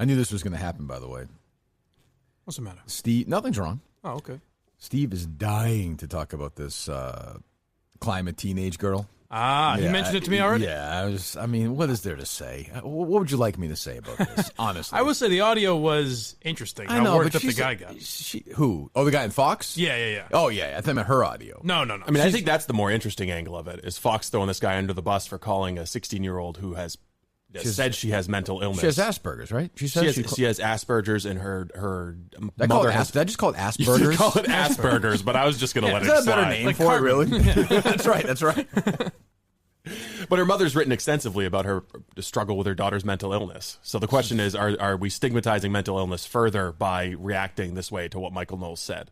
I knew this was going to happen, by the way. What's the matter? Steve, nothing's wrong. Oh, okay. Steve is dying to talk about this climate teenage girl. He mentioned it to me already? Yeah, what is there to say? What would you like me to say about this, honestly? I would say the audio was interesting. I know, how worked but up the guy got. Who? Oh, the guy in Fox? Yeah. Oh, yeah. I think her audio. No. I mean, I think that's the more interesting angle of it, is Fox throwing this guy under the bus for calling a 16-year-old who has said she has mental illness. She has Asperger's, right? She has Asperger's, and her mother has... Did I just call it Asperger's? You call it Asperger's, but I was just going to let it slide. Is that a better name for it, really? That's right. But her mother's written extensively about her struggle with her daughter's mental illness. So the question is, are we stigmatizing mental illness further by reacting this way to what Michael Knowles said?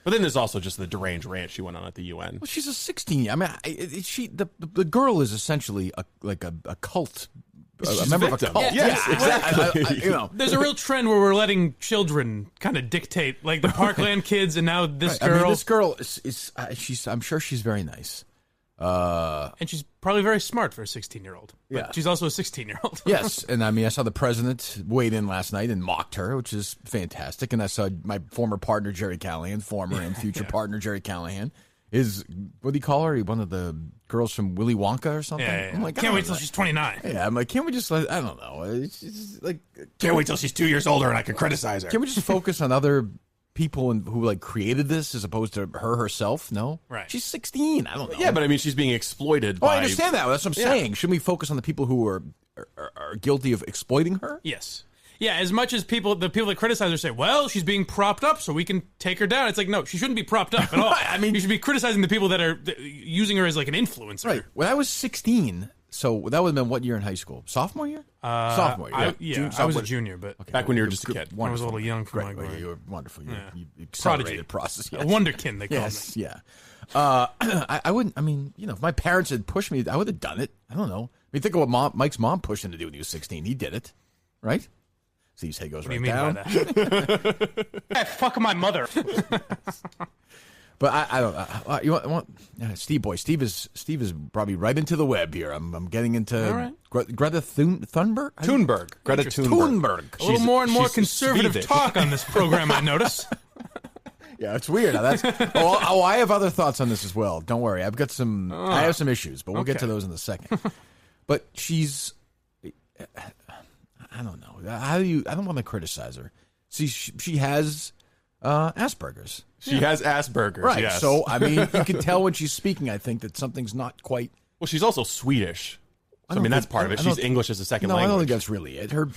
But then there's also just the deranged rant she went on at the UN. Well, she's a 16. I mean, the girl is essentially a cult. She's a member victim. Of a cult. Yes, exactly. There's a real trend where we're letting children kind of dictate, like the Parkland kids, and now this girl. I mean, this girl is I'm sure she's very nice. And she's probably very smart for a 16-year-old. But yeah. she's also a 16-year-old. Yes, and I mean, I saw the president weighed in last night and mocked her, which is fantastic. And I saw my former partner, Jerry Callahan, former and future partner, Jerry Callahan, is, what do you call her? One of the girls from Willy Wonka or something? Yeah. I'm like, can't wait till she's 29. Yeah, I'm like, can't we just, I don't know. It's just like, can't wait till she's 2 years older and I can criticize her. Can we just focus on other people who like created this as opposed to her herself? No, right? She's 16. I don't know. Yeah, but I mean, she's being exploited. I understand that. That's what I'm saying. Shouldn't we focus on the people who are guilty of exploiting her? Yes. Yeah. As much as the people that criticize her say, "Well, she's being propped up, so we can take her down." It's like, no, she shouldn't be propped up at all. Right, I mean, you should be criticizing the people that are using her as like an influencer. Right. When I was 16. So that would have been what year in high school? Sophomore year? Sophomore year. I was a junior, but back when you were just a kid. I was a little young for my grade. You were wonderful. You accelerated prodigy process. Yes. A wonderkin, they call me. Yes, yeah. I wouldn't, I mean, if my parents had pushed me, I would have done it. I don't know. I mean, think of what Mike's mom pushed him to do when he was 16. He did it, right? Steve's head goes right down. What do you mean by that? Fuck my mother. But I don't. You want Steve boy? Steve is probably right into the web here. I'm getting into Greta Thunberg. Greta Thunberg. A little more and more conservative talk on this program, I notice. Yeah, it's weird. Now that's I have other thoughts on this as well. Don't worry, I've got some. I have some issues, but we'll get to those in a second. But she's. I don't know. I don't want to criticize her. See, she has Asperger's. She has Asperger's, right? Yes. So I mean, you can tell when she's speaking. I think that something's not quite. Well, she's also Swedish. So, I mean, that's part of it. She's English as a second language. No, I don't think that's really it. Her.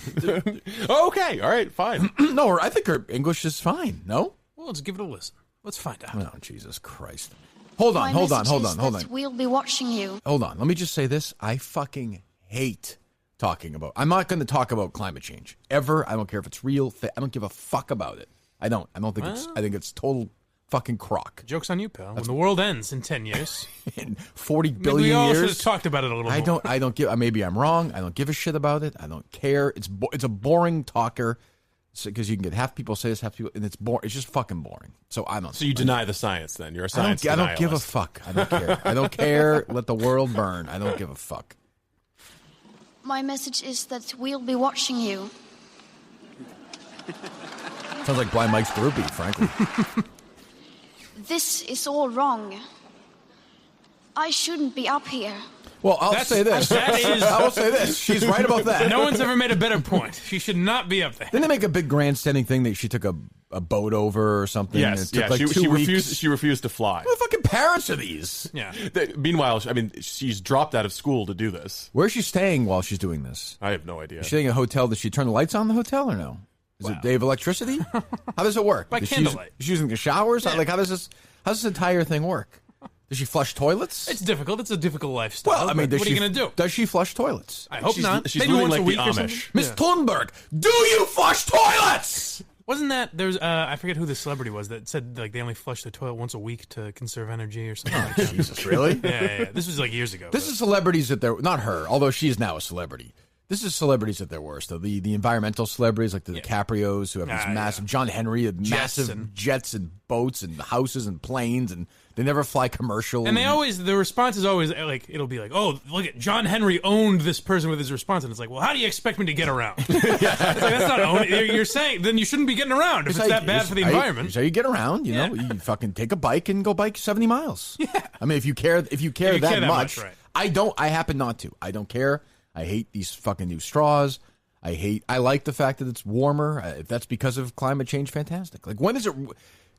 Okay, all right, fine. No, I think her English is fine. No. Well, let's give it a listen. Let's find out. Oh, Jesus Christ! Hold on. We'll be watching you. Hold on. Let me just say this. I fucking hate talking about. I'm not going to talk about climate change ever. I don't care if it's real. I don't give a fuck about it. I don't think it's. I think it's total fucking crock. Joke's on you, pal. When the world ends in 10 years, in 40 billion we all years, should have talked about it a little more. I don't give. Maybe I'm wrong. I don't give a shit about it. I don't care. It's a boring talker. Because you can get half people say this, half people, and it's boring. It's just fucking boring. So I don't. So you deny the science, then? You're a science denialist. I don't give a fuck. I don't care. I don't care. Let the world burn. I don't give a fuck. My message is that we'll be watching you. Sounds like Blind Mike's groupie, frankly. This is all wrong. I shouldn't be up here. Well, I'll say this. I will say this. She's right about that. No one's ever made a better point. She should not be up there. Didn't they make a big grandstanding thing that she took a boat over or something? Yes, it took like 2 weeks. She refused to fly. What fucking parents are these? Yeah. Meanwhile, I mean, she's dropped out of school to do this. Where's she staying while she's doing this? I have no idea. Is she staying in a hotel? Does she turn the lights on in the hotel or no? They have electricity? How does it work? By candlelight. She's using the showers? Yeah. Like, how does this entire thing work? Does she flush toilets? It's difficult. It's a difficult lifestyle. Well, I mean, what are you going to do? Does she flush toilets? I hope not. She's maybe living once like a week the or Amish. something. Miss Thunberg, do you flush toilets? Wasn't that there's I forget who the celebrity was that said like they only flush the toilet once a week to conserve energy or something like that. Jesus, really? Yeah. This was like years ago. This is celebrities that they're not her, although she is now a celebrity. This is celebrities at their worst, though. The environmental celebrities, like the DiCaprios, who have these massive, John Henry, massive jets and boats and houses and planes, and they never fly commercial. And the response is always like, it'll be like, oh, look at John Henry owned this person with his response, and it's like, well, how do you expect me to get around? It's like, that's not owning. You're saying then you shouldn't be getting around if it's that bad for the environment. So you get around, you know, you fucking take a bike and go bike 70 miles. Yeah, I mean, if you care that much, right. I happen not to. I don't care. I hate these fucking new straws. I like the fact that it's warmer. If that's because of climate change, fantastic. Like, when is it?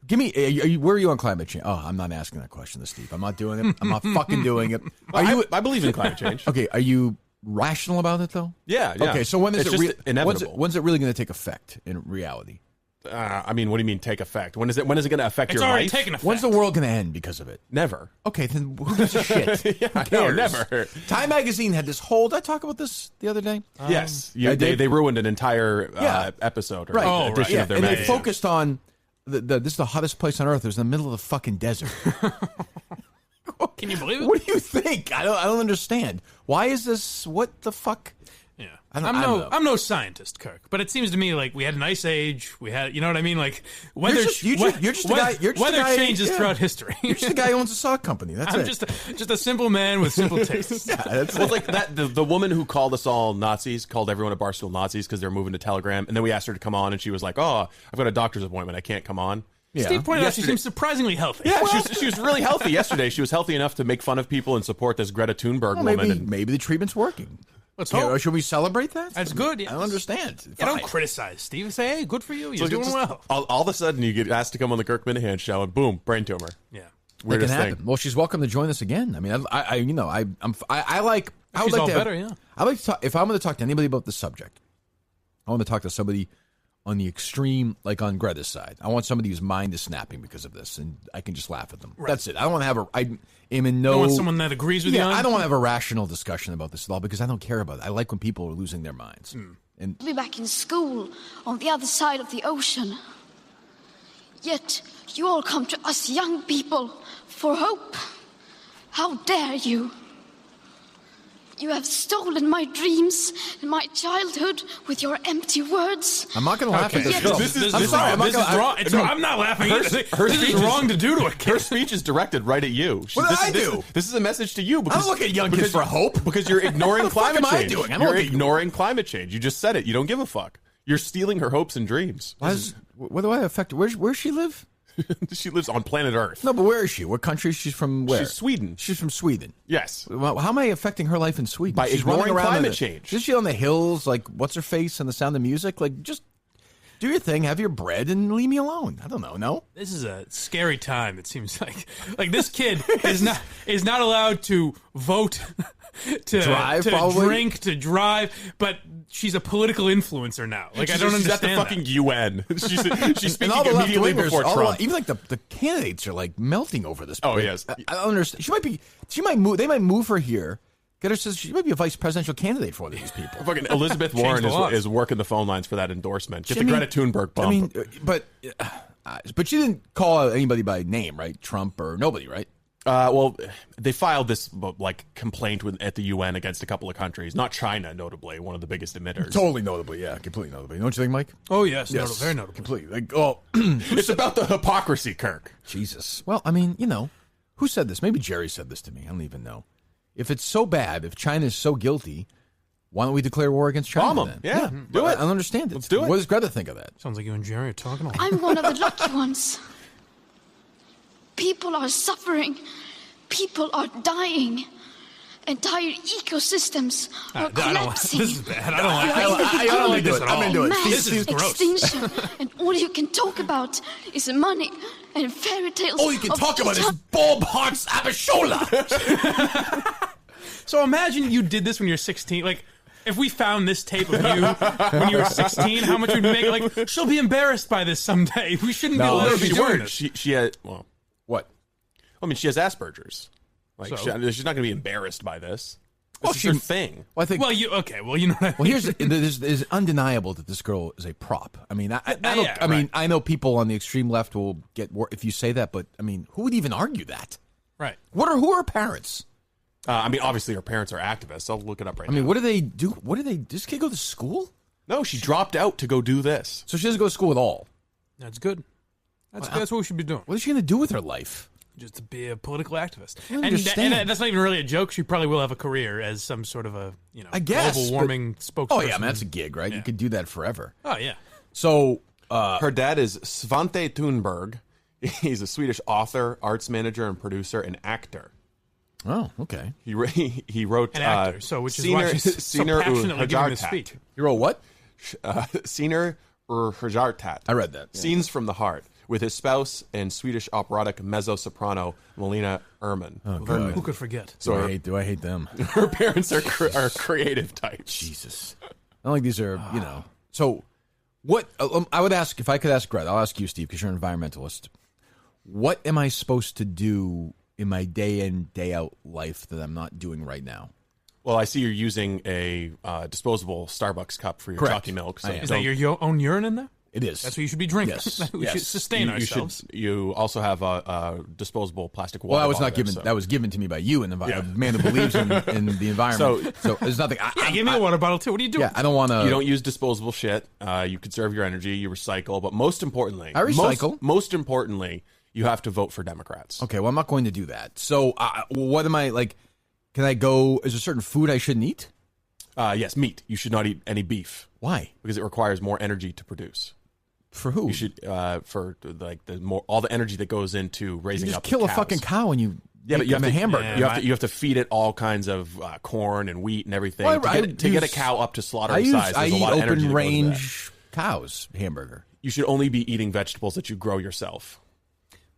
Give me, where are you on climate change? Oh, I'm not asking that question to Steve. I'm not doing it. I'm not fucking doing it. I believe in climate change. Okay, are you rational about it, though? Yeah. Okay, so when is it inevitable? When's it really going to take effect in reality? I mean, what do you mean take effect? When is it going to affect your life? It's already taken effect. When's the world going to end because of it? Never. Okay, then who gives a shit? Yeah, no, never. Time Magazine had this whole... Did I talk about this the other day? Yes. They ruined an entire episode or edition of their magazine. And they focused on... this is the hottest place on earth. It was in the middle of the fucking desert. Can you believe it? What do you think? I don't understand. Why is this? What the fuck? Yeah, I'm no scientist, Kirk. But it seems to me like we had an ice age. We had, you know what I mean? Like weather. You're just weather changes throughout history. You're just the guy who owns a sock company. That's I'm it. just a simple man with simple tastes. It's like that. The woman who called us all Nazis, called everyone at Barstool Nazis because they're moving to Telegram, and then we asked her to come on, and she was like, "Oh, I've got a doctor's appointment. I can't come on." Yeah. Steve pointed out she seems surprisingly healthy. Yeah, she was really healthy yesterday. She was healthy enough to make fun of people and support this Greta Thunberg woman. Maybe the treatment's working. Let's hope. Should we celebrate that? That's good. Yes. I don't understand. Yeah, don't criticize, Steve. Say, hey, good for you. You're doing well. All of a sudden, you get asked to come on the Kirk Minihane show, and boom, brain tumor. Yeah, weirdest thing. Well, she's welcome to join us again. I mean, I would like to. Better, yeah. I like to talk. If I'm going to talk to anybody about this subject, I want to talk to somebody on the extreme, like on Greta's side. I want somebody whose mind is snapping because of this, and I can just laugh at them. Right. That's it. I don't want to have a. I am in no. You want someone that agrees with you. I don't want to have a rational discussion about this at all because I don't care about it. I like when people are losing their minds. And I'll be back in school on the other side of the ocean. Yet you all come to us young people for hope. How dare you? You have stolen my dreams and my childhood with your empty words. I'm not going to laugh at this. This is wrong. I'm not laughing either. This is wrong to do to a kid. Her speech is directed right at you. What did I do? This is a message to you. Because, I don't look at young kids for hope. Because you're ignoring climate change. What am I doing? You're ignoring climate change. You just said it. You don't give a fuck. You're stealing her hopes and dreams. What do I affect? Where does she live? She lives on planet Earth. No, but where is she? What country is she from? Where? She's Sweden. She's from Sweden. Yes. Well, how am I affecting her life in Sweden? By ignoring climate change. Is she on the hills, like, what's her face and the Sound of Music? Like, just do your thing, have your bread, and leave me alone. I don't know, no? This is a scary time, it seems like. Like, this kid is not allowed to vote, to drive, to probably? Drink, to drive, but she's a political influencer now. Like, I don't understand. She's at the fucking UN. She's speaking all the immediately before Trump. Even like the candidates are like melting over this. Oh, yes. I don't understand. She might move. They might move her here. Get her. Says she might be a vice presidential candidate for one of these people. Fucking Elizabeth Warren is working the phone lines for that endorsement. Get the Greta Thunberg bump. I mean, but she didn't call out anybody by name, right? Trump or nobody, right? Well, they filed this complaint at the UN against a couple of countries, not China, notably, one of the biggest emitters. Totally notably, yeah, completely notably. Don't you think, Mike? Oh yes, very notable, completely. Like, oh, it's about the hypocrisy, Kirk. Jesus. Well, I mean, who said this? Maybe Jerry said this to me. I don't even know. If it's so bad, if China is so guilty, why don't we declare war against China? Bomb them. Yeah. Do it. I don't understand it. Let's do it. What does Greta think of that? Sounds like you and Jerry are talking. I'm one of the lucky ones. People are suffering. People are dying. Entire ecosystems are collapsing. This is bad. I don't like this at all. I'm into it. Mass This is gross. extinction, and all you can talk about is money and fairy tales. All you can talk about is Bob Hearts Abishola. So imagine you did this when you're 16. Like, if we found this tape of you when you were 16, how much would you make? Like, she'll be embarrassed by this someday. We shouldn't be allowed to be doing this. She had, well, What? I mean, she has Asperger's. Like, So? she's not going to be embarrassed by this. Well, This is her thing. Well, I think. Well, you know what I mean? Well, it's undeniable that this girl is a prop. I mean, I know people on the extreme left will get if you say that, but I mean, who would even argue that? Right. Who are her parents? I mean, obviously her parents are activists. I'll look it up right now. I mean, what do they do? What do they? Does this kid go to school? No, she dropped out to go do this. So she doesn't go to school at all. That's good. That's what we should be doing. What is she going to do with her life? Just to be a political activist. I understand. And that's not even really a joke. She probably will have a career as some sort of a I guess, global warming spokesperson. Oh, yeah, I mean, that's a gig, right? Yeah. You could do that forever. Oh, yeah. So, Her dad is Svante Thunberg. He's a Swedish author, arts manager, and producer, and actor. oh, okay. He wrote An actor, which is why she's so passionately giving this speech. You wrote what? Scener Urhartat. I read that. Scenes from the Heart, with his spouse and Swedish operatic mezzo-soprano Melina Ehrman. Oh, God. Who could forget? So do I hate them? Her parents are creative types. Jesus. I don't think these are, So, what, I would ask, if I could ask Greta, I'll ask you, Steve, because you're an environmentalist. What am I supposed to do in my day in, day out life that I'm not doing right now? Well, I see you're using a disposable Starbucks cup for your Correct. chalky milk. So Is that your own urine in there? It is. That's what you should be drinking. Yes. We should sustain ourselves. You also have a disposable plastic water Well, that was bottle not given. there, so. That was given to me by you, a man who believes in the environment. So there's nothing. Give me a water bottle, too. What are you doing? Yeah, I don't want to. You don't use disposable shit. You conserve your energy. You recycle. But most importantly, I recycle. Most importantly, you have to vote for Democrats. Okay, well, I'm not going to do that. So, what am I like? Can I go? Is there certain food I shouldn't eat? Yes, meat. You should not eat any beef Why? because it requires more energy to produce. For who? You should for like all the energy that goes into raising You up just kill cows. a fucking cow and you Yeah, but you have a to hamburger. Yeah. You have to feed it all kinds of corn and wheat and everything Well, to get a cow up to slaughter size. I There's a eat lot of energy open that goes into that. range cows hamburger. You should only be eating vegetables that you grow yourself.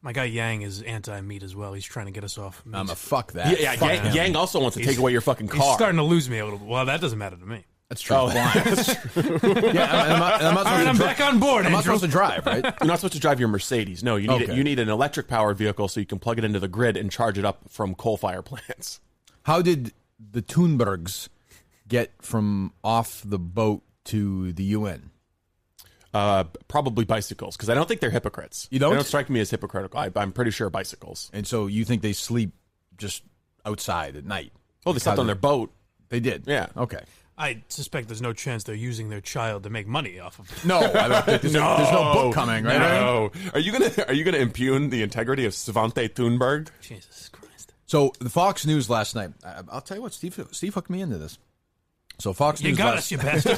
My guy Yang is anti-meat as well. He's trying to get us off meat. I'm a fuck that. Yeah, Fuck Yang, him. Yang also wants to take away your fucking He's car. starting to lose me a little bit. Well, that doesn't matter to me. That's true. Oh, Yeah, I'm not All right, I'm back on board, I'm not Andrew. supposed to drive, right? You're not supposed to drive your Mercedes. No, you need Okay. you need an electric powered vehicle so you can plug it into the grid and charge it up from coal fire plants. How did the Thunbergs get from off the boat to the UN? Probably bicycles, because I don't think they're hypocrites. You don't? They don't strike me as hypocritical. I'm pretty sure bicycles. And so you think they sleep just outside at night? Oh, they slept on their boat. They did. Yeah. Okay. I suspect there's no chance they're using their child to make money off of it. No, I don't think there's no book coming, right? No. Are you gonna impugn the integrity of Svante Thunberg? Jesus Christ. So the Fox News last night. I'll tell you what, Steve hooked me into this. So Fox You News. got us, you bastard.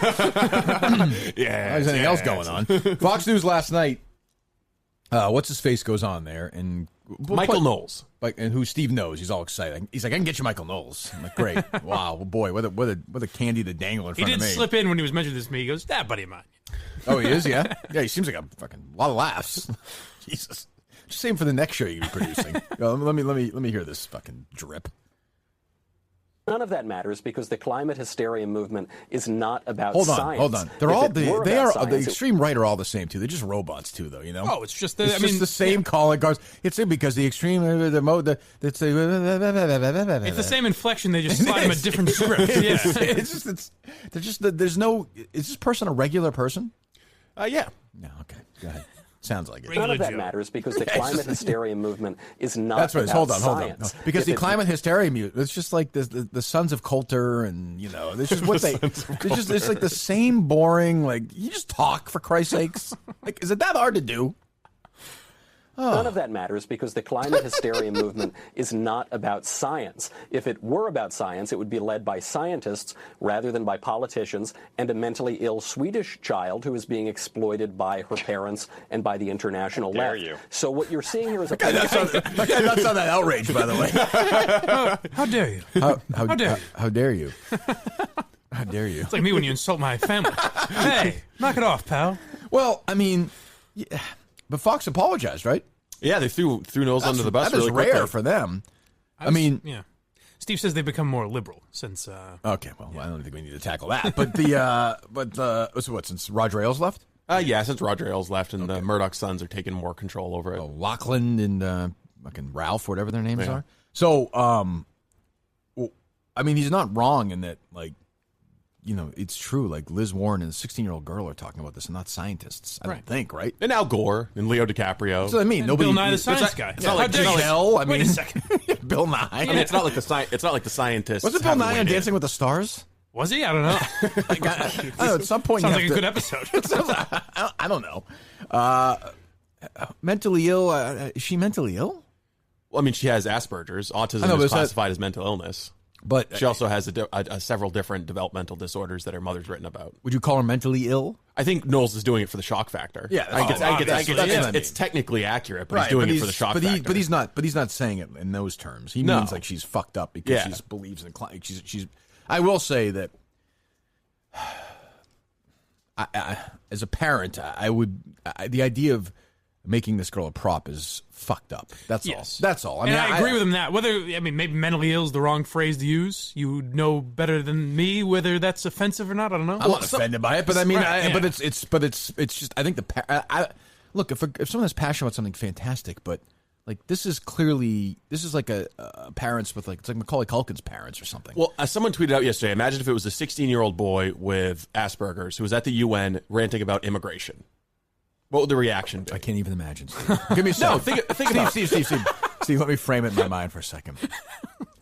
Yeah. There's anything else going on? Fox News last night. What's his face goes on there, and Michael Knowles. like, and who Steve knows. He's all excited. He's like, I can get you Michael Knowles. I'm like, great, wow, well, boy, what a candy to dangle in He front did of me. slip in when he was mentioning this to me. He goes, that buddy of mine. Oh, he is, yeah, yeah. He seems like a fucking lot of laughs. Jesus, just same for the next show you're producing. Let me hear this fucking drip. None of that matters because the climate hysteria movement is not about Hold on, science. hold on. They're If all it they were are about the science, extreme right are all the same too. They're just robots too, though. You know. Oh, it's just the. It's just the same calling cards. It's because the extreme it's the same inflection. They just slide him a different script. Yeah. There's no. Is this person a regular person? Yeah. No. Okay. Go ahead. Sounds like it. none of that Joe. matters because the climate hysteria movement is not That's what it is. about Hold on. science. No, because If the it- climate hysteria music, it's just like the Sons of Coulter, and it's just what they. It's like the same boring. Like you just talk for Christ's sakes. Like, is it that hard to do? None of that matters because the climate hysteria movement is not about science. If it were about science, it would be led by scientists rather than by politicians and a mentally ill Swedish child who is being exploited by her parents and by the international left. you. So what you're seeing here is a That's not that outrage, by the way. How dare you? How dare you? How dare you? How dare you? It's like me when you insult my family. Hey, knock it off, pal. Well, I mean, yeah, but Fox apologized, right? Yeah, they threw Knowles under the bus That is really rare quickly. for them. I mean, Yeah. Steve says they've become more liberal since. okay, well, I don't think we need to tackle that. But so what? Since Roger Ailes left, Yeah, since Roger Ailes left and the Murdoch sons are taking more control over it. Lachlan and fucking Ralph, whatever their names Yeah. are. So, well, I mean, he's not wrong in that, like, it's true. Like Liz Warren and a 16-year-old girl are talking about this, and not scientists. I don't think, right? And Al Gore and Leo DiCaprio. That's what I mean. Bill Nye the Science Guy. It's not like Giselle. I mean, wait a second. Bill Nye. I mean, it's not like the scientists. Was it Bill Nye on Dancing with the Stars? Was he? I don't know. I don't know. At some point, Sounds like a good episode. I don't know. Mentally ill. Is she mentally ill? Well, I mean, she has Asperger's. Autism is classified as mental illness. But she also has several different developmental disorders that her mother's written about. Would you call her mentally ill? I think Knowles is doing it for the shock factor. Yeah, it's technically accurate, but he's doing it for the shock factor. But he's not saying it in those terms. He means like she's fucked up because she believes in she's. I will say that as a parent, the idea of making this girl a prop is fucked up. That's all. That's all. I agree with him that maybe mentally ill is the wrong phrase to use. You know better than me whether that's offensive or not. I don't know. I'm not offended by it, but I mean, but it's just. I think look, if someone is passionate about something, fantastic, but. Like this is like a parents with it's like Macaulay Culkin's parents or something. Well, as someone tweeted out yesterday, imagine if it was a 16-year-old boy with Asperger's who was at the UN ranting about immigration. What would the reaction be? I can't even imagine. Steve. Give me a second. Think about Steve, let me frame it in my mind for a second.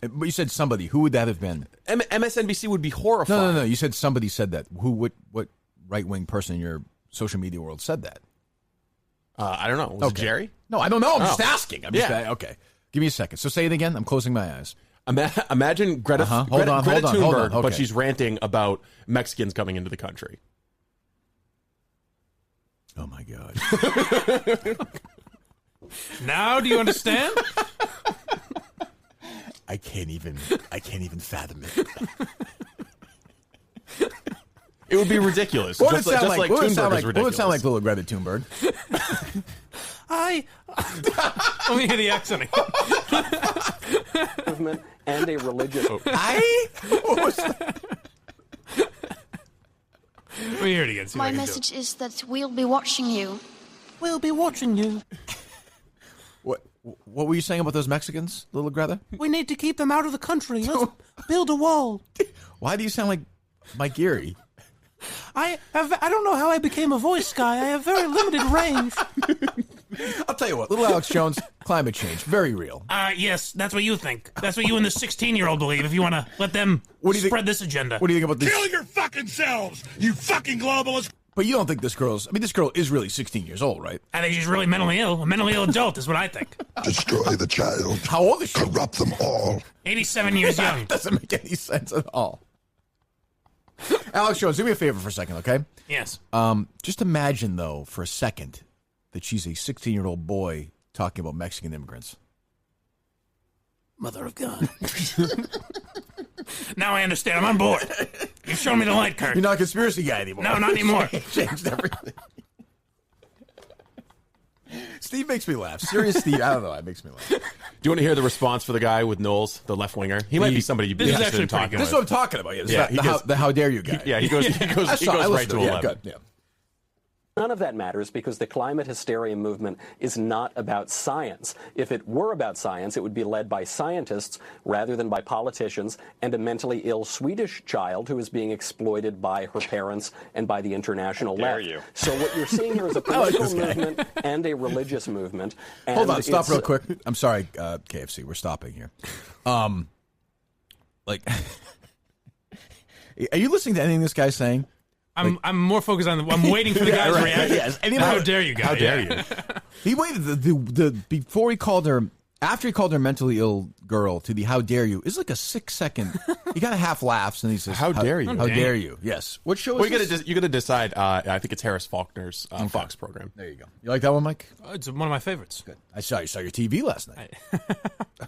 But you said somebody. Who would that have been? MSNBC would be horrified. No. You said somebody said that. What right-wing person in your social media world said that? I don't know. Was it Jerry? No, I don't know. I'm just asking. Okay. Give me a second. So say it again. I'm closing my eyes. Imagine Greta Thunberg, but she's ranting about Mexicans coming into the country. Oh my God. Now do you understand? I can't even fathom it. It would be ridiculous. What would it sound like? What would it sound like little Greta Thunberg? Let me hear the accent again. Movement and a religious. What was that? Let me hear it again. My message is that we'll be watching you. We'll be watching you. What were you saying about those Mexicans, little Greta? We need to keep them out of the country. Let's build a wall. Why do you sound like Mike Geary? I don't know how I became a voice guy. I have very limited range. I'll tell you what, little Alex Jones, climate change, very real. Yes, that's what you think. That's what you and the 16-year-old believe, if you want to let them spread this agenda. What do you think about this? Kill your fucking selves, you fucking globalists! But you don't think this girl is really 16 years old, right? I think she's really mentally ill. A mentally ill adult is what I think. Destroy the child. How old is she? Corrupt them all. 87 years young. Doesn't make any sense at all. Alex Jones, do me a favor for a second, okay? Yes. Just imagine, though, for a second, that she's a 16-year-old boy talking about Mexican immigrants. Mother of God. Now I understand. I'm on board. You've shown me the light, Kirk. You're not a conspiracy guy anymore. No, not anymore. Changed everything. Steve makes me laugh. Serious Steve, I don't know. It makes me laugh. Do you want to hear the response for the guy with Knowles, the left winger? He might be somebody you'd be This is interested in actually talking pretty This is with. what I'm talking about. The how dare you guy. He goes right to 11. Good. Yeah. None of that matters because the climate hysteria movement is not about science. If it were about science, it would be led by scientists rather than by politicians and a mentally ill Swedish child who is being exploited by her parents and by the international left. You. So what you're seeing here is a political movement and a religious movement. And hold on, stop real quick. I'm sorry, KFC, we're stopping here. Are you listening to anything this guy's saying? I'm more focused on I'm waiting for the guy's reaction. Yes. How dare you guys? How dare you? He waited before he called her, after he called her mentally ill girl to the how dare you, it's like a 6-second. He kind of half laughs and he says, How dare you? How dare you? Yes. What show is this? You got to decide. I think it's Harris Faulkner's Fox program. There you go. You like that one, Mike? It's one of my favorites. Good. I saw your TV last night.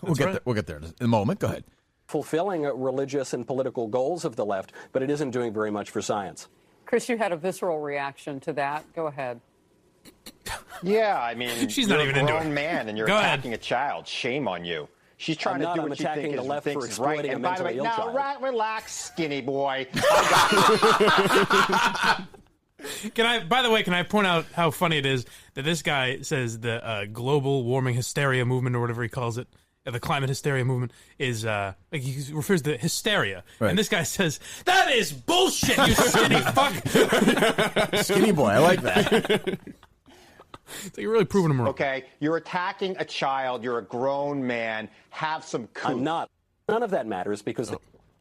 We'll get there in a moment. Go ahead. fulfilling religious and political goals of the left, but it isn't doing very much for science. Chris, you had a visceral reaction to that. Go ahead. Yeah, I mean, she's you're not even a into grown it. man and you're Go attacking ahead. a child. Shame on you. She's trying to do I'm what she attacking the left thinks for is right. exploiting a And by the way, mentally ill now, child. right, relax, skinny boy. By the way, can I point out how funny it is that this guy says the global warming hysteria movement or whatever he calls it the climate hysteria movement is like he refers to hysteria, Right. and this guy says that is bullshit. You skinny fuck. Skinny boy, I like that. So you're really proving him wrong. Okay, you're attacking a child. You're a grown man. Have some cool. I'm not. None of that matters because the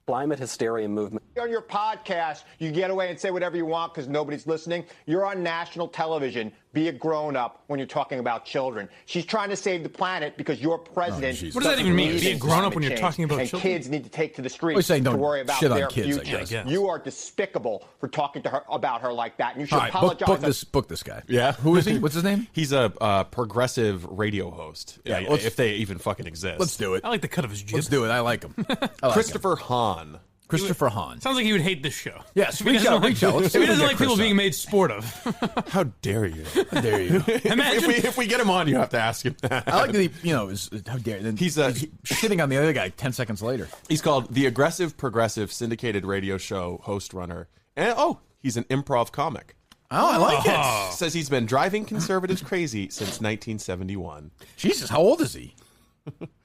climate hysteria movement. On your podcast, you get away and say whatever you want because nobody's listening. You're on national television. Be a grown-up when you're talking about children. She's trying to save the planet because your president. Jesus. What does that even mean? Be a grown-up when you're talking about and children? kids need to take to the You're streets saying to don't worry about shit on their kids, I future. guess. You are despicable for talking to her about her like that. And you should All right, apologize. book this guy. Yeah. Who is he? What's his name? He's a progressive radio host. Yeah, if they even fucking exist. Let's do it. I like the cut of his jib. Let's do it. I like him. I like Christopher Hahn. Christopher Hahn. Sounds like he would hate this show. Yes, If he reach doesn't out, like- reach out. Let's see If he if we doesn't get like people Chris being on. made sport of. How dare you? How dare you? Imagine. if we get him on, you have to ask him that. I like that how dare you? Then He's shitting on the other guy 10 seconds later. He's called the Aggressive Progressive Syndicated Radio Show Host Runner. And he's an improv comic. Oh, I like it. Says he's been driving conservatives crazy since 1971. Jesus, how old is he?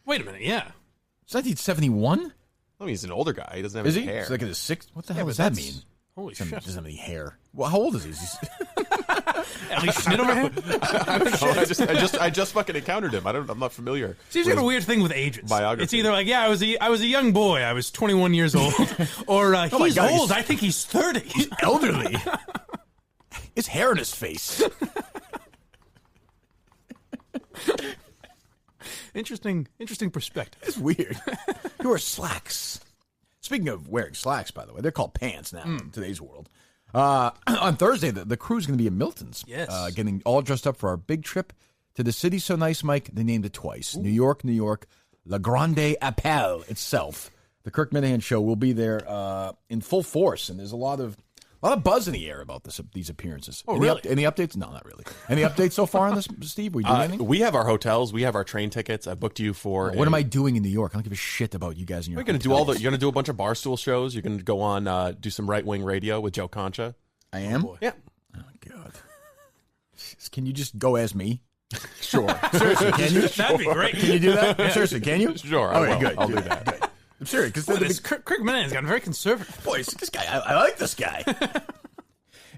Wait a minute. Yeah. Is that 1971? I mean, he's an older guy. He doesn't have Is any he? hair. He's like in his sixth. What the hell but does that that's- mean? Holy Doesn't shit. have any hair. Well, how old is he? He's At least Schmidt over here. I don't know. I just fucking encountered him. I'm not familiar. Seems like a weird thing with ages. Biography. It's either like, yeah, I was a young boy, I was 21 years old, or my he's God, old, he's- I think he's 30. elderly. His hair in his face. Interesting perspective. It's weird. He wears slacks. Speaking of wearing slacks, by the way, they're called pants now in today's world. On Thursday, the crew's going to be in Milton's. Yes. Getting all dressed up for our big trip to the city so nice, Mike. They named it twice. New York, La Grande Appel itself. The Kirk Minihane show will be there in full force, and there's a lot of buzz in the air about these appearances. Oh, any really? Any updates? No, not really. Any updates so far on this, Steve? We doing anything? We have our hotels. We have our train tickets. I booked you for. What am I doing in New York? I don't give a shit about you guys in your. You're going to do hotels. You're going to do a bunch of barstool shows. You're going to go on do some right wing radio with Joe Concha. I am. Yeah. Oh God. Can you just go as me? Sure. Seriously, can you? That'd be great. Can you do that? Seriously, can you? Sure, I Okay, will. good. I'll good, do that. Good. I'm serious because Boy, this Kirk Minahane's gotten very conservative. boys, this guy, I like this guy.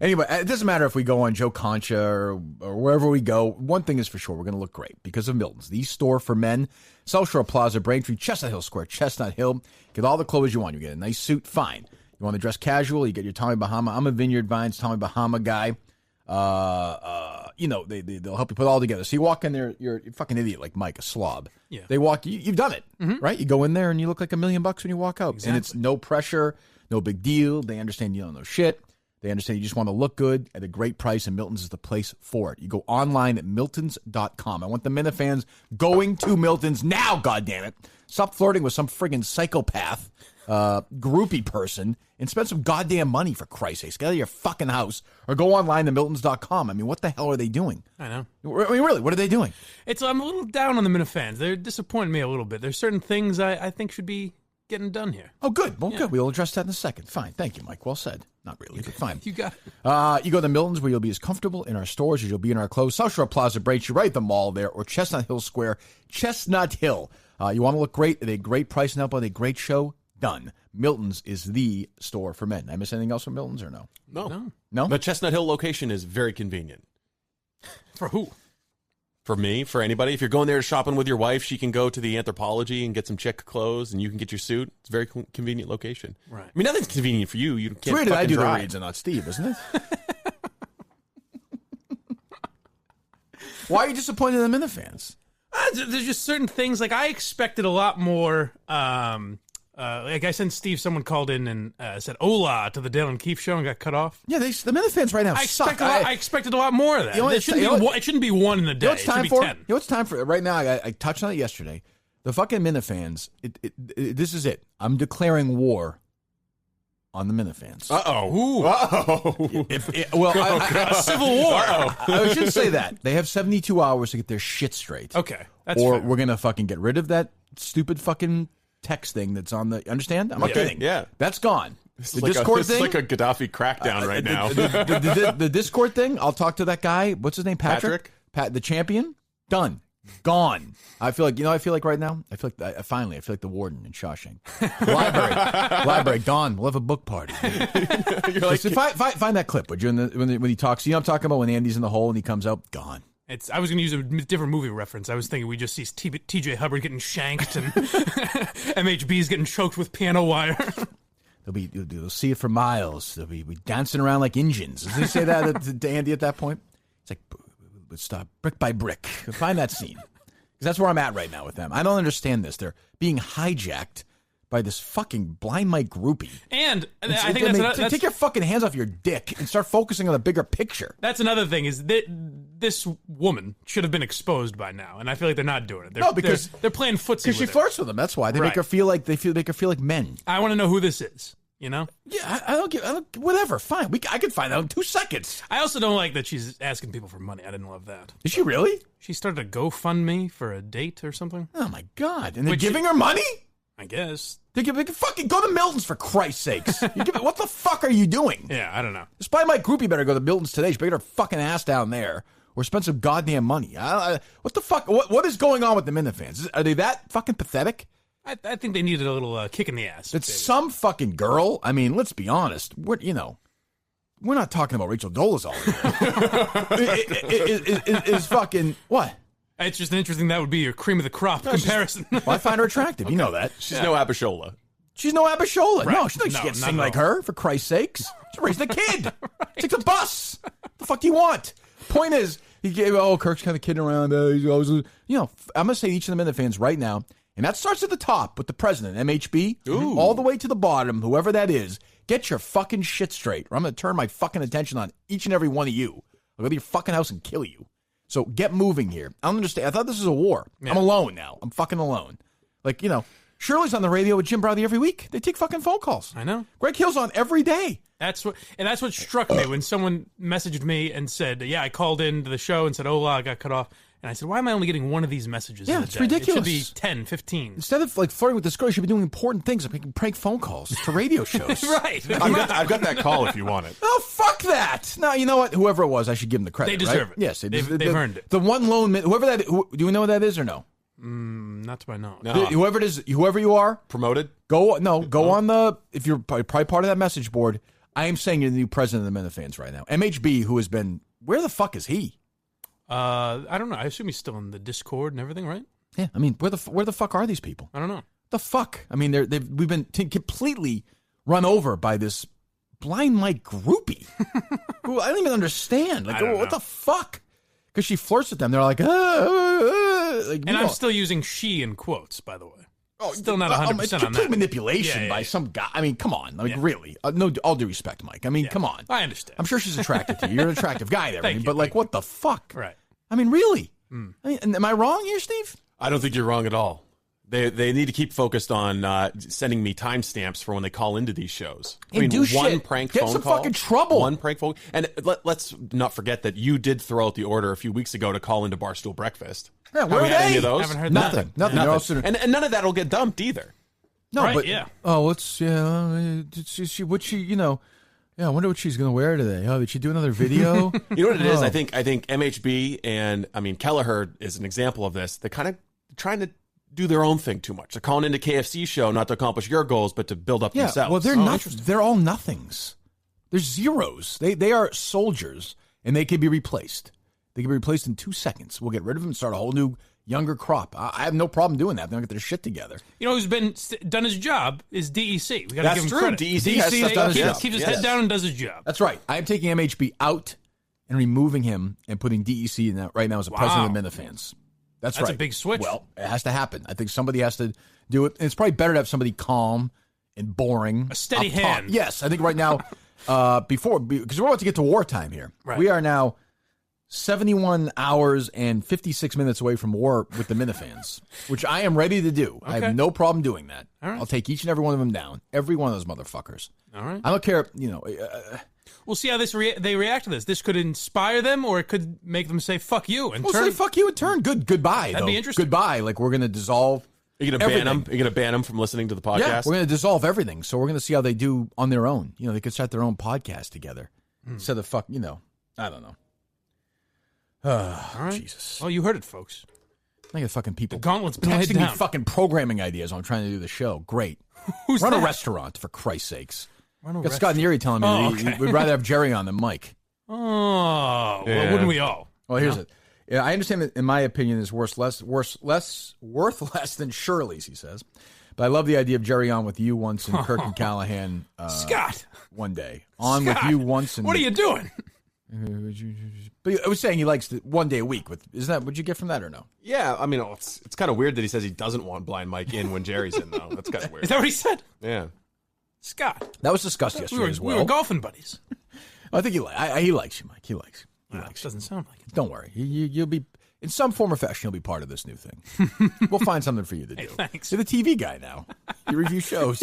Anyway, it doesn't matter if we go on Joe Concha or wherever we go. One thing is for sure, we're going to look great because of Milton's, the store for men. South Shore Plaza, Braintree, Chestnut Hill Square, Chestnut Hill. Get all the clothes you want. You get a nice suit, fine. You want to dress casual, you get your Tommy Bahama. I'm a Vineyard Vines Tommy Bahama guy. They'll help you put it all together. So you walk in there, you're a fucking idiot like Mike, a slob. Yeah. They walk, you've done it, right? You go in there and you look like $1 million when you walk out. Exactly. And it's no pressure, no big deal. They understand you don't know shit. They understand you just want to look good at a great price, and Milton's is the place for it. You go online at miltons.com. I want the Minifans going to Milton's now, goddammit. Stop flirting with some friggin' psychopath, groupie person, and spend some goddamn money, for Christ's sake. Get out of your fucking house or go online to miltons.com. I mean, what the hell are they doing? I know. I mean, really, what are they doing? I'm a little down on the Minifans. They're disappointing me a little bit. There's certain things I think should be getting done here. Oh, good. Well, good. We'll address that in a second. Fine. Thank you, Mike. Well said. Not really, but fine. You got it. You go to Milton's, where you'll be as comfortable in our stores as you'll be in our clothes. South Shore Plaza, Braintree, right at the mall there, or Chestnut Hill Square, Chestnut Hill. You want to look great at a great price and help with a great show? Done. Milton's is the store for men. Did I miss anything else from Milton's or no? No. The Chestnut Hill location is very convenient. For who? For me, for anybody. If you're going there shopping with your wife, she can go to the Anthropology and get some chick clothes, and you can get your suit. It's a very convenient location. Right. I mean, nothing's convenient for you. You can't. It's weird that I fucking do drive. the reads and not Steve, isn't it? Why are you disappointed in the Minifans? There's just certain things, like I expected a lot more. Like I sent Steve, someone called in and said "Hola" to the Dale and Keefe show and got cut off. Yeah, the Minifans right now suck. I expected a lot more of that. You know what, It shouldn't be one in a day. You know what's It should time be for? 10. You know what's time for? Right now, I touched on it yesterday. The fucking Minifans. This is it. I'm declaring war on the Minifans. A civil war. I shouldn't say that. They have 72 hours to get their shit straight. Okay, that's or fair. we're gonna fucking get rid of that stupid fucking text thing that's on the. Understand? I'm not kidding. Yeah. That's gone. This The is like Discord this is thing. like a Gaddafi crackdown right now. The Discord thing. I'll talk to that guy. What's his name? Patrick. Patrick? The champion. Done. Gone. I feel like right now. I feel like I feel like the warden in Shawshank. Library gone. We'll have a book party. You're like, find that clip, would you? When he talks, you know, what I'm talking about when Andy's in the hole and he comes out. Gone. I was going to use a different movie reference. I was thinking we just see T.J. Hubbard getting shanked and MHB's getting choked with piano wire. They'll see it for miles. They'll be dancing around like Indians. Does he say that to Andy at that point? It's like, let's stop brick by brick. Find that scene. Because that's where I'm at right now with them. I don't understand this. They're being hijacked by this fucking blind Mike groupie. And I think that's take your fucking hands off your dick and start focusing on the bigger picture. That's another thing is that this woman should have been exposed by now, and I feel like they're not doing it. Because they're playing footsie. Because she flirts with them. That's why they make her feel like make her feel like men. I want to know who this is. You know? Yeah, I don't. Whatever. Fine. I can find out in 2 seconds. I also don't like that she's asking people for money. I didn't love that. Is she really? She started a GoFundMe for a date or something. Oh my god! And they're giving her money? I guess. They can fucking go to Milton's for Christ's sakes. What the fuck are you doing? Yeah, I don't know. This blind Mike groupie better go to Milton's today. She better get her fucking ass down there or spend some goddamn money. What the fuck? What is going on with the Minifans? Are they that fucking pathetic? I think they needed a little kick in the ass. It's some fucking girl. I mean, let's be honest. We're not talking about Rachel Dolezal. Is fucking what? It's just interesting. That would be your cream of the crop comparison. Well, I find her attractive. You know that. She's no Abishola. She's no Abishola. Right. No, she can't sing like her, for Christ's sakes. She's raising a kid. Right. Take the bus. What the fuck do you want? Point is, Kirk's kind of kidding around. He's always, I'm going to say each of the Minifans right now, and that starts at the top with the president, MHB, all the way to the bottom, whoever that is. Get your fucking shit straight, or I'm going to turn my fucking attention on each and every one of you. I'll go to your fucking house and kill you. So get moving here. I don't understand. I thought this was a war. Yeah. I'm alone now. I'm fucking alone. Like, Shirley's on the radio with Jim Browdy every week. They take fucking phone calls. I know. Greg Hill's on every day. That's what struck me when someone messaged me and said, yeah, I called into the show and said, I got cut off. And I said, why am I only getting one of these messages? Yeah, it's ridiculous. It should be 10, 15. Instead of flirting with this girl, you should be doing important things like making prank phone calls to radio shows. Right. I've got that call if you want it. Oh, fuck that. No, you know what? Whoever it was, I should give them the credit. They deserve it. Yes, they've earned it. The one lone, whoever that, do you know what that is or no? Not to my knowledge. No. Whoever it is, whoever you are, promoted. Go on if you're probably part of that message board. I am saying you're the new president of the Minifans right now. MHB, who has been, where the fuck is he? I don't know. I assume he's still in the Discord and everything, right? Yeah. I mean, where the fuck are these people? I don't know. The fuck? I mean, we've been completely run over by this blind Mike groupie. Who I don't even understand. Like, what the fuck? Because she flirts with them. They're like, and I'm still using she in quotes, by the way. Oh, still not 100% it's on complete that. manipulation by some guy. I mean, come on. Really. No, all due respect, Mike. I mean, come on. I understand. I'm sure she's attracted to you. You're an attractive guy there. Thank you, but, what the fuck? Right. I mean, really? I mean, am I wrong here, Steve? I don't think you're wrong at all. They need to keep focused on sending me timestamps for when they call into these shows. One prank phone call. Get some fucking trouble. One prank phone. And let's not forget that you did throw out the order a few weeks ago to call into Barstool Breakfast. Yeah, where are they? Any of those? Haven't heard Nothing. And none of that will get dumped either. No, right, but yeah. Oh, yeah, I wonder what she's going to wear today. Oh, did she do another video? You know what it is? I think MHB and Kelleher is an example of this. They're kind of trying to do their own thing too much. They're calling into KFC show not to accomplish your goals, but to build up themselves. Well, they're not. They're all nothings. They're zeros. They are soldiers, and they can be replaced. They can be replaced in 2 seconds. We'll get rid of them and start a whole new younger crop. I have no problem doing that. They don't get their shit together. Who's been done his job is DEC. We got to give him credit. DEC has done his job. Keeps his head down and does his job. That's right. I am taking MHB out and removing him and putting DEC in right now as a president of Minifans. That's right. a big switch. Well, it has to happen. I think somebody has to do it. And it's probably better to have somebody calm and boring. A steady hand. Yes, I think right now, because we're about to get to wartime here. Right. We are now 71 hours and 56 minutes away from war with the Minifans, which I am ready to do. Okay. I have no problem doing that. All right. I'll take each and every one of them down. Every one of those motherfuckers. All right. I don't care, We'll see how they react to this. This could inspire them, or it could make them say "fuck you" and turn. Say "fuck you" and turn. Goodbye. That'd be interesting. Goodbye. Like we're going to dissolve. Are you going to ban them? Are you going to ban them from listening to the podcast? Yeah, we're going to dissolve everything. So we're going to see how they do on their own. They could start their own podcast together instead of I don't know. All right. Jesus. Well, you heard it, folks. I get fucking people The gauntlet's been laid texting me down. fucking programming ideas when I'm trying to do the show. Great. Who's Run that? a restaurant, for Christ's sakes. Run a Got Scott Neary telling me Oh, that okay. we'd rather have Jerry on than Mike. Oh, well, wouldn't we all? Well, here's it. Yeah, I understand that, in my opinion, is worth less than Shirley's, he says. But I love the idea of Jerry on with you once and Kirk and Callahan Scott. one day. On Scott, with you once. And what are you doing? But I was saying he likes it 1 day a week. Isn't that what you get from that or no? Yeah, I mean, it's kind of weird that he says he doesn't want Blind Mike in when Jerry's in, though. That's kind of weird. Is that what he said? Yeah. Scott. That was discussed yesterday as well. We were golfing buddies. I think he likes you, Mike. He likes you. Doesn't sound like it. Don't worry. You'll be, in some form or fashion, you'll be part of this new thing. We'll find something for you to do. Thanks. You're the TV guy now. You review shows.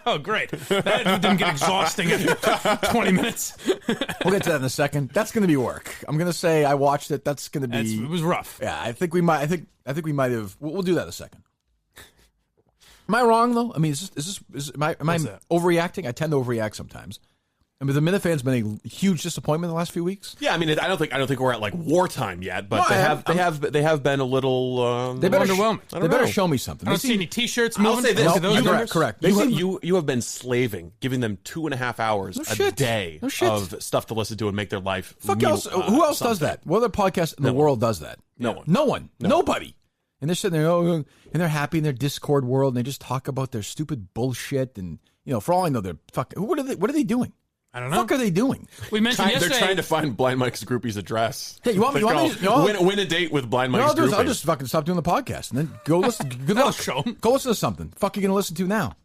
Oh, great. That didn't get exhausting after 20 minutes. We'll get to that in a second. That's going to be work. I'm going to say I watched it. That's going to be. It was rough. Yeah, I think we might. I think we might have. We'll do that in a second. Am I wrong though? I mean, am I overreacting? I tend to overreact sometimes. I mean, the Minifans been a huge disappointment in the last few weeks. Yeah, I mean, I don't think we're at like wartime yet, but they have been a little they better underwhelming. They better show me something. I don't see any T-shirts moving. I'll say this: correct. You have been slaving, giving them 2.5 hours a day of stuff to listen to and make their life. Who else does that? What other podcast in the world does that? No one. Nobody. And they're sitting there, and they're happy in their Discord world, and they just talk about their stupid bullshit. And for all I know, they're fucking. What are they doing? I don't know. What the fuck are they doing? We mentioned yesterday. They're trying to find Blind Mike's groupie's address. Hey, you want me? Win a date with Blind Mike's groupie. I'll just fucking stop doing the podcast and then go listen. Good luck. Go listen to something. Fuck, you gonna listen to now?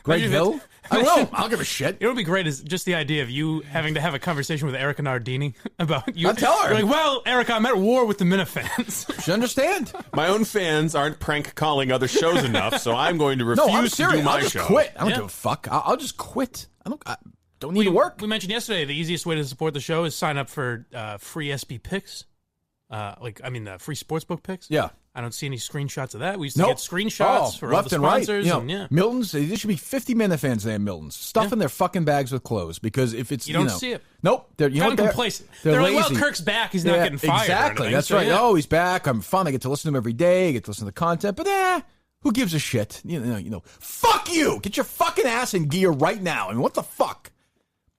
Greg Hill? I will. I'll give a shit. It would be great is just the idea of you having to have a conversation with Erica Nardini about you. I'll tell her. You're like, well, Erica, I'm at war with the Minifans. She understand. My own fans aren't prank calling other shows enough, so I'm going to refuse to do my I'll just show. quit. I don't give a fuck. I'll just quit. I don't need to work. We mentioned yesterday the easiest way to support the show is sign up for free SB picks. Free sportsbook picks. Yeah. I don't see any screenshots of that. We used to get screenshots for all left the and right. sponsors. And Milton's. There should be 50 Minifans there. Milton's stuffing their fucking bags with clothes because if it's you don't see it. Nope. They're complacent. They're like, lazy. well, Kirk's back. He's not getting fired. Exactly. That's right. Oh, he's back. I'm fun. I get to listen to him every day. I get to listen to the content. But who gives a shit? Fuck you. Get your fucking ass in gear right now. I mean, what the fuck?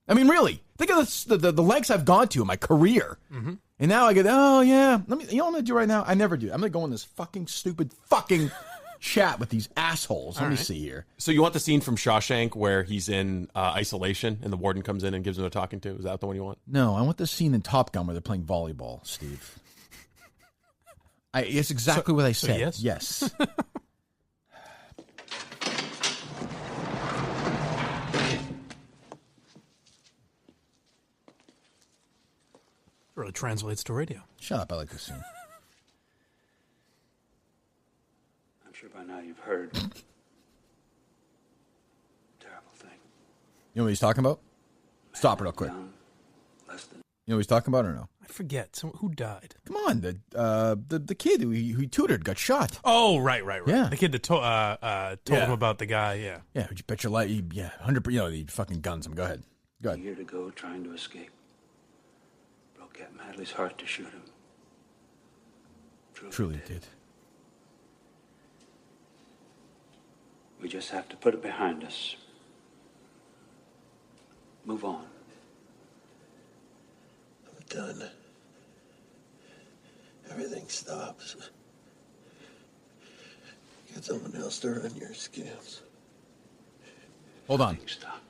I mean, really. Think of the lengths I've gone to in my career. Mm-hmm. And now I get, oh, yeah. You know what I'm going to do right now? I never do. I'm going to go in this fucking stupid fucking chat with these assholes. Let me see here. So you want the scene from Shawshank where he's in isolation and the warden comes in and gives him a talking to? Is that the one you want? No, I want the scene in Top Gun where they're playing volleyball, Steve. It's exactly what I said. Yes. Really translates to radio. Shut up. I like this scene. I'm sure by now you've heard. Terrible thing. You know what he's talking about? Stop it real quick. You know what he's talking about or no? I forget. Who died? Come on. The kid who he tutored got shot. Oh, right. Yeah. The kid that told him about the guy, yeah. Yeah, would you bet your life? 100%. The fucking guns him. Go ahead. A year to go, trying to escape. Broke Captain Hadley's heart to shoot him. Truly did. We just have to put it behind us. Move on. I'm done. Everything stops. Get someone else to run your scams. Hold on.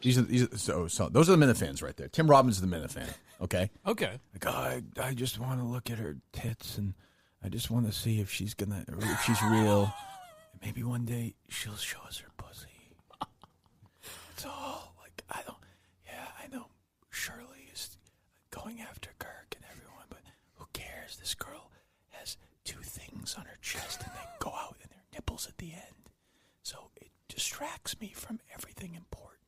These are those are the Minifans right there. Tim Robbins is the Minifan. Okay. Okay. Like, I just want to look at her tits and I just want to see if she's real. Maybe one day she'll show us her pussy. It's all like I know Shirley is going after Kirk and everyone, but who cares? This girl has two things on her chest and they go out and their nipples at the end. So it distracts me from everything important.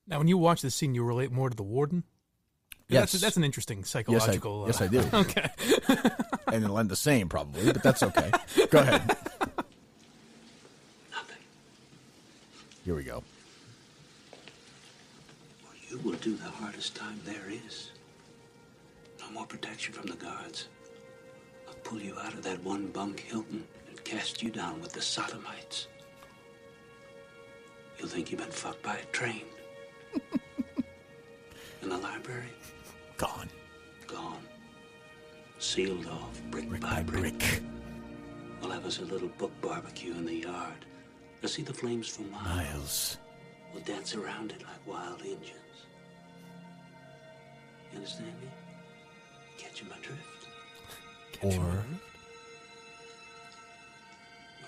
Now, when you watch this scene, you relate more to the warden? Yes. That's an interesting psychological... Yes, I do. Okay. And it'll end the same, probably, but that's okay. Go ahead. Nothing. Here we go. Well, you will do the hardest time there is. No more protection from the guards. I'll pull you out of that one bunk Hilton and cast you down with the sodomites. You'll think you've been fucked by a train. In the library? Gone. Gone. Sealed off, brick by brick. We'll have us a little book barbecue in the yard. You'll see the flames for miles. We'll dance around it like wild Indians. You understand me? Catching my drift? Or Where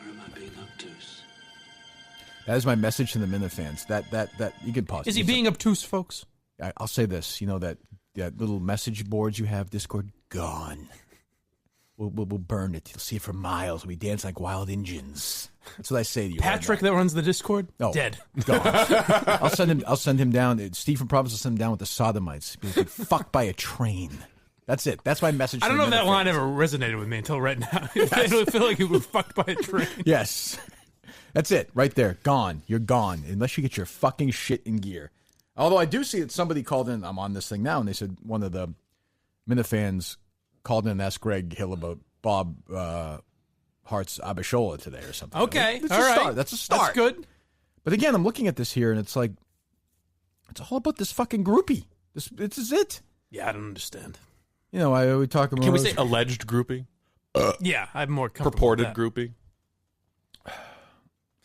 am I being obtuse? that is my message to the Minifans. That you can pause. Is he being obtuse, folks? I'll say this. You know that little message boards you have, Discord, gone. We'll burn it. You'll see it for miles. We dance like wild Indians. That's what I say to you. Patrick, that runs the Discord, dead. Gone. I'll send him down. Steve from Providence will send him down with the sodomites. He'll be fucked by a train. That's it. That's my message. I don't know if that line ever resonated with me until right now. I feel like you were fucked by a train. Yes. That's it. Right there. Gone. You're gone. Unless you get your fucking shit in gear. Although I do see that somebody called in. I'm on this thing now, and they said one of the Minifans called in and asked Greg Hill about Bob Hearts Abishola today or something. Okay. That's all a right. start. That's a start. That's good. But again, I'm looking at this here, and it's like, it's all about this fucking groupie. This is it. Yeah, I don't understand. You know, we talk about... Can we say alleged groupie? Yeah, I'm more comfortable Purported with that. groupie?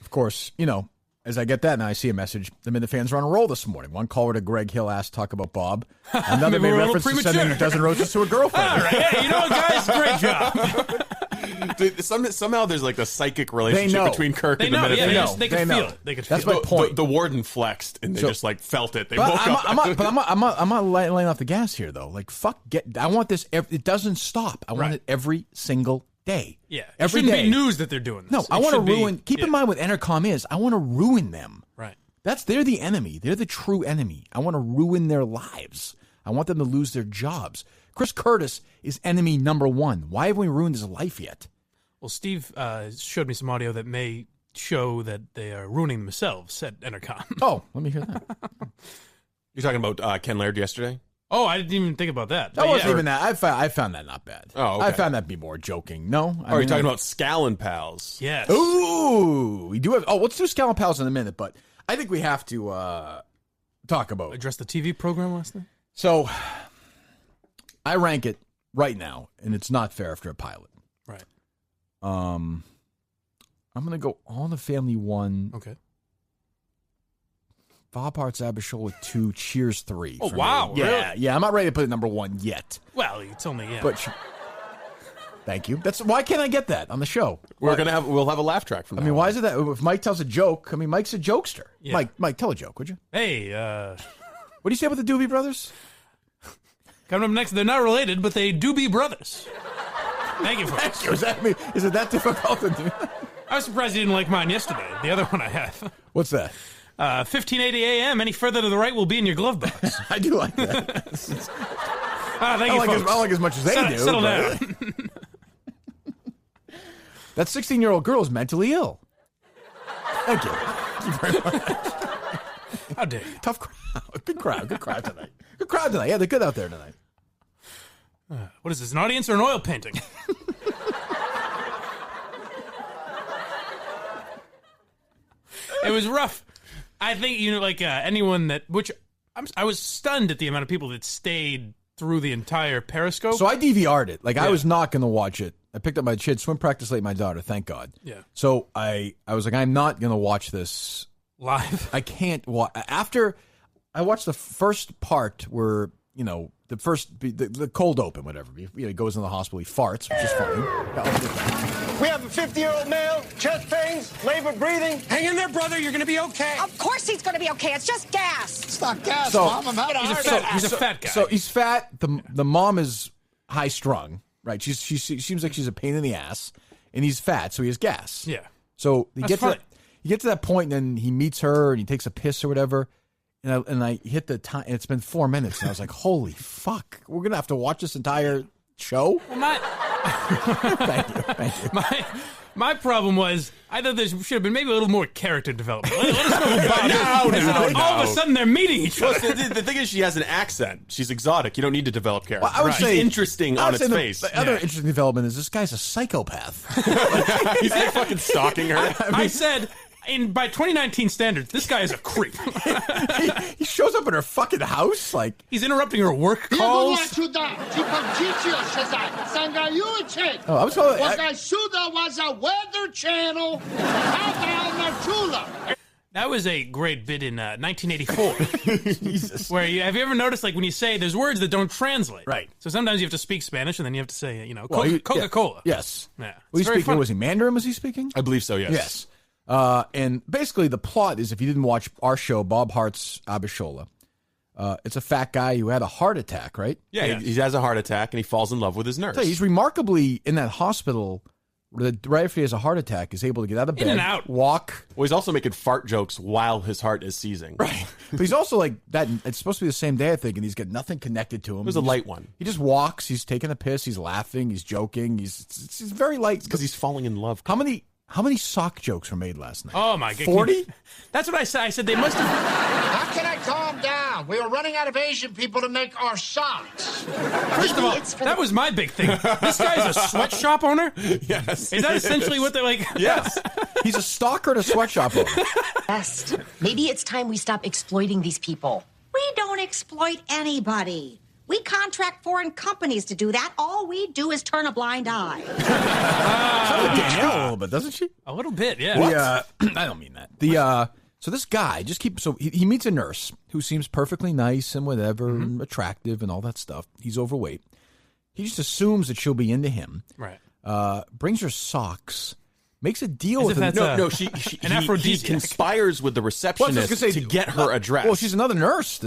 Of course, you know, as I get that and I see a message, the Minifans are on a roll this morning. One caller to Greg Hill asked talk about Bob. Another made reference to sending a dozen roses to a girlfriend. All right. Hey, you know what, guys? Great job. Dude, somehow there's like a psychic relationship between Kirk and the Minifans. Yeah, they could feel it. They could That's feel my it. point. The warden flexed, and they just like felt it. They But woke up. I'm not laying off the gas here, though. Like, I want this. It doesn't stop. I want it every single day. Yeah. It Every shouldn't day. be news that they're doing this. No, I It want to should be- ruin. Keep in mind what Entercom is. I want to ruin them. Right. They're the enemy. They're the true enemy. I want to ruin their lives. I want them to lose their jobs. Chris Curtis is enemy number one. Why haven't we ruined his life yet? Well, Steve showed me some audio that may show that they are ruining themselves at Entercom. Oh, let me hear that. You're talking about Ken Laird yesterday? Oh, I didn't even think about that. That wasn't even that. I found that not bad. Oh, okay. I found that to be more joking. No? Are you talking about Scallon Pals? Yes. Ooh, we do have... Oh, let's do Scallon Pals in a minute, but I think we have to talk about... Address the TV program last night? So, I rank it right now, and it's not fair after a pilot. Right. I'm going to go All in the Family 1. Okay. Bob Hearts Abishola 2, Cheers 3. Oh, for wow. me. Yeah, Really? yeah. I'm not ready to put it number 1 yet. Well, it's only, yeah. But thank you. Why can't I get that on the show? We'll have a laugh track from now I mean, on. why is it that if Mike tells a joke? I mean, Mike's a jokester. Yeah. Mike, tell a joke, would you? Hey, What do you say about the Doobie Brothers? coming up next, they're not related, but they do be brothers. Thank you, folks. Is it that difficult to do? I was surprised you didn't like mine yesterday. The other one I have. What's that? 1580 a.m. Any further to the right will be in your glove box. I do like that. Thank you, folks. I like as much as they do. Settle but- down. That 16-year-old girl is mentally ill. Thank you. Thank you very much. How dare you? Tough crowd. Good crowd tonight. Good crowd tonight. Yeah, they're good out there tonight. What is this, an audience or an oil painting? It was rough. I think, anyone that, I was stunned at the amount of people that stayed through the entire Periscope. So I DVR'd it. I was not going to watch it. I picked up my kid swim practice late, my daughter, thank God. Yeah. So I was like, I'm not going to watch this live. I can't watch. After I watched the first part where, the cold open, whatever. He goes in the hospital, he farts, which is funny. We have a 50-year-old male, chest pains, labored breathing. Hang in there, brother. You're going to be okay. Of course he's going to be okay. It's just gas. It's not gas, So- Mom. I'm having a heart attack. He's a fat guy. So he's fat. The mom is high strung, right? She seems like she's a pain in the ass, and he's fat, so he has gas. Yeah. So he That's gets to that point, and then he meets her, and he takes a piss or whatever. And I hit the time, and it's been 4 minutes, and I was like, holy fuck, we're going to have to watch this entire show? Well, Thank you. My problem was, I thought there should have been maybe a little more character development. Let us know who Bob is. No. All of a sudden, they're meeting each other. Well, the thing is, she has an accent. She's exotic. You don't need to develop character. Well, I would say She's interesting on its face. The other interesting development is this guy's a psychopath. He's like fucking stalking her. I said, by 2019 standards, this guy is a creep. he shows up at her fucking house, like he's interrupting her work calls. I was calling. was a weather channel. That was a great bit in 1984. Jesus. Where have you ever noticed, like, when you say there's words that don't translate? Right. So sometimes you have to speak Spanish, and then you have to say, Well, Coca-Cola. Yes. Yeah. Was he speaking? Was he Mandarin? Was he speaking? I believe so. Yes. Yes. And basically, the plot is, if you didn't watch our show, Bob Hearts Abishola, it's a fat guy who had a heart attack, right? Yeah, he has a heart attack, and he falls in love with his nurse. So he's remarkably in that hospital. Right after he has a heart attack, is able to get out of bed, in and out, walk. Well, he's also making fart jokes while his heart is seizing. Right, but he's also like that. It's supposed to be the same day, I think, and he's got nothing connected to him. It was a light one. He just walks. He's taking a piss. He's laughing. He's joking. He's very light because he's falling in love. How many sock jokes were made last night? Oh my god, 40? That's what I said. I said they must have. How can I calm down? We were running out of Asian people to make our socks. First of all, that was my big thing. This guy's a sweatshop owner? Yes. Is that essentially what they're like? Yes. He's a stalker and a sweatshop owner. Best. Maybe it's time we stop exploiting these people. We don't exploit anybody. We contract foreign companies to do that. All we do is turn a blind eye. Danielle a little bit, doesn't she? A little bit, yeah. I don't mean that. So this guy he meets a nurse who seems perfectly nice and whatever, and attractive and all that stuff. He's overweight. He just assumes that she'll be into him. Right. Brings her socks. Makes a deal with him. He conspires with the receptionist to get her address. Well, she's another nurse.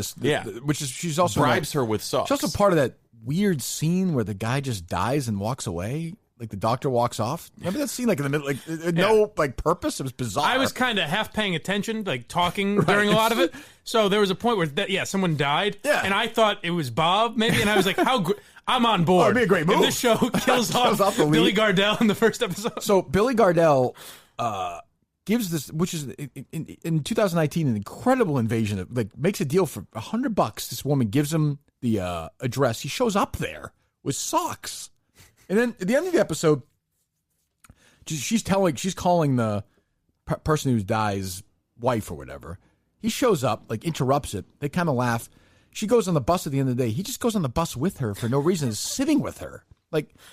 She's also bribes her with socks. She's also part of that weird scene where the guy just dies and walks away. Like the doctor walks off. Remember that scene? Like in the middle, no purpose. It was bizarre. I was kind of half paying attention, like talking during a lot of it. So there was a point where someone died, and I thought it was Bob maybe, and I was like, I'm on board. It'd be a great move. If this show kills off Billy Gardell in the first episode. So Billy Gardell gives this, which is in 2019, an incredible invasion of, makes a deal for $100. This woman gives him the address. He shows up there with socks. And then at the end of the episode, she's calling the person who dies wife or whatever. He shows up, interrupts it. They kind of laugh. She goes on the bus at the end of the day. He just goes on the bus with her for no reason, is sitting with her.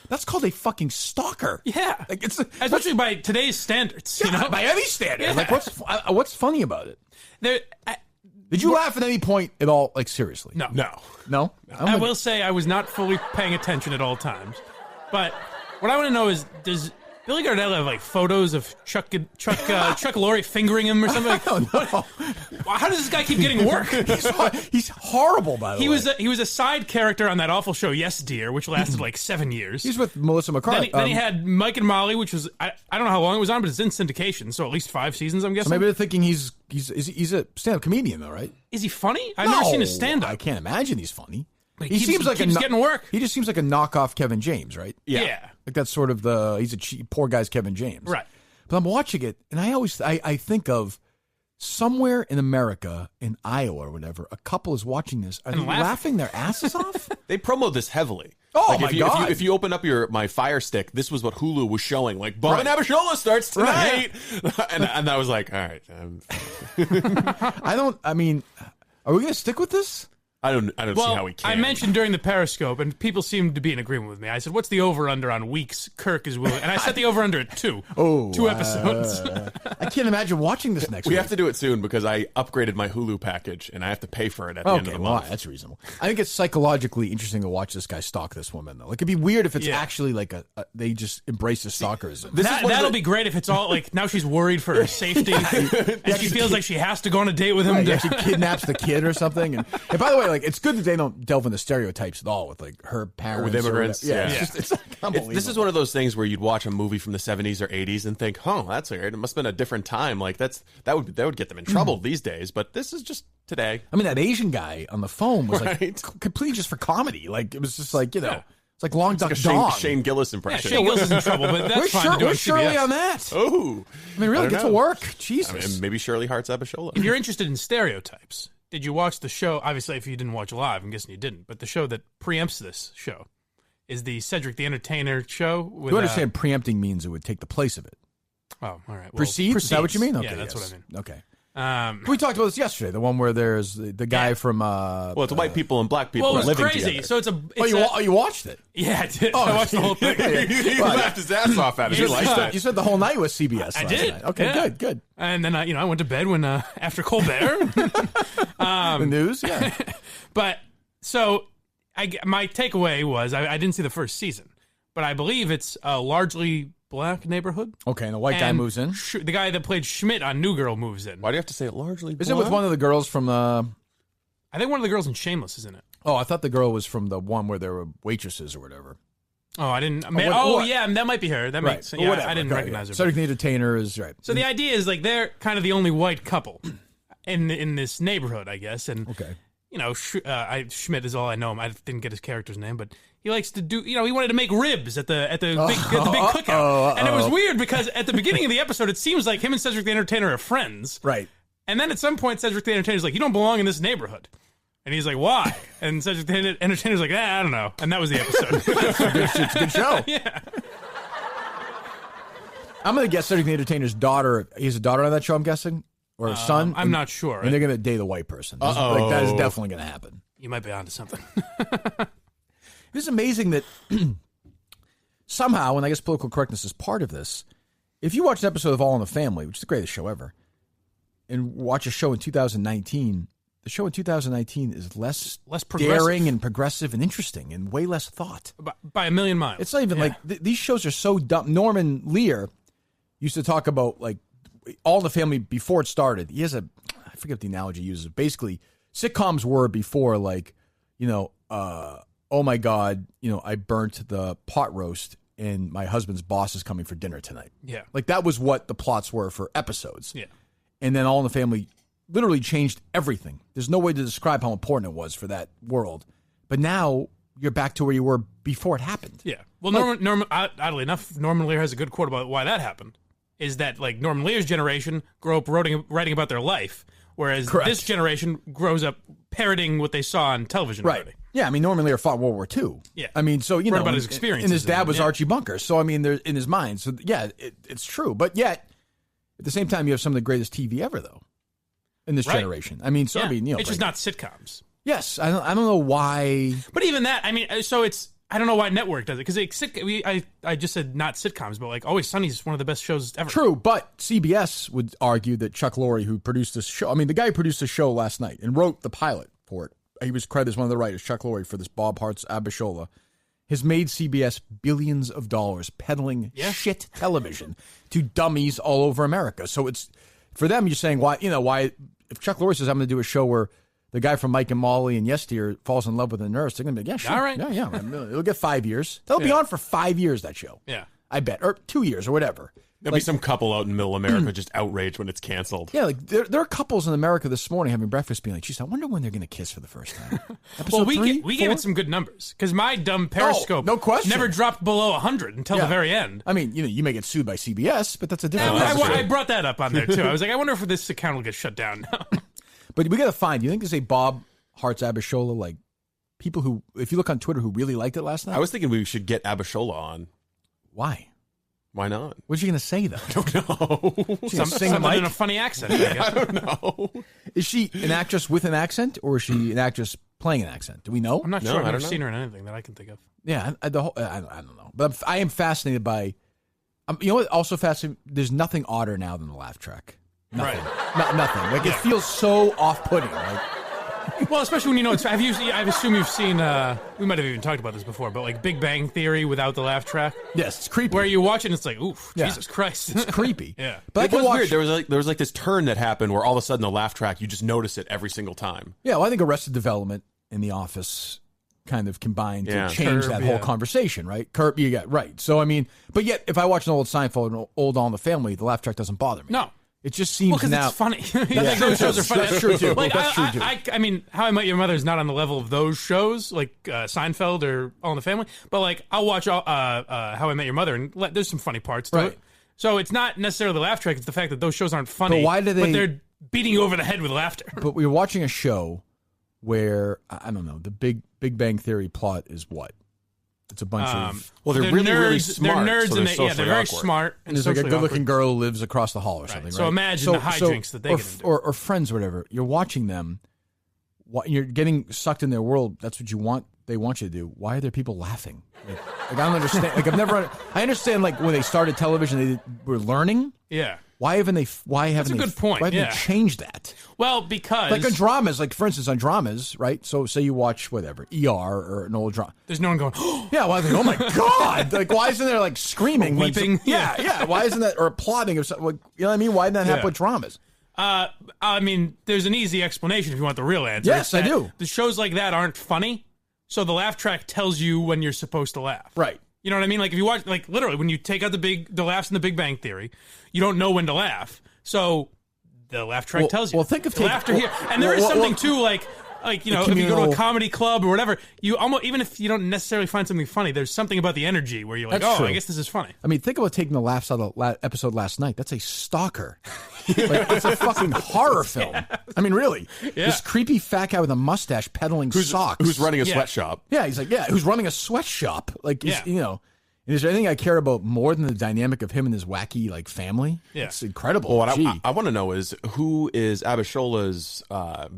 That's called a fucking stalker. Yeah. Especially by today's standards. By any standard. Yeah. What's funny about it? Did you laugh at any point at all, seriously? No? I will say I was not fully paying attention at all times. But what I want to know is, does Billy Gardell have photos of Chuck Lorre fingering him or something? I don't know. How does this guy keep getting work? He's horrible, by the way. He was a side character on that awful show Yes Dear, which lasted 7 years. He's with Melissa McCarthy. Then he had Mike and Molly, which was I don't know how long it was on, but it's in syndication, so at least 5 seasons, I'm guessing. So maybe they're thinking he's a stand-up comedian, though, right? Is he funny? I've never seen his stand-up. I can't imagine he's funny. He seems like he's getting work. He just seems like a knockoff Kevin James, right? Yeah. That's sort of he's a poor guy's Kevin James. Right. But I'm watching it, and I think of somewhere in America, in Iowa or whatever, a couple is watching this. Are they laughing their asses off? They promo this heavily. Oh, my God. If you open up my Fire Stick, this was what Hulu was showing. Bob and Abishola starts tonight. Right. And I was like, all right. Are we going to stick with this? I don't see how we can. I mentioned during the Periscope, and people seemed to be in agreement with me. I said, what's the over-under on weeks Kirk is willing? And I set the over-under at 2. Oh, 2 episodes. I can't imagine watching this next week. We have to do it soon because I upgraded my Hulu package, and I have to pay for it at the end of the month. That's reasonable. I think it's psychologically interesting to watch this guy stalk this woman, though. It'd be weird if it's actually they just embrace the stalkerism. That'll be great if it's all now she's worried for her safety, and she feels like she has to go on a date with him. Right, she kidnaps the kid or something. And by the way, it's good that they don't delve into stereotypes at all with her parents. With immigrants. It's unbelievable. This is one of those things where you'd watch a movie from the 70s or 80s and think, that's weird. It must have been a different time. That would get them in trouble these days, but this is just today. I mean, that Asian guy on the phone was completely just for comedy. It was just It's like Long Duck It's Dong. like a Shane Gillis impression. Yeah, Shane Gillis is in trouble, but that's fine to do on Where's Shirley CBS. on that? Oh. I mean, really, get to work. Jesus. I mean, maybe Shirley Hearts Abishola. If you're interested in stereotypes, did you watch the show? Obviously, if you didn't watch live, I'm guessing you didn't. But the show that preempts this show is the Cedric the Entertainer show. With, You understand preempting means it would take the place of it. Oh, all right. Well, Precedes? Is that what you mean? Okay, yeah, that's yes. what I mean. Okay. Um, We talked about this yesterday. The one where there's the guy from. Well, it's white people and black people well, it was living crazy. together. So it's you watched it? Yeah, I did. Oh, I watched the whole thing. He laughed his ass off at it. You He liked it. You spent the whole night with CBS. I last did. night. Okay, Yeah. good. And then I went to bed when after Colbert. The news, yeah. But so my takeaway was I didn't see the first season, but I believe it's a largely black neighborhood. Okay, and a white guy moves in. The guy that played Schmidt on New Girl moves in. Why do you have to say it largely? Is it with one of the girls from I think one of the girls in Shameless is in it. Oh, I thought the girl was from the one where there were waitresses or whatever. Oh, I didn't. what? Yeah, that might be her. That Right. makes. Well, Yeah, whatever. I didn't Okay, recognize yeah. her. Cedric the Entertainer is right. So the idea is like they're kind of the only white couple in this neighborhood, I guess. And Okay. Schmidt is all I know him. I didn't get his character's name, but he likes to do. He wanted to make ribs at the big cookout, and it was weird because at the beginning of the episode, it seems like him and Cedric the Entertainer are friends, right? And then at some point, Cedric the Entertainer's like, "You don't belong in this neighborhood," and he's like, "Why?" And Cedric the Entertainer's like, "I don't know," and that was the episode. It's a good show. Yeah. I'm going to guess Cedric the Entertainer's daughter. He has a daughter on that show, I'm guessing, or a son. I'm not sure. And they're going to date a white person. That is definitely going to happen. You might be onto something. It's amazing that somehow, and I guess political correctness is part of this, if you watch an episode of All in the Family, which is the greatest show ever, and watch a show in 2019, the show in 2019 is less daring and progressive and interesting and way less thought. By a million miles. It's not even like these shows are so dumb. Norman Lear used to talk about like All in the Family before it started. He has I forget what the analogy he uses. Basically, sitcoms were before like, oh my God, I burnt the pot roast and my husband's boss is coming for dinner tonight. Yeah. Like that was what the plots were for episodes. Yeah. And then All in the Family literally changed everything. There's no way to describe how important it was for that world. But now you're back to where you were before it happened. Yeah. Well, oddly enough, Norman Lear has a good quote about why that happened. Is that like Norman Lear's generation grew up writing about their life, whereas this generation grows up parroting what they saw on television already. Yeah, I mean, Norman Lear fought World War II. Yeah. I mean, so, Wrote about his experiences. And his dad was yeah. Archie Bunker. So, I mean, they're in his mind. So, yeah, it's true. But yet, at the same time, you have some of the greatest TV ever, though, in this generation. I mean, so, I mean, it's just not sitcoms. Yes. I don't know why. But even that, I mean, so I don't know why network does it. Because I just said not sitcoms, but like Always Sunny is one of the best shows ever. True, but CBS would argue that Chuck Lorre, who produced this show, I mean, the guy who produced the show last night and wrote the pilot for it, he was credited as one of the writers, Chuck Lorre, for this Bob Hearts Abishola, has made CBS billions of dollars peddling shit television to dummies all over America. So it's, for them, you're saying, why, if Chuck Lorre says, I'm going to do a show where the guy from Mike and Molly and Yes Dear falls in love with a nurse, they're going to be like, yeah, sure. All right. Yeah. It'll get 5 years. They'll be on for 5 years, that show. Yeah. I bet. Or 2 years or whatever. There'll be some couple out in middle America just outraged when it's canceled. Yeah, like there are couples in America this morning having breakfast being like, geez, I wonder when they're going to kiss for the first time. Well, we three, gave it some good numbers because my dumb Periscope no question. never dropped below 100 until the very end. I mean, you may get sued by CBS, but that's a different I brought that up on there, too. I was like, I wonder if this account will get shut down now. But we got to find, you think there's a Bob Hearts Abishola, like people who, if you look on Twitter, who really liked it last night? I was thinking we should get Abishola on. Why? Why not? What's she going to say, though? I don't know. Something in a funny accent. I don't know. Is she an actress with an accent, or is she an actress playing an accent? Do we know? I'm not sure. I've never seen her in anything that I can think of. Yeah, I don't know. But I am fascinated by, you know what also fascinating? There's nothing odder now than the laugh track. Nothing. Right. Nothing. Like, it feels so off-putting. Like, well, especially when you know it's. I assume you've seen. We might have even talked about this before, but like Big Bang Theory without the laugh track. Yes, it's creepy. Where you watch it, and it's like, oof, Jesus Christ, it's creepy. Yeah, but it was weird. There was like this turn that happened where all of a sudden the laugh track, you just notice it every single time. Yeah, well, I think Arrested Development and The Office kind of combined to change Curb, that whole conversation, right? Curb, you got right. So I mean, but yet if I watch an old Seinfeld and old All in the Family, the laugh track doesn't bother me. No. It just seems because now it's funny. Those shows are funny. That's true too. Like, That's true too. I mean, How I Met Your Mother is not on the level of those shows, like Seinfeld or All in the Family. But like, I'll watch How I Met Your Mother, and there's some funny parts to it. So it's not necessarily the laugh track; it's the fact that those shows aren't funny. But why do they? But they're beating you over the head with laughter. But we're watching a show where I don't know. The Big Bang Theory plot is what? It's a bunch of they're really nerds, really smart. They're nerds, so and they're they're very awkward. smart. And there's like a good-looking awkward. girl who lives across the hall or something. Right? So imagine the hijinks that they get into, or Friends or whatever. You're watching them. You're getting sucked in their world. That's what you want. They want you to do. Why are there people laughing? Like I don't understand. Like I've never. I understand. Like when they started television, they were learning. Yeah. Why haven't they? That's a good point. Why haven't they changed that? Well, because like on dramas, like for instance on dramas, right? So say you watch whatever ER or an old drama. There's no one going. Yeah. Well, I think, oh my god! Like why isn't there like screaming, or weeping? Yeah. Why isn't that or applauding or something? Like, you know what I mean? Why didn't that happen with dramas? I mean, there's an easy explanation if you want the real answer. Yes, I do. The shows like that aren't funny, so the laugh track tells you when you're supposed to laugh. Right. You know what I mean? Like if you watch, like literally, when you take out the laughs in the Big Bang Theory, you don't know when to laugh. So the laugh track tells you. Well, think of laughter here, and there is something too, like you know, if you go to a comedy club or whatever, you almost even if you don't necessarily find something funny, there's something about the energy where you're like, That's true. I guess this is funny. I mean, think about taking the laughs out of the episode last night. That's a stalker. Like, it's a fucking horror film. I mean, really. Yeah. This creepy fat guy with a mustache peddling socks. Who's running a sweatshop. Yeah, he's like, who's running a sweatshop. Like, you know. And is there anything I care about more than the dynamic of him and his wacky like family? Yeah. It's incredible. Well, what I want to know is who is Abishola's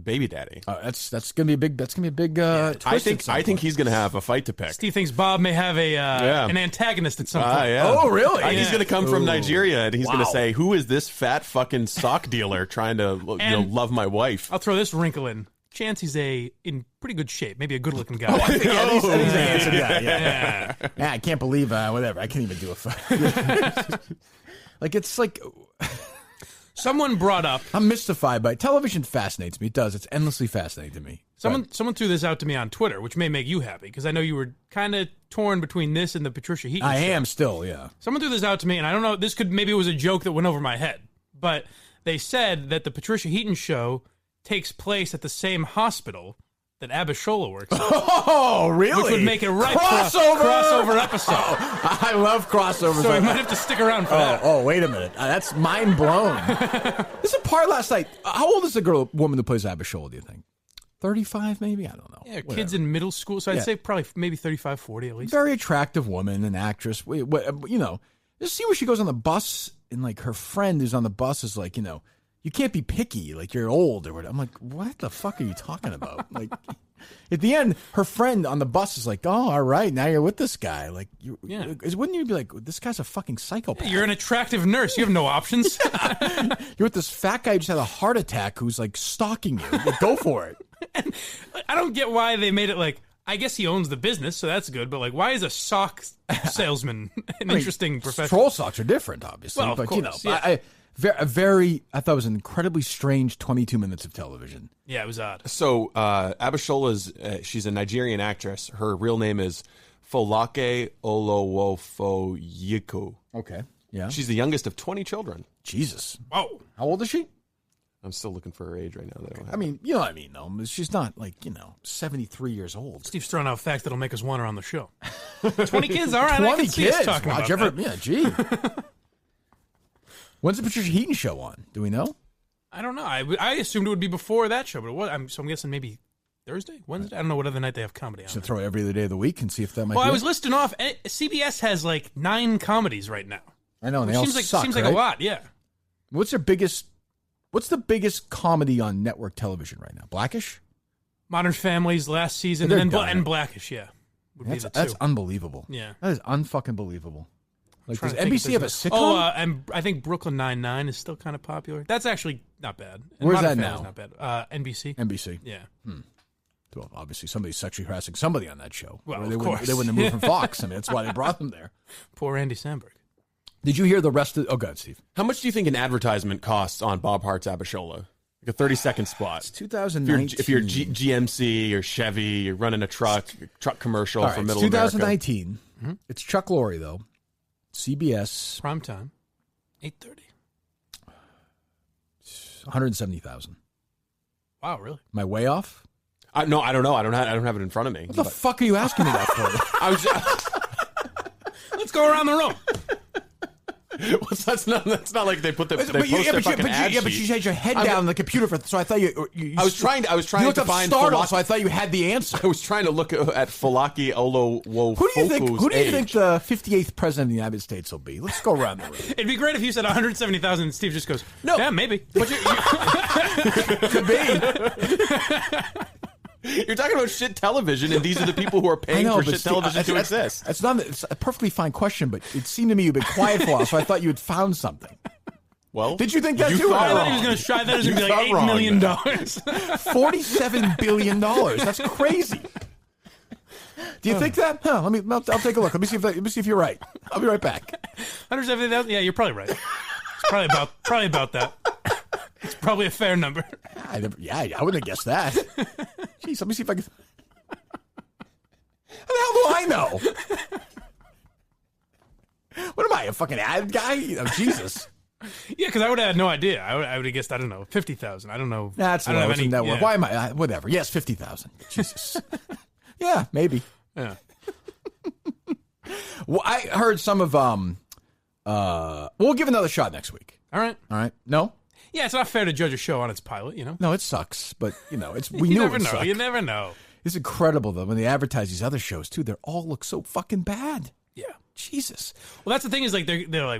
baby daddy? That's gonna be a big. That's gonna be a big. Twist I think he's gonna have a fight to pick. Steve thinks Bob may have an antagonist at some point. Yeah. Oh, really? He's gonna come from Nigeria and he's gonna say, "Who is this fat fucking sock dealer trying to love my wife?" I'll throw this wrinkle in. Chance he's in pretty good shape, maybe a good-looking guy. He's a handsome guy. Yeah. I can't believe whatever. I can't even do a fight. Like it's like someone brought up. I'm mystified by television. Fascinates me. It does. It's endlessly fascinating to me. Someone threw this out to me on Twitter, which may make you happy because I know you were kind of torn between this and the Patricia Heaton. I show. am still. Yeah. Someone threw this out to me, and I don't know. Maybe it was a joke that went over my head, but they said that the Patricia Heaton show takes place at the same hospital that Abishola works at. Oh, really? Which would make it right crossover episode. Oh, I love crossovers. So we might have to stick around for that. Oh, wait a minute. That's mind blown. There's a part last night. How old is the woman who plays Abishola, do you think? 35 maybe? I don't know. Yeah, kids in middle school. So I'd say probably maybe 35, 40 at least. Very attractive woman, an actress. You know, just see where she goes on the bus and like her friend who's on the bus is like, you know, you can't be picky, like you're old or whatever. I'm like, what the fuck are you talking about? Like, at the end, her friend on the bus is like, oh, all right, now you're with this guy. Like, wouldn't you be like, this guy's a fucking psychopath? You're an attractive nurse. You have no options. You're with this fat guy who just had a heart attack who's like stalking you. Like, go for it. And I don't get why they made it like, I guess he owns the business, so that's good. But like, why is a sock salesman an interesting profession? Troll socks are different, obviously. Well, but, of course, you know, I thought it was an incredibly strange 22 minutes of television. Yeah, it was odd. So Abishola's, she's a Nigerian actress. Her real name is Folake Olowofoyiku. Okay, yeah. She's the youngest of 20 children. Jesus. Whoa. How old is she? I'm still looking for her age right now. I mean, you know what I mean, though. She's not, 73 years old. Steve's throwing out facts that'll make us want her on the show. 20 kids, all right. 20 kids. Watch about yeah, gee. When's the Patricia Heaton show on? Do we know? I don't know. I assumed it would be before that show, but it was. So I'm guessing maybe Thursday, Wednesday. I don't know what other night they have comedy on. Should throw it every other day of the week and see if that might. Well, be I was listing off. CBS has 9 comedies right now. I know, and they all suck. Seems like a lot. Yeah. What's the biggest comedy on network television right now? Blackish? Modern Family's last season, and Blackish. Yeah. That's unbelievable. Yeah. That is unfucking believable. Like, does NBC NBC have a sitcom? Oh, and I think Brooklyn Nine-Nine is still kind of popular. That's actually not bad. And Where's Modern that Family's now? Not bad. NBC. NBC. Yeah. Well, obviously somebody's sexually harassing somebody on that show. Well, they of course. They wouldn't have moved from Fox. I mean, that's why they brought them there. Poor Andy Samberg. Did you hear the rest of... Oh, go ahead, Steve. How much do you think an advertisement costs on Bob Hearts Abishola? Like a 30-second spot. It's 2019. If you're GMC or Chevy, you're running a truck commercial for Middle 2019. America. Mm-hmm. It's Chuck Lorre, though. CBS. Prime time. 8:30. 170,000. Wow, really? Am I way off? No, I don't know. I don't have it in front of me. What the fuck are you asking me that for? I was. Let's go around the room. That's not like they put the ad sheet. But you had your head down on the computer so I thought you I was trying you looked to up find startled, Falaki. so I thought you had the answer. I was trying to look at Falaki Olowofoku's Who do you think age. the 58th president of the United States will be? Let's go around the room. It'd be great if you said 170,000 and Steve just goes, no, yeah, maybe. But could be. You're talking about shit television, and these are the people who are paying for shit television to exist. It's a perfectly fine question, but it seemed to me you've been quiet for a while, so I thought you had found something. Well, did you think that too? I thought he was going to try that. It was going to be like $8 million. $47 billion. That's crazy. Do you think that? Huh, I'll take a look. Let me see if you're right. I'll be right back. 170,000. Yeah, you're probably right. It's probably about that. It's probably a fair number. I wouldn't have guessed that. Jeez, let me see if I can. How the hell do I know? What am I, a fucking ad guy? Jesus. Yeah, because I would have had no idea. I would have guessed, I don't know, 50,000. I don't know. That's I don't have any network. yeah. Why am I? Whatever. Yes, 50,000. Jesus. Yeah, maybe. Yeah. Well, I heard some of we'll give another shot next week. All right. No? Yeah, it's not fair to judge a show on its pilot, you know? No, it sucks, but it's we you knew never it would know. suck. You never know. It's incredible though when they advertise these other shows too. They all look so fucking bad. Yeah. Jesus. Well, that's the thing is like they're like,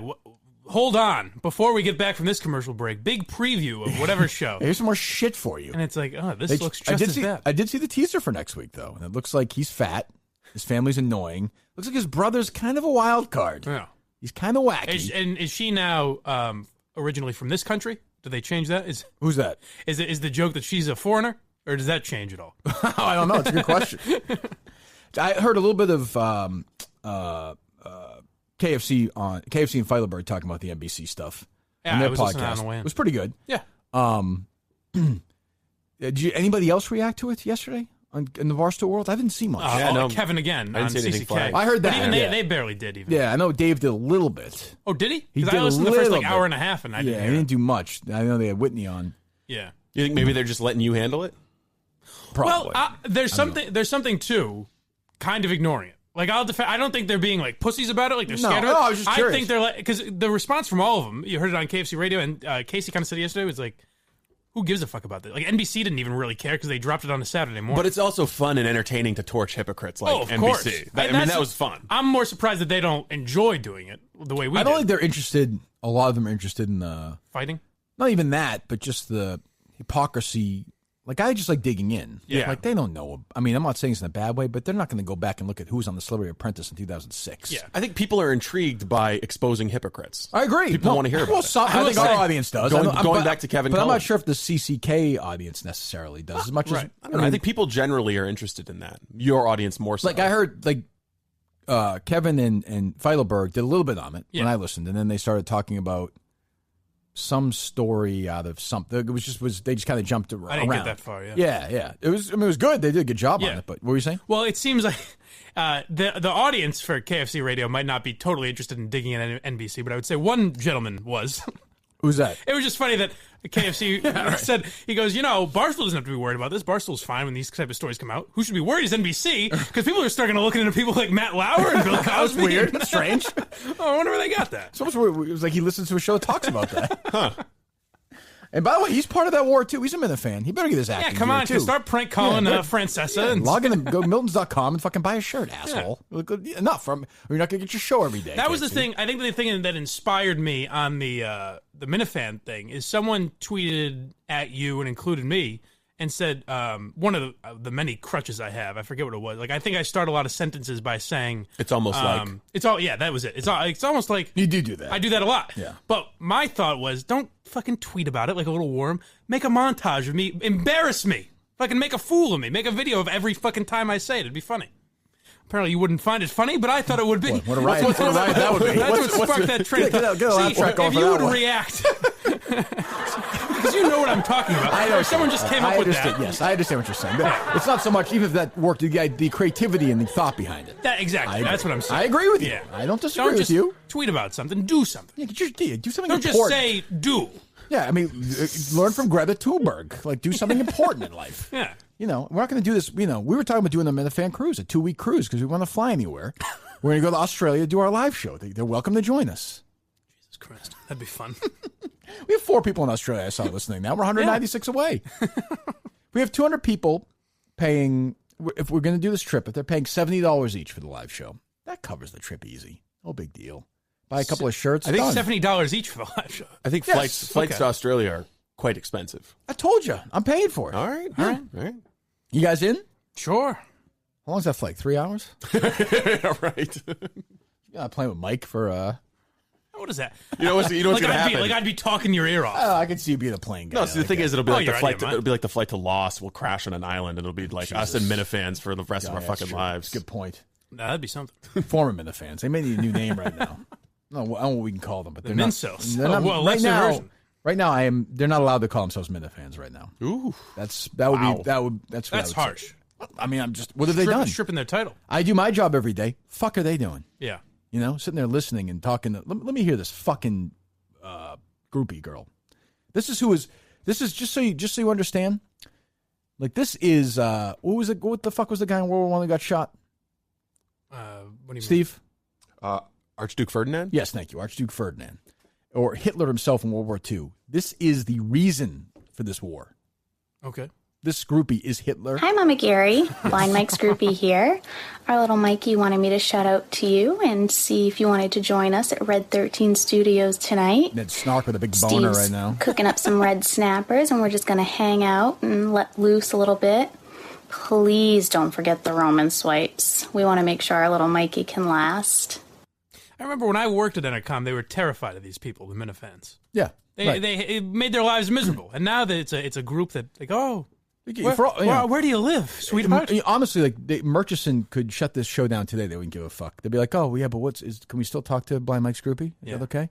hold on, before we get back from this commercial break, big preview of whatever show. Here's some more shit for you. And it's like, oh, this looks just as bad. I did see the teaser for next week though, and it looks like he's fat. His family's annoying. Looks like his brother's kind of a wild card. Yeah. He's kind of wacky. Is she now originally from this country? Did they change that? Who's that? Is the joke that she's a foreigner, or does that change at all? I don't know. It's a good question. I heard a little bit of KFC and Feilberg talking about the NBC stuff Yeah, on their I was listening on podcast. the way in. It was pretty good. Yeah. Did anybody else react to it yesterday in the Barstool World? I didn't see much. Kevin again on CCK. I heard that. But even they barely did. Even. Yeah, I know Dave did a little bit. Oh, did he? He Because did I listened to the first little hour bit. and a half, and I didn't. Yeah, hear he it. didn't do much. I know they had Whitney on. Yeah. You think maybe they're just letting you handle it? Probably. Well, there's something too, kind of ignoring it. Like I don't think they're being like pussies about it. Like they're scared of it. No, I was just curious. I think they're like, because the response from all of them, you heard it on KFC radio, and Casey kind of said it yesterday, was like, who gives a fuck about this? Like NBC didn't even really care because they dropped it on a Saturday morning. But it's also fun and entertaining to torch hypocrites like of NBC. course. That was fun. I'm more surprised that they don't enjoy doing it the way we I don't do. think they're interested. A lot of them are interested in the Fighting? Not even that, but just the hypocrisy. Like, I just like digging in. Yeah. Like, they don't know. I mean, I'm not saying it's in a bad way, but they're not going to go back and look at who was on The Celebrity Apprentice in 2006. Yeah. I think people are intrigued by exposing hypocrites. I agree. People want to hear about it. I think our audience does. Going back to Kevin But I'm Cullen. not sure if the CCK audience necessarily does as much as... I don't know. I think people generally are interested in that. Your audience more so. Like, I heard, Kevin and Feilberg did a little bit on it when I listened, and then they started talking about some story out of something. It they just kind of jumped around. I didn't get that far, yeah. Yeah. It was good. They did a good job on it, but what were you saying? Well, it seems like the audience for KFC radio might not be totally interested in digging in NBC, but I would say one gentleman was. Who's that? It was just funny that KFC said, he goes, Barstool doesn't have to be worried about this. Barstool's fine when these type of stories come out. Who should be worried is NBC, because people are starting to look into people like Matt Lauer and Bill Cosby. That was weird. That's strange. I wonder where they got that. So much weird. It was like he listens to a show that talks about that. Huh. And by the way, he's part of that war, too. He's a Minifan. He better get his acting Yeah, come on. too. Start prank calling Francesa. And log in and go to Miltons.com and fucking buy a shirt, asshole. Yeah. Enough. Or you're not going to get your show every day. That was the thing. I think the thing that inspired me on the Minifan thing is someone tweeted at you and included me and said one of the many crutches I have. I forget what it was. Like, I think I start a lot of sentences by saying it's almost like it's all. Yeah, that was it. It's almost like you do that. I do that a lot. Yeah. But my thought was, don't fucking tweet about it like a little worm. Make a montage of me, embarrass me, fucking make a fool of me, make a video of every fucking time I say it. It'd be funny. Apparently, you wouldn't find it funny, but I thought it would be. What a riot that would be. That's what sparked that trend. Get a laugh track if you would react. Because you know what I'm talking about. I know. Someone just came up with that. Yes, I understand what you're saying. It's not so much, even if that worked, the creativity and the thought behind it. Exactly. That's what I'm saying. I agree with you. Yeah. I don't disagree with you. you. Tweet about something. Do something. Yeah, do something don't important. Just say do. Yeah, I mean, learn from Greta Thunberg. Like, do something important in life. Yeah. You know, we're not going to do this. You know, we were talking about doing a Minifan cruise, a 2-week cruise, because we want to fly anywhere. We're going to go to Australia, do our live show. They're welcome to join us. Jesus Christ. That'd be fun. We have 4 people in Australia I saw listening now. We're 196 away. We have 200 people paying, if we're going to do this trip, if they're paying $70 each for the live show, that covers the trip easy. No big deal. Buy a couple of shirts. I think $70 each for the live show. I think flights to Australia are quite expensive. I told you. I'm paying for it. All right. You guys in? Sure. How long's that flight? 3 hours? Right. Yeah, playing with Mike for what is that? You know what's going to happen? I'd be talking your ear off. I could see you being a plane guy. No, see, the thing is, it'll be like the flight. It'll be like the flight to Lost. We'll crash on an island, and it'll be like us and Minifans for the rest of our fucking lives. Good point. Nah, that'd be something. Former Minifans. They may need a new name right now. No, I don't know what we can call them, but they're Minsos. not. Right now, version. Right now, they're not allowed to call themselves Minifans right now. Ooh, that's harsh. I mean, what have they done? Stripping their title. I do my job every day. Fuck are they doing? Yeah. You know, sitting there listening and talking. Let me hear this fucking groupie girl. This is just so you understand. Like, this is what the fuck was the guy in World War I that got shot? What do you Steve? Mean? Archduke Ferdinand? Yes, thank you. Archduke Ferdinand. Or Hitler himself in World War II. This is the reason for this war. Okay. This groupie is Hitler. Hi, Mama Gary. Blind Mike's groupie here. Our little Mikey wanted me to shout out to you and see if you wanted to join us at Red 13 Studios tonight. Ned Snark with a big boner right now. Cooking up some red snappers, and we're just going to hang out and let loose a little bit. Please don't forget the Roman swipes. We want to make sure our little Mikey can last. I remember when I worked at Entercom, they were terrified of these people, the Minifans. Yeah. They made their lives miserable. And now that it's a group that, like, where do you live, sweetheart? Honestly, like, Murchison could shut this show down today. They wouldn't give a fuck. They'd be like, oh, yeah, but can we still talk to Blind Mike's groupie? Is that okay?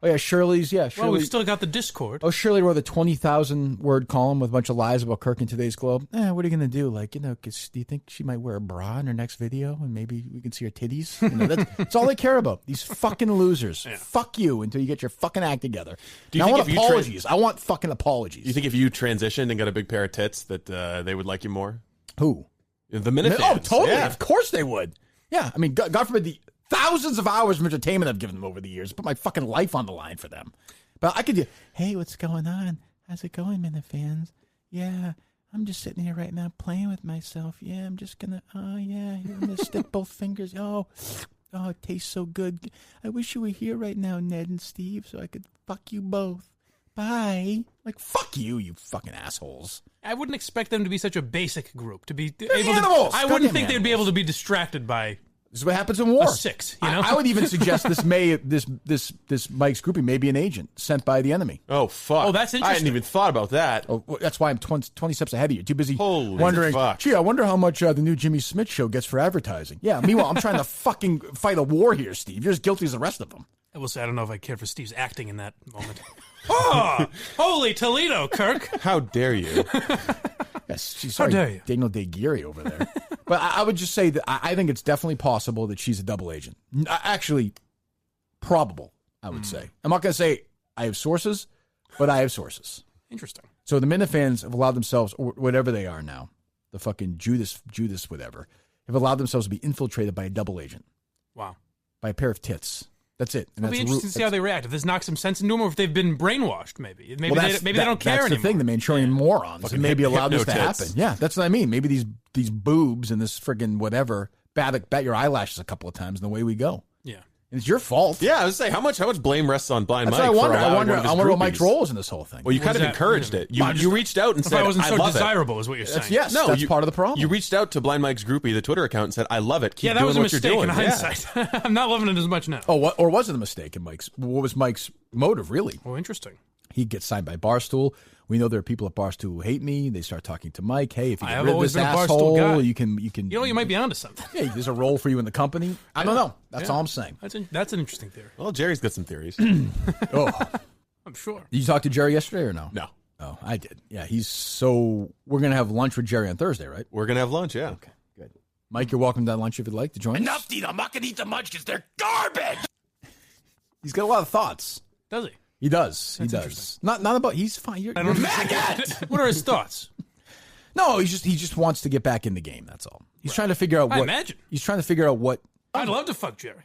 Oh, yeah, Shirley's, Shirley. Well, we've still got the Discord. Oh, Shirley wrote a 20,000-word column with a bunch of lies about Kirk in today's Globe. What are you going to do? Like, do you think she might wear a bra in her next video and maybe we can see her titties? That's all they care about. These fucking losers. Yeah. Fuck you until you get your fucking act together. Do you think I want apologies. I want fucking apologies. You think if you transitioned and got a big pair of tits that they would like you more? Who? The Minifans. Oh, totally. Yeah. Of course they would. Yeah. I mean, God forbid the thousands of hours of entertainment I've given them over the years. Put my fucking life on the line for them. But I could do, hey, what's going on? How's it going, Minifans? Yeah, I'm just sitting here right now playing with myself. Yeah, I'm just going to, I'm going to stick both fingers. Oh, it tastes so good. I wish you were here right now, Ned and Steve, so I could fuck you both. Bye. Like, fuck you, you fucking assholes. I wouldn't expect them to be such a basic group, to be able animals. I wouldn't think they'd be able to be distracted by... This is what happens in war. A 6, you know? I would even suggest this Mike's groupie may be an agent sent by the enemy. Oh, fuck. Oh, that's interesting. I hadn't even thought about that. Oh, well, that's why I'm 20 steps ahead of you. Too busy wondering, fuck. Gee, I wonder how much the new Jimmy Smith show gets for advertising. Yeah, meanwhile, I'm trying to fucking fight a war here, Steve. You're as guilty as the rest of them. I will say, I don't know if I care for Steve's acting in that moment. Oh, holy Toledo, Kirk. How dare you? Yes, how dare you? Daniel Day-Geary over there. But I would just say that I think it's definitely possible that she's a double agent. Actually, probable, I would say. I'm not going to say I have sources, but I have sources. Interesting. So the Minifans have allowed themselves, or whatever they are now, the fucking Judas whatever, have allowed themselves to be infiltrated by a double agent. Wow. By a pair of tits. That's it. And It'll be interesting to see how they react. If this knocks some sense into them, or if they've been brainwashed, maybe. Maybe they don't care anymore. That's the thing. The Manchurian morons maybe allowed this to happen. Yeah, that's what I mean. Maybe these boobs and this friggin' whatever bat your eyelashes a couple of times, and the way we go. Yeah. And it's your fault. Yeah, I was saying, how much blame rests on Blind Mike? I wonder what Mike's role is in this whole thing. Well, you kind of encouraged it. You reached out and said, I wasn't so love desirable, is what you're saying. That's part of the problem. You reached out to Blind Mike's groupie, the Twitter account, and said, I love it. Keep that doing was a what you're mistake doing. in hindsight. I'm not loving it as much now. Oh, or was it a mistake in Mike's? What was Mike's motive, really? Oh, interesting. He gets signed by Barstool. We know there are people at Barstool who hate me. They start talking to Mike. Hey, if you get rid of this asshole, you can. You know, you might be onto something. Yeah, there's a role for you in the company. I don't know. That's all I'm saying. That's an interesting theory. Well, Jerry's got some theories. Oh, I'm sure. Did you talk to Jerry yesterday or no? No. Oh, I did. Yeah, we're going to have lunch with Jerry on Thursday, right? We're going to have lunch, yeah. Okay, good. Mike, you're welcome to that lunch if you'd like to join us. I'm not going to eat the lunch because they're garbage. He's got a lot of thoughts. Does he? He does. He does. Not about. He's fine. You're maggot. What are his thoughts? No, he just wants to get back in the game. That's all. He's trying to figure out what. I imagine. He's trying to figure out what. I'd love to fuck Jerry.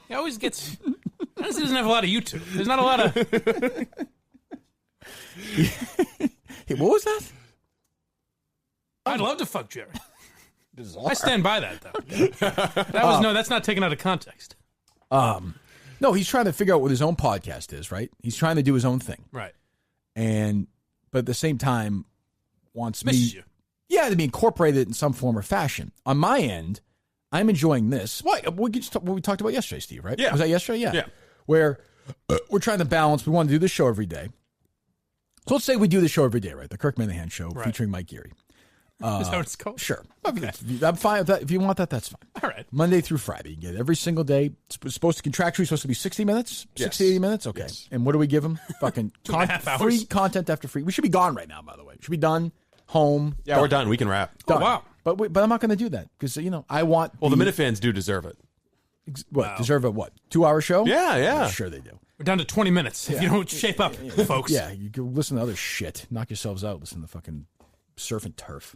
He always gets. Honestly, doesn't have a lot of YouTube. There's not a lot of. Hey, what was that? I'd love to fuck Jerry. I stand by that though. That's not taken out of context. No, he's trying to figure out what his own podcast is, right? He's trying to do his own thing. Right. But at the same time, wants Misses me... you. Yeah, to be incorporated in some form or fashion. On my end, I'm enjoying this. What we talked about yesterday, Steve, right? Yeah. Was that yesterday? Yeah. Yeah. Where we're trying to balance. We want to do this show every day. So let's say we do the show every day, right? The Kirk Minihane Show featuring Mike Geary. Is that what it's called? Sure. Okay. I'm fine with that. If you want that, that's fine. All right. Monday through Friday. You get it every single day. It's supposed to be 60 minutes? Yes. 60, 80 minutes? Okay. Yes. And what do we give them? Fucking 2.5 hours. Free content after free. We should be gone right now, by the way. We should be done, home. Yeah, we're done. We can wrap. Done. Oh, wow. But I'm not going to do that because, I want... Well, the Minifans do deserve it. What? Wow. Deserve a what? 2-hour show? Yeah. I'm sure they do. We're down to 20 minutes if you don't shape up, folks. Yeah, you go listen to other shit. Knock yourselves out. Listen to fucking Surf and Turf.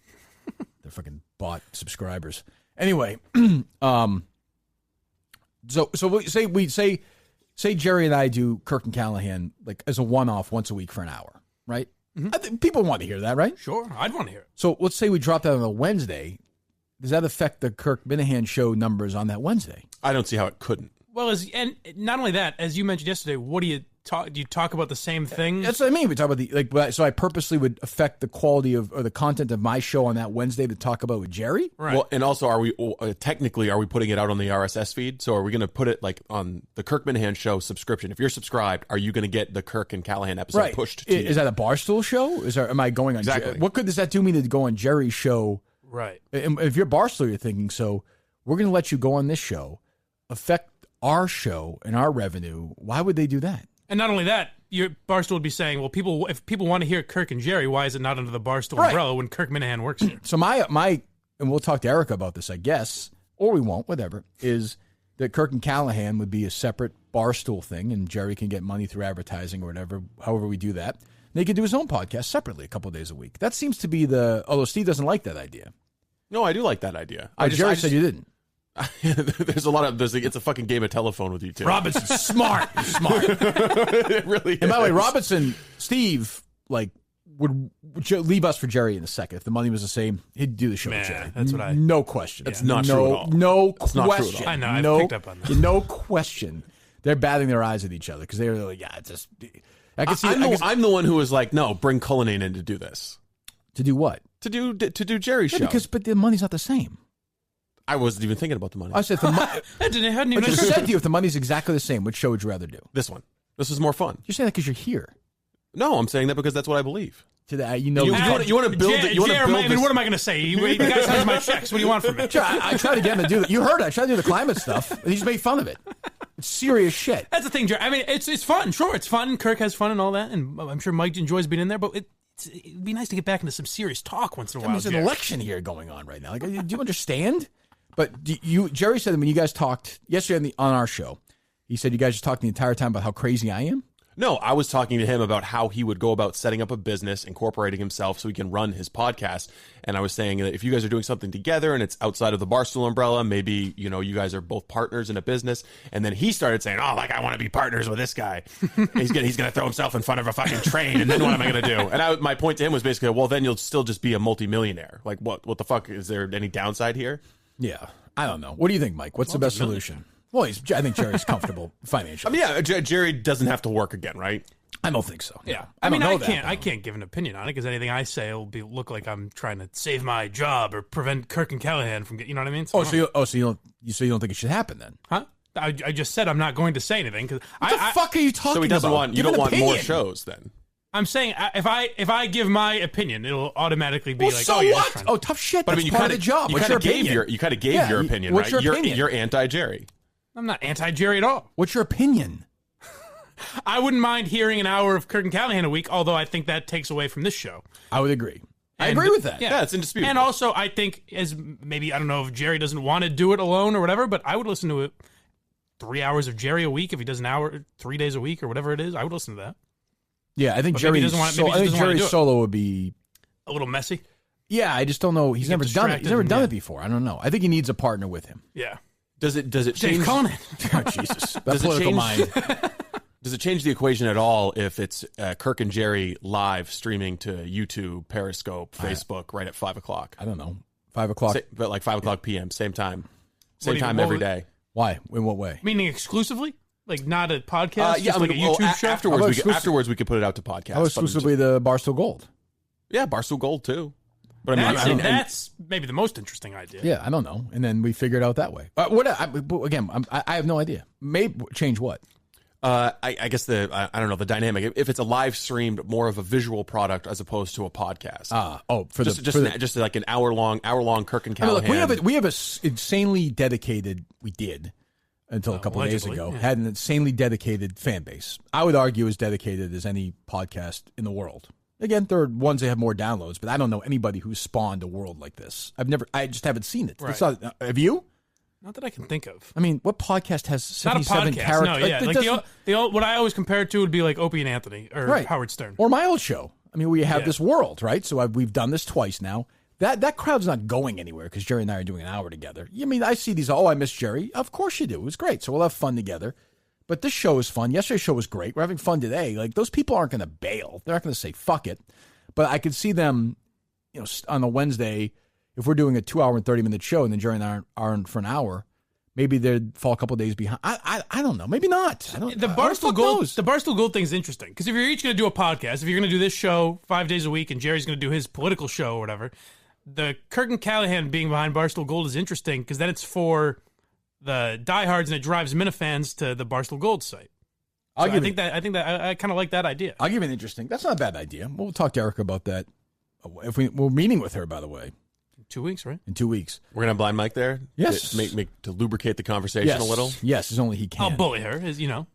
They're fucking bot subscribers. Anyway, so we say Jerry and I do Kirk and Callahan like as a one-off once a week for an hour, right? Mm-hmm. I think people want to hear that, right? Sure, I'd want to hear it. So let's say we drop that on a Wednesday. Does that affect the Kirk Minihane Show numbers on that Wednesday? I don't see how it couldn't. Well, and not only that, as you mentioned yesterday, what do you talk? Do you talk about the same things? That's what I mean. We talk about so I purposely would affect the quality of or the content of my show on that Wednesday to talk about with Jerry. Right. Well, and also, are we putting it out on the RSS feed? So are we going to put it like on the Kirk Minihane Show subscription? If you're subscribed, are you going to get the Kirk and Callahan episode pushed to you? Is that a Barstool show? Am I going on? Exactly. What does that do me to go on Jerry's show? Right. And if you're Barstool, you're thinking, so we're going to let you go on this show, affect our show and our revenue. Why would they do that? And not only that, your Barstool would be saying, well, if people want to hear Kirk and Jerry, why is it not under the Barstool umbrella when Kirk Minihane works here? So my, and we'll talk to Erica about this, I guess, or we won't, whatever, is that Kirk and Callahan would be a separate Barstool thing, and Jerry can get money through advertising or whatever, however we do that. And he can do his own podcast separately a couple of days a week. That seems to be although Steve doesn't like that idea. No, I do like that idea. Jerry said you didn't. It's a fucking game of telephone with you two. Robinson's smart. It really and by the way, Robinson, Steve, would leave us for Jerry in a second. If the money was the same, he'd do the show with Jerry. That's what No question. That's not true at all. No that's question. Not true at all. I know. I've picked up on that. No question. They're batting their eyes at each other because they were like, yeah, it's just... I can see, I'm the one who was like, no, bring Cullinane in to do this. To do what? To do Jerry's show. But the money's not the same. I wasn't even thinking about the money. I said, I just said to you, if the money's exactly the same, which show would you rather do? This one. This is more fun. You're saying that because you're here. No, I'm saying that because that's what I believe. You want to build it. What am I going to say? You guys sign my checks. What do you want from me? I tried to get him to do that. You heard it. I tried to do the climate stuff, and he just made fun of it. It's serious shit. That's the thing, Jerry. I mean, it's fun. Sure, it's fun. Kirk has fun and all that, and I'm sure Mike enjoys being in there, but it'd be nice to get back into some serious talk once in a while. There's an election here going on right now. Do you understand? But Jerry said that when you guys talked yesterday on our show, he said you guys just talked the entire time about how crazy I am? No, I was talking to him about how he would go about setting up a business, incorporating himself so he can run his podcast. And I was saying that if you guys are doing something together and it's outside of the Barstool umbrella, maybe, you guys are both partners in a business. And then he started saying, I want to be partners with this guy. He's going to throw himself in front of a fucking train. And then what am I going to do? And my point to him was basically, well, then you'll still just be a multimillionaire. Like, what the fuck? Is there any downside here? Yeah. I don't know. What do you think, Mike? What's the best solution? Well, I think Jerry's comfortable financially. I mean, Jerry doesn't have to work again, right? I don't think so. Yeah. I can't give an opinion on it because anything I say will look like I'm trying to save my job or prevent Kirk and Callahan from getting, you know what I mean? So you don't think it should happen then? Huh? I just said I'm not going to say anything because what the fuck are you talking about? So he doesn't want you don't want more shows then. I'm saying if I give my opinion, it'll automatically be like, so what? Oh, tough shit. But you part of the job. You kind of gave your opinion, what's right? Your opinion? You're anti-Jerry. I'm not anti-Jerry at all. What's your opinion? I wouldn't mind hearing an hour of Kirk and Callahan a week, although I think that takes away from this show. I would agree. I agree with that. Yeah, it's indisputable. And also, I think, as maybe, I don't know if Jerry doesn't want to do it alone or whatever, but I would listen to it 3 hours of Jerry a week if he does an hour 3 days a week or whatever it is. I would listen to that. Yeah, I think Jerry's solo would be a little messy. Yeah, I just don't know. He's never done it. He's never done it before. I don't know. I think he needs a partner with him. Yeah. Does it change? Dave Conan. Oh, Jesus. That political mind. Does it change the equation at all if it's Kirk and Jerry live streaming to YouTube, Periscope, Facebook right at 5 o'clock? I don't know. 5 o'clock? But like 5 o'clock p.m., same time. Same time every day. Why? In what way? Meaning exclusively? Like not a podcast? Yeah, like a YouTube show? Afterwards, we could put it out to podcast. How exclusively the Barstool Gold? Yeah, Barstool Gold too. But I mean, that's maybe the most interesting idea. Yeah, I don't know. And then we figure it out that way. I have no idea. Maybe change what? I guess I don't know the dynamic. If it's a live streamed, more of a visual product as opposed to a podcast. Just like an hour long Kirk and Callahan. I mean, look, we have a insanely dedicated. We did until a couple of days ago. Had an insanely dedicated fan base. I would argue as dedicated as any podcast in the world. Again, there are ones that have more downloads, but I don't know anybody who's spawned a world like this. I just haven't seen it. Right. Have you? Not that I can think of. I mean, what podcast has 77 characters? No, yeah. Like the old, what I always compare it to would be like Opie and Anthony or Howard Stern. Or my old show. I mean, we have this world, right? So we've done this twice now. That crowd's not going anywhere because Jerry and I are doing an hour together. I mean, I see these, I miss Jerry. Of course you do. It was great. So we'll have fun together. But this show is fun. Yesterday's show was great. We're having fun today. Like, those people aren't going to bail. They're not going to say, fuck it. But I could see them, on a Wednesday, if we're doing a 2 hour and 30-minute show and then Jerry and I are on for an hour, maybe they'd fall a couple days behind. I don't know. Maybe not. The Barstool Gold thing's interesting because if you're each going to do a podcast, if you're going to do this show 5 days a week and Jerry's going to do his political show or whatever, the Kirk and Callahan being behind Barstool Gold is interesting because then it's for the diehards and it drives Minifans to the Barstool Gold site. I think that I kind of like that idea. I'll give you an interesting. That's not a bad idea. We'll talk to Erica about that. If we're meeting with her, by the way. 2 weeks, right? In 2 weeks. We're going to blind Mike there? Yes. To lubricate the conversation a little? Yes, as only he can. I'll bully her,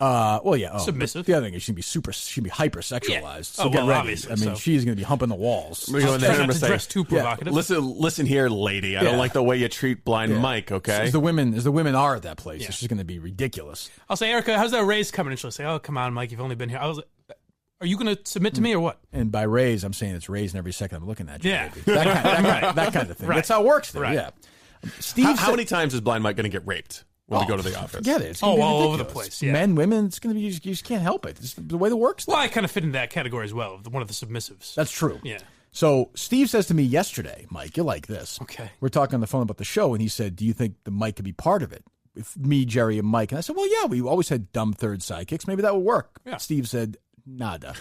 Well, yeah. Submissive. The other thing is she'd be hyper-sexualized. Yeah. So get ready. I mean, she's going to be humping the walls. We're going to dress too provocative. Listen here, lady. I don't like the way you treat blind Mike, okay? As the women are at that place. It's just going to be ridiculous. I'll say, Erica, how's that raise coming? And she'll say, oh, come on, Mike, you've only been here. I was like, are you going to submit to me or what? And by raise, I'm saying it's raising every second I'm looking at you. Yeah. That kind of thing. Right. That's how it works there. Right. Yeah. Steve, how many times is blind Mike going to get raped when we go to the office? Forget it. It's all over the place. Yeah. Men, women, it's going to be, you just can't help it. It's the way it works. Well, I kind of fit into that category as well, one of the submissives. That's true. Yeah. So Steve says to me yesterday, Mike, you like this. Okay. We're talking on the phone about the show, and he said, do you think the Mike could be part of it? If me, Jerry, and Mike. And I said, well, yeah, we always had dumb third sidekicks. Maybe that would work. Yeah. Steve said, nada.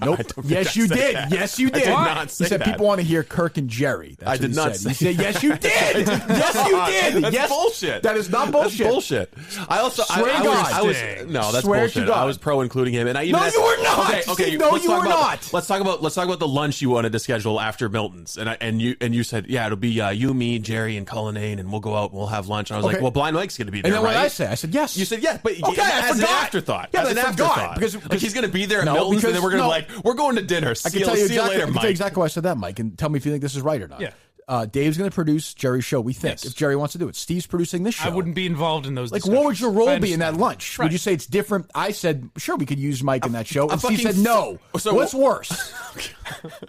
Nope. Yes, you did. Yes, you did. I did not say he said that. people want to hear Kirk and Jerry. That's I did not say He said, yes, you did. Yes, you did. That's bullshit. That is not bullshit. That's bullshit. I also that's bullshit. I was pro including him, and I even you were not. Okay. No, you were not. Let's talk about the lunch you wanted to schedule after Milton's, and you said, yeah, it'll be you, me, Jerry, and Cullinane, and we'll go out and we'll have lunch. And I was like, well, Blind Mike's going to be there, and then right? What I say? I said yes. You said yes, but as an afterthought. Yeah, as an afterthought. Because he's going to be there at Milton's, and then we're going to we're going to dinner. I can tell you exactly why I said that, Mike, and tell me if you think this is right or not. Yeah. Dave's going to produce Jerry's show, we think, if Jerry wants to do it. Steve's producing this show. I wouldn't be involved in those discussions. What would your role be in that lunch? Right. Would you say it's different? I said, sure, we could use Mike in that show. And Steve said, no. So what's worse?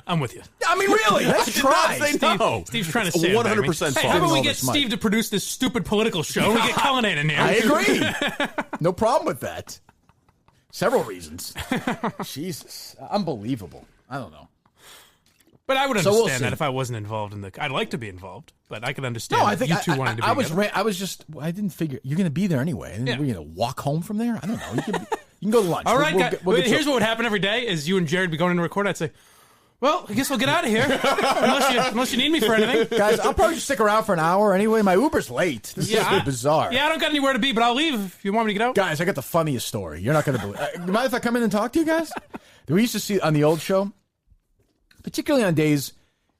I'm with you. I mean, really, let's try. Steve's trying to say 100% false. Hey, how about we get Steve to produce this stupid political show and we get Cullinane in there? I agree. No problem with that. Several reasons. Jesus. Unbelievable. I don't know. But I would understand that if I wasn't involved in I'd like to be involved, but I could understand. No, I think you two wanting to be together. I didn't figure you're going to be there anyway. And we're going to walk home from there. I don't know. You can go to lunch. All right, here's what would happen every day: is you and Jared be going in to record. I'd say, well, I guess we'll get out of here unless you need me for anything, guys. I'll probably just stick around for an hour anyway. My Uber's late. This is bizarre. Yeah, I don't got anywhere to be, but I'll leave if you want me to get out. Guys, I got the funniest story. You're not going to believe. You mind if I come in and talk to you guys? We used to see on the old show, particularly on days.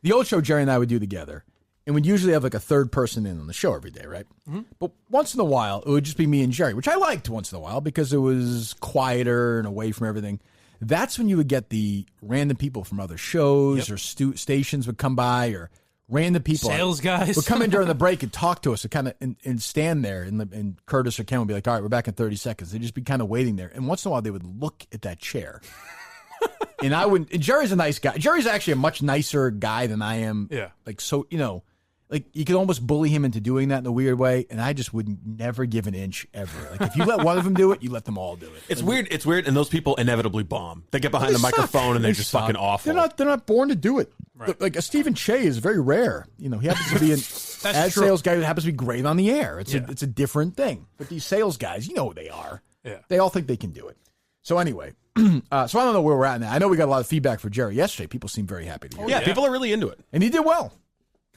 The old show Jerry and I would do together. and we'd usually have like a third person in on the show every day, right? Mm-hmm. But once in a while, it would just be me and Jerry, which I liked once in a while because it was quieter and away from everything. That's when you would get the random people from other shows or stations would come by, or random people. Sales guys. would come in during the break and talk to us and kind of and stand there. And Curtis or Ken would be like, all right, we're back in 30 seconds. They'd just be kind of waiting there. And once in a while, they would look at that chair. And I wouldn't. And Jerry's a nice guy. Jerry's actually a much nicer guy than I am. Yeah. Like, so, like you could almost bully him into doing that in a weird way. And I just would never give an inch ever. Like, if you let one of them do it, you let them all do it. It's weird. It's weird. And those people inevitably bomb. They get behind the microphone and they're just fucking awful. They're not born to do it. Right. Like a Stephen Che is very rare. He happens to be an ad sales guy who happens to be great on the air. It's a different thing. But these sales guys, who they are. Yeah. They all think they can do it. So anyway, so I don't know where we're at now. I know we got a lot of feedback for Jerry yesterday. People seem very happy to hear. Yeah, people are really into it. And he did well.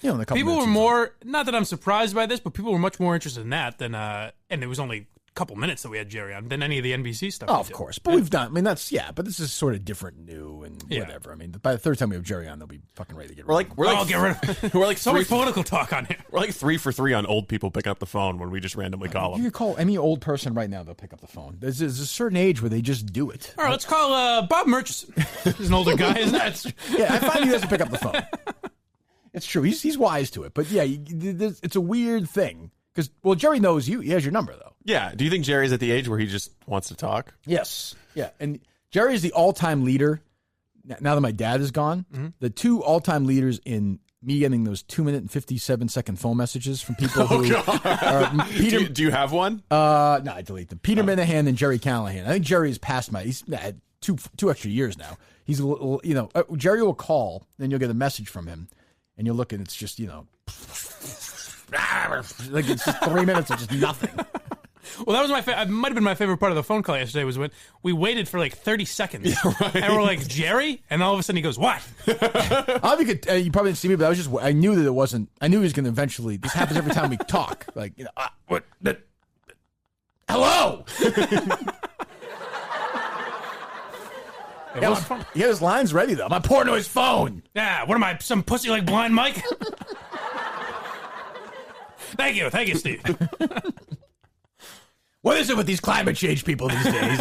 In a couple People minutes were more, not that I'm surprised by this, but people were much more interested in that than, and it was only a couple minutes that we had Jerry on, than any of the NBC stuff. Oh, of course. But we've done, but this is sort of different, new, and whatever. I mean, by the third time we have Jerry on, they'll be fucking ready to get rid of him. Get rid of him. We're like so much political talk on here. We're like 3 for 3 on old people picking up the phone when we just randomly call them. You could call any old person right now, they'll pick up the phone. There's a certain age where they just do it. All right, let's call Bob Murchison. He's an older guy, isn't that? Yeah, I find he doesn't pick up the phone. It's true. He's wise to it. But yeah, it's a weird thing. Because, Jerry knows you. He has your number, though. Yeah. Do you think Jerry's at the age where he just wants to talk? Yes. Yeah. And Jerry is the all-time leader. Now that my dad is gone, the two all-time leaders in me getting those 2-minute and 57-second phone messages from people who are Peter. Do you have one? No, I delete them. Peter Minihane and Jerry Callahan. I think Jerry is past he's had two extra years now. He's a little, Jerry will call, then you'll get a message from him. And you look and it's just, like it's just 3 minutes of just nothing. Well, that was it might have been my favorite part of the phone call yesterday was when we waited for like 30 seconds. Yeah, right. And we're like, Jerry? And all of a sudden he goes, what? You probably didn't see me, but I knew that it wasn't, I knew he was going to eventually, this happens every time we talk. Like, what? Hello? He had his lines ready, though. I'm pouring to his phone. Yeah, what am I, some pussy like Blind Mike? Thank you, Steve. What is it with these climate change people these days?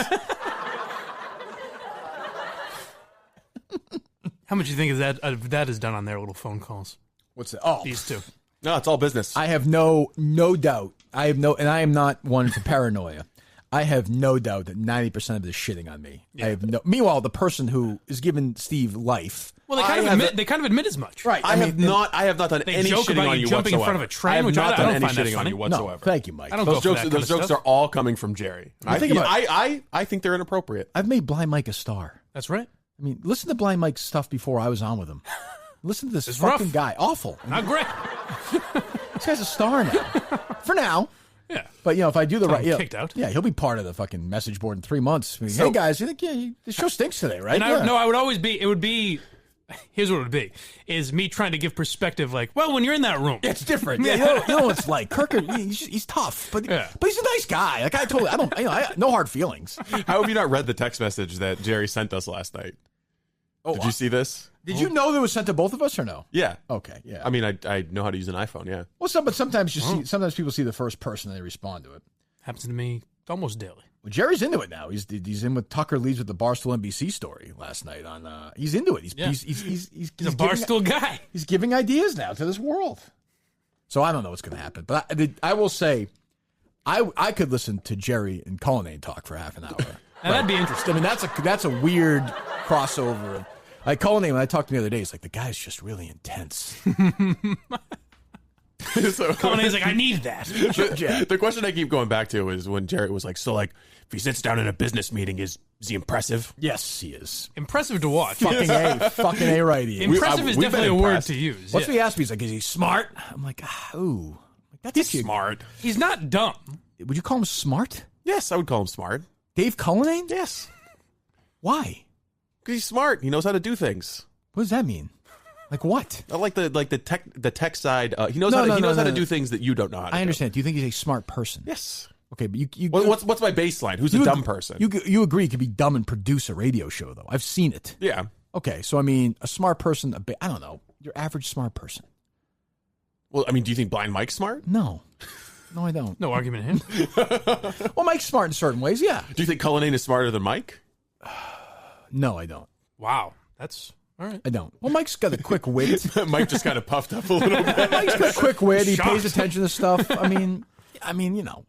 How much do you think that is done on their little phone calls? What's that? Oh, these two. No, it's all business. I have no doubt. And I am not one for paranoia. I have no doubt that 90% of this shitting on me. Yeah. Meanwhile, the person who is giving Steve life. Well, they kind of admit as much. Right. I have not done any shitting on you jumping whatsoever. in front of a train, I have not done any find that shitting funny. on you whatsoever. No, thank you, Mike. I don't those go jokes, for that those jokes are all coming from Jerry. I think they're inappropriate. I've made Blind Mike a star. That's right. I mean, listen to Blind Mike's stuff before I was on with him. Listen to this fucking guy. Awful. Not great. This guy's a star now. For now. Yeah. But, if I do the right... kicked out. Yeah, he'll be part of the fucking message board in 3 months. I mean, hey, guys, you think, the show stinks today, right? And I would always be... It would be... Here's what it would be, is me trying to give perspective like, well, when you're in that room. It's different. Yeah, you know what it's like. Kirk, he's tough, but he's a nice guy. Like, I no hard feelings. How have you not read the text message that Jerry sent us last night? Oh, did you see this? Did you know that it was sent to both of us or no? Yeah. Okay, yeah. I mean, I know how to use an iPhone, yeah. Well, but sometimes sometimes people see the first person and they respond to it. Happens to me almost daily. Well, Jerry's into it now. He's in with Tucker Leads with the Barstool NBC story last night. He's into it. He's a Barstool guy. He's giving ideas now to this world. So I don't know what's going to happen, but I will say, I could listen to Jerry and Cullinane talk for half an hour. And that'd be interesting. I mean, that's a weird crossover. Like Cullinane, when I talked to him the other day, it's like the guy's just really intense. So Culliнаne's like, I need that. The question I keep going back to is when Jerry was like, so like, if he sits down in a business meeting, is he impressive? Yes, he is. Impressive to watch. Fucking A right here. Impressive is definitely a word to use. Once he asked me, he's like, is he smart? I'm like, ooh. He's smart. He's not dumb. Would you call him smart? Yes, I would call him smart. Dave Cullinane? Yes. Why? Because he's smart. He knows how to do things. What does that mean? Like what? Like the tech side. He knows how to do things that you don't know how to do. I understand. Do you think he's a smart person? Yes. Okay, but you what's my baseline? Who's a dumb person? You agree he could be dumb and produce a radio show, though. I've seen it. Yeah. Okay, so I mean, a smart person, I don't know, your average smart person. Well, I mean, do you think Blind Mike's smart? No. No, I don't. No argument in him. Well, Mike's smart in certain ways, yeah. Do you think Cullinane is smarter than Mike? No, I don't. Wow. That's all right. I don't. Well, Mike's got a quick wit. Mike just kind of puffed up a little bit. Mike's got a quick wit. He Shocked. pays attention to stuff. I mean, you know,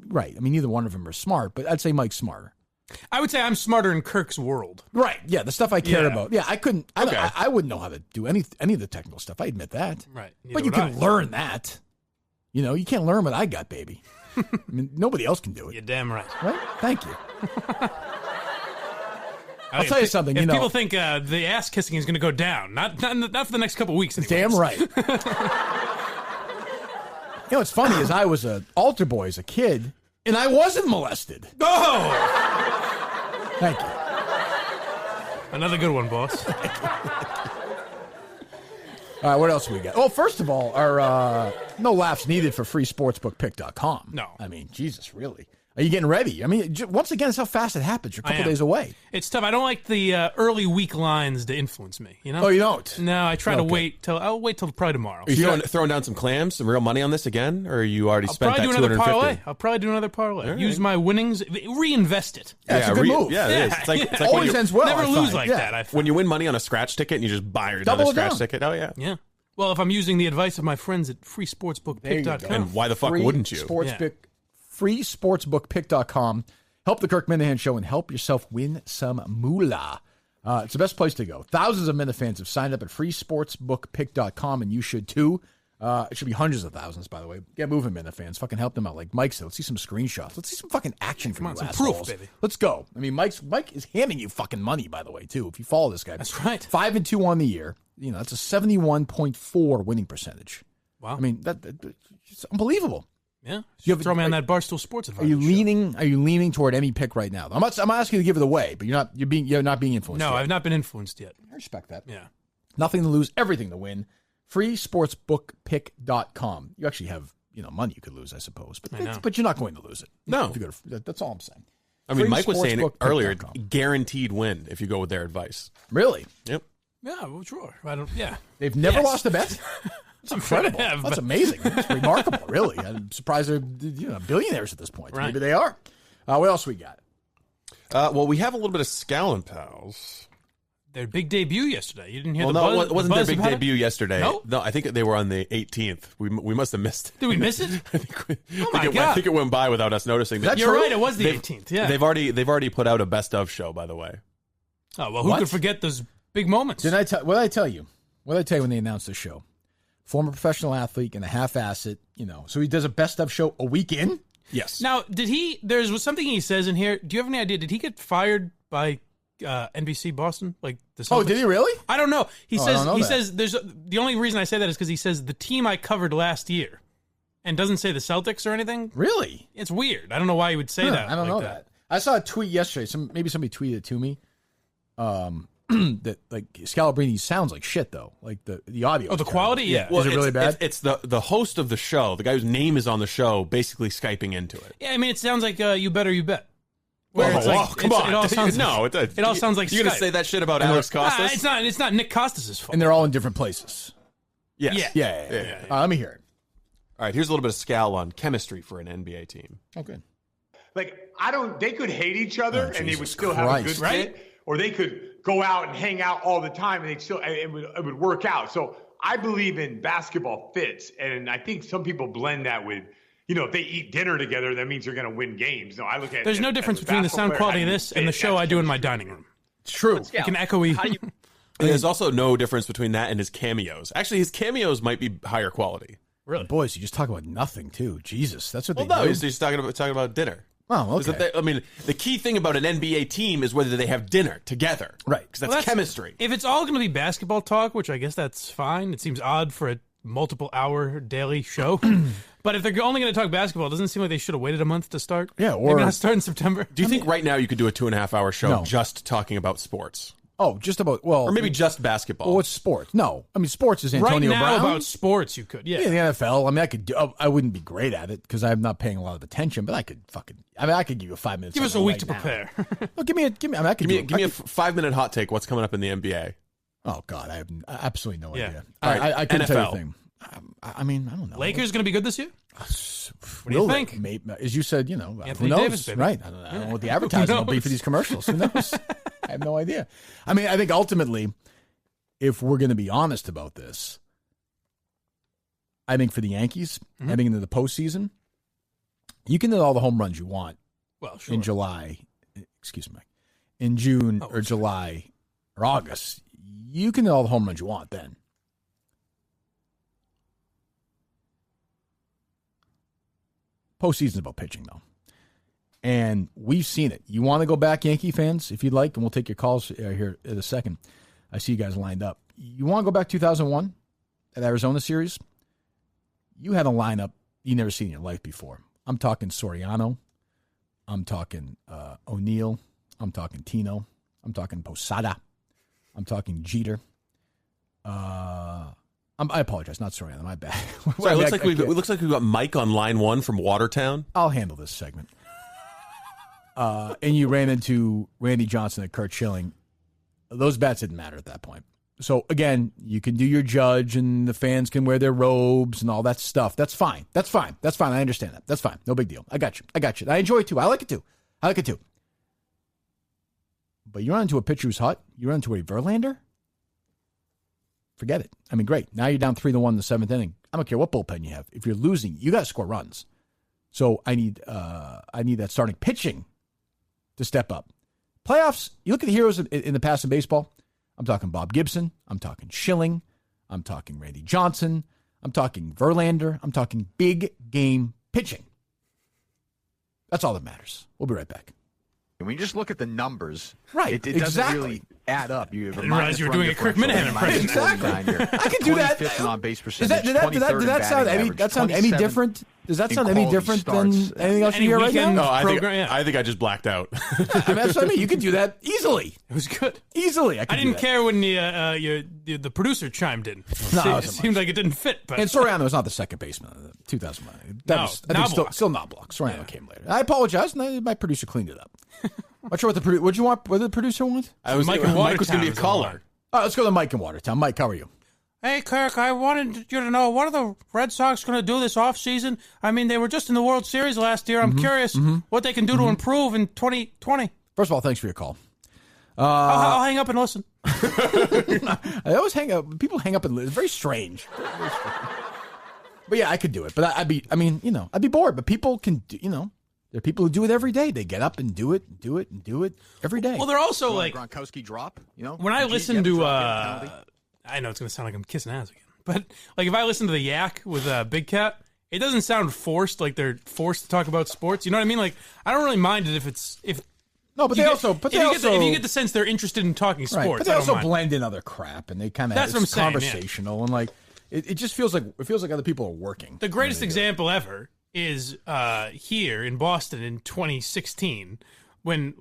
right. I mean, neither one of them are smart, but I'd say Mike's smarter. I would say I'm smarter in Kirk's world. Right. Yeah, the stuff I care Yeah. about. Yeah, I couldn't. Okay. I wouldn't know how to do any of the technical stuff. I admit that. Right. But you can learn that. You know, you can't learn what I got, baby. I mean, nobody else can do it. You're damn right. Right? Thank you. I'll tell you something. If You know, people think the ass kissing is going to go down, not for the next couple weeks. Anyways. damn right. You know what's funny is I was an altar boy as a kid, and I wasn't molested. Oh, Thank you. another good one, boss. All right, what else we got? Well, first of all, our no laughs needed for freesportsbookpick.com. No. I mean, Jesus, really? Are you getting ready? I mean, once again, it's how fast it happens. You're a couple days away. It's tough. I don't like the early week lines to influence me. You know? Oh, you don't? No, I try to Okay. wait till probably tomorrow. Are you throwing down some clams, some real money on this again, or you already I'll spent probably that do another $250? parlay. I'll probably do another parlay. All right. Use my winnings, reinvest it. Yeah, it's a good move. Yeah, it is. It's like, it's like Always ends well. Never I lose find. like Yeah. that. I find. when you win money on a scratch ticket and you just buy another Double it scratch down. ticket. Oh, yeah. Yeah. Well, if I'm using the advice of my friends at freesportsbookpick.com. And why the fuck wouldn't you? Freesportsbookpick.com. Help the Kirk Minihane Show and help yourself win some moolah. It's the best place to go. Thousands of Minifans have signed up at freesportsbookpick.com, and you should too. It should be hundreds of thousands, by the way. Get moving, Minifans. Fucking help them out. Like Mike said, let's see some screenshots. Let's see some fucking action from you some assholes. proof, baby. Let's go. I mean, Mike is handing you fucking money, by the way, too, if you follow this guy. That's right. 5-2 on the year. You know, that's a 71.4 winning percentage. Wow. I mean, it's unbelievable. Yeah. You have- Throw me on that Barstool Sports advice. Are you leaning toward any pick right now? I'm not asking you to give it away, but you're not being influenced. No, yet. I've not been influenced yet. I respect that. Yeah. Nothing to lose, everything to win. Freesportsbookpick.com. You actually have, money you could lose, I suppose, but you're not going to lose it. No. If you go to, that's all I'm saying. I mean, Mike was saying it earlier, Freesportsbookpick.com. guaranteed win if you go with their advice. Really? Yep. Yeah, well, sure. Yeah. They've never Yes. lost a bet? That's incredible. have, That's but- amazing. That's remarkable, really. I'm surprised they're billionaires at this point. Right. Maybe they are. What else we got? Well, we have a little bit of Scallon Pals. Their big debut yesterday. You didn't hear Well, the no, buzz? it wasn't the their buzz big about it? debut yesterday. No? I think they were on the 18th. We must have missed it. Did we miss it? I think it went by without us noticing. that You're true? right. It was the 18th. Yeah. They've already put out a best of show, by the way. Oh, well, who What? could forget those big moments? What did I tell you? What did I tell you when they announced the show? Former professional athlete and a half-ass it, so he does a best of show a week in? Yes. Now, there's something he says in here. Do you have any idea? Did he get fired by NBC Boston? Like the Celtics? Oh, did he really? I don't know. He I says don't know he that. says the only reason I say that is because he says the team I covered last year, and doesn't say the Celtics or anything. Really? It's weird. I don't know why he would say that. I don't know that. I saw a tweet yesterday. Maybe somebody tweeted it to me. That like Scalabrini sounds like shit though. Like the audio. Oh, the quality? Yeah. Is it really bad? It's the host of the show, the guy whose name is on the show, basically Skyping into it. Yeah, I mean, it sounds like You Better You Bet. Where it's come on! It all sounds it all sounds like you're gonna Skype. say that shit about Alex Costas? It's not Nick Costas' fault. And they're all in different places. Yes. Yeah. Let me hear it. All right, here's a little bit of Scal on chemistry for an NBA team. Okay. Like, they could hate each other and they would Jesus still have a Christ. good fit, or they could go out and hang out all the time and it would work out. So I believe in basketball fits, and I think some people blend that with, if they eat dinner together, that means they're going to win games. No, I look at There's no difference between the sound quality of this and the show I do in my dining room. It's true. You can echoey. And there's also no difference between that and his cameos. Actually, his cameos might be higher quality. Really? Boys, you just talk about nothing too. Jesus, that's what they No, do. he's talking about dinner. Oh, okay. The key thing about an NBA team is whether they have dinner together. Right. Because that's chemistry. If it's all going to be basketball talk, which I guess that's fine. It seems odd for a multiple-hour daily show. But if they're only going to talk basketball, doesn't it seem like they should have waited a month to start? Yeah, or maybe not start in September. Do you think right now you could do a 2.5-hour show No. just talking about sports? Oh, just about Or maybe just basketball. Well, what's sports? No, I mean sports is Antonio right now Brown. about sports, you could. Yeah. The NFL. I mean, I could do. I wouldn't be great at it because I'm not paying a lot of attention. But I could I could give you 5 minutes. Give us a week to right now. prepare. Well, give me. I mean, I could give me a 5-minute hot take. What's coming up in the NBA? Oh God, I have absolutely no Yeah. idea. All right, I couldn't tell you a NFL. thing. I mean, I don't know. Lakers going to be good this year? What do you think? Maybe, as you said, Anthony who knows? Davis, baby. Right. I don't know what the advertising will be for these commercials. Who knows? I have no idea. I mean, I think ultimately, if we're going to be honest about this, I think for the Yankees, heading into the postseason, you can hit all the home runs you want in July. Excuse me. In June or July or August. You can hit all the home runs you want then. Postseason's about pitching, though. And we've seen it. You want to go back, Yankee fans, if you'd like, and we'll take your calls here in a second. I see you guys lined up. You want to go back 2001, that Arizona series? You had a lineup you never seen in your life before. I'm talking Soriano. I'm talking O'Neill. I'm talking Tino. I'm talking Posada. I'm talking Jeter. I apologize, not Soriano. My bad. Sorry, it looks like we've got Mike on line 1 from Watertown. I'll handle this segment. And you ran into Randy Johnson and Kurt Schilling. Those bats didn't matter at that point. So, again, you can do your judge and the fans can wear their robes and all that stuff. That's fine. That's fine. That's fine. I understand that. That's fine. No big deal. I got you. I enjoy it, too. I like it, too. But you run into a pitcher who's hot. You run into a Verlander. Forget it. I mean, great. Now you're down 3-1 in the 7th inning. I don't care what bullpen you have. If you're losing, you got to score runs. So I need that starting pitching to step up. Playoffs, you look at the heroes in the past in baseball. I'm talking Bob Gibson. I'm talking Schilling. I'm talking Randy Johnson. I'm talking Verlander. I'm talking big game pitching. That's all that matters. We'll be right back. And when you just look at the numbers, right, it doesn't really add up. You didn't realize you were doing a Kirk Minihane impression. Exactly. I can do that. 25th on base percentage. Did that sound any different? Does that sound any different than anything else you hear right now? No, I think I just blacked out. I mean, that's what I mean. You could do that easily. It was good. Easily. I didn't care when the producer chimed in. No, it seemed like it didn't fit. But. And Soriano was not the second baseman of 2009. That was still not blocked. Soriano came later. I apologize. My producer cleaned it up. Not sure what what did the producer want? Mike was going to be a caller. All right, let's go to Mike in Watertown. Mike, how are you? Hey, Kirk, I wanted you to know, what are the Red Sox going to do this offseason? I mean, they were just in the World Series last year. I'm curious what they can do to improve in 2020. First of all, thanks for your call. I'll hang up and listen. I always hang up. People hang up and listen. It's very strange. But yeah, I could do it. But I'd be bored. But people can do, there are people who do it every day. They get up and do it every day. Well, they're also like Gronkowski drop. When I listen to, I know it's going to sound like I'm kissing ass again, but like if I listen to the Yak with Big Cat, it doesn't sound forced. Like they're forced to talk about sports. You know what I mean? Like I don't really mind it if you get the sense they're interested in talking sports. Right, but they also blend in other crap, and they kind of it's conversational and like it just feels like other people are working. The greatest example ever is here in Boston in 2016 when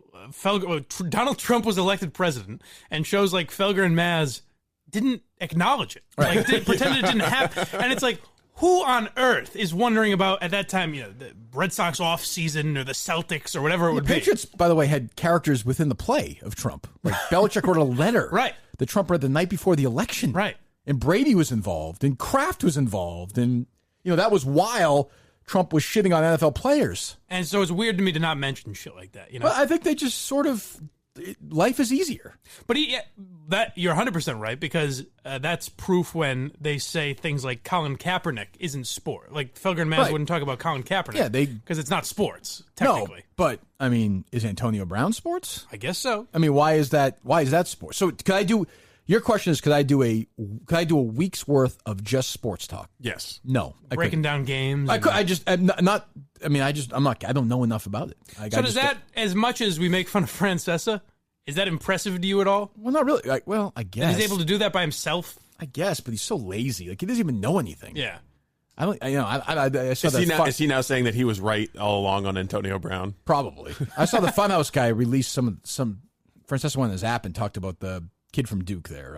Donald Trump was elected president, and shows like Felger and Maz didn't acknowledge it, like they pretended it didn't happen, and it's like, who on earth is wondering about at that time, the Red Sox off season or the Celtics or whatever it would be? The Patriots, by the way, had characters within the play of Trump. Like Belichick wrote a letter that Trump read the night before the election, and Brady was involved, and Kraft was involved, and that was while Trump was shitting on NFL players. And so it's weird to me to not mention shit like that. Well, I think they just sort of, life is easier. But that you're 100% right, because that's proof when they say things like Colin Kaepernick isn't sport. Like Felger and Maz wouldn't talk about Colin Kaepernick. because it's not sports, technically. No, but I mean, is Antonio Brown sports? I guess so. I mean, why is that sports? So could I do? Your question is, could I do a week's worth of just sports talk? Yes. No. Breaking down games. I don't know enough about it. Does that, as much as we make fun of Francesa, is that impressive to you at all? Well, not really. I guess. He's able to do that by himself? I guess, but he's so lazy. Like, he doesn't even know anything. Yeah. I saw is he now saying that he was right all along on Antonio Brown? Probably. I saw the Funhouse guy release some Francesa went on his app and talked about the kid from Duke there.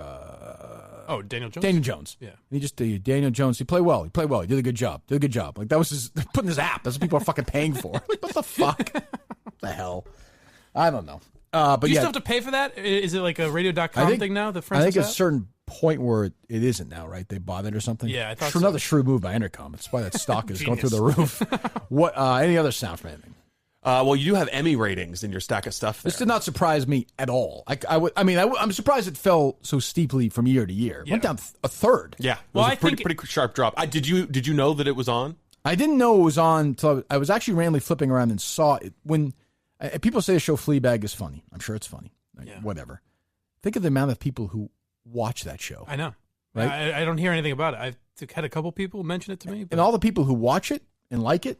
Daniel Jones? Daniel Jones. Yeah. And Daniel Jones, he played well. He did a good job. Like, that was put in his app. That's what people are fucking paying for. Like, what the fuck? What the hell? I don't know. But do you still have to pay for that? Is it like a radio.com thing now? I think a certain point where it isn't now, right? They bought it or something. Yeah, I thought another shrewd move by Entercom. That's why that stock is going through the roof. What? Any other sound from anything? Well, you do have Emmy ratings in your stack of stuff there. This did not surprise me at all. I'm surprised it fell so steeply from year to year. It went down a third. Yeah, well, it was a pretty sharp drop. Did you know that it was on? I didn't know it was on until I was actually randomly flipping around and saw it. When people say the show Fleabag is funny, I'm sure it's funny. Whatever. Think of the amount of people who watch that show. I know. Right? I don't hear anything about it. I've had a couple people mention it to me. And all the people who watch it and like it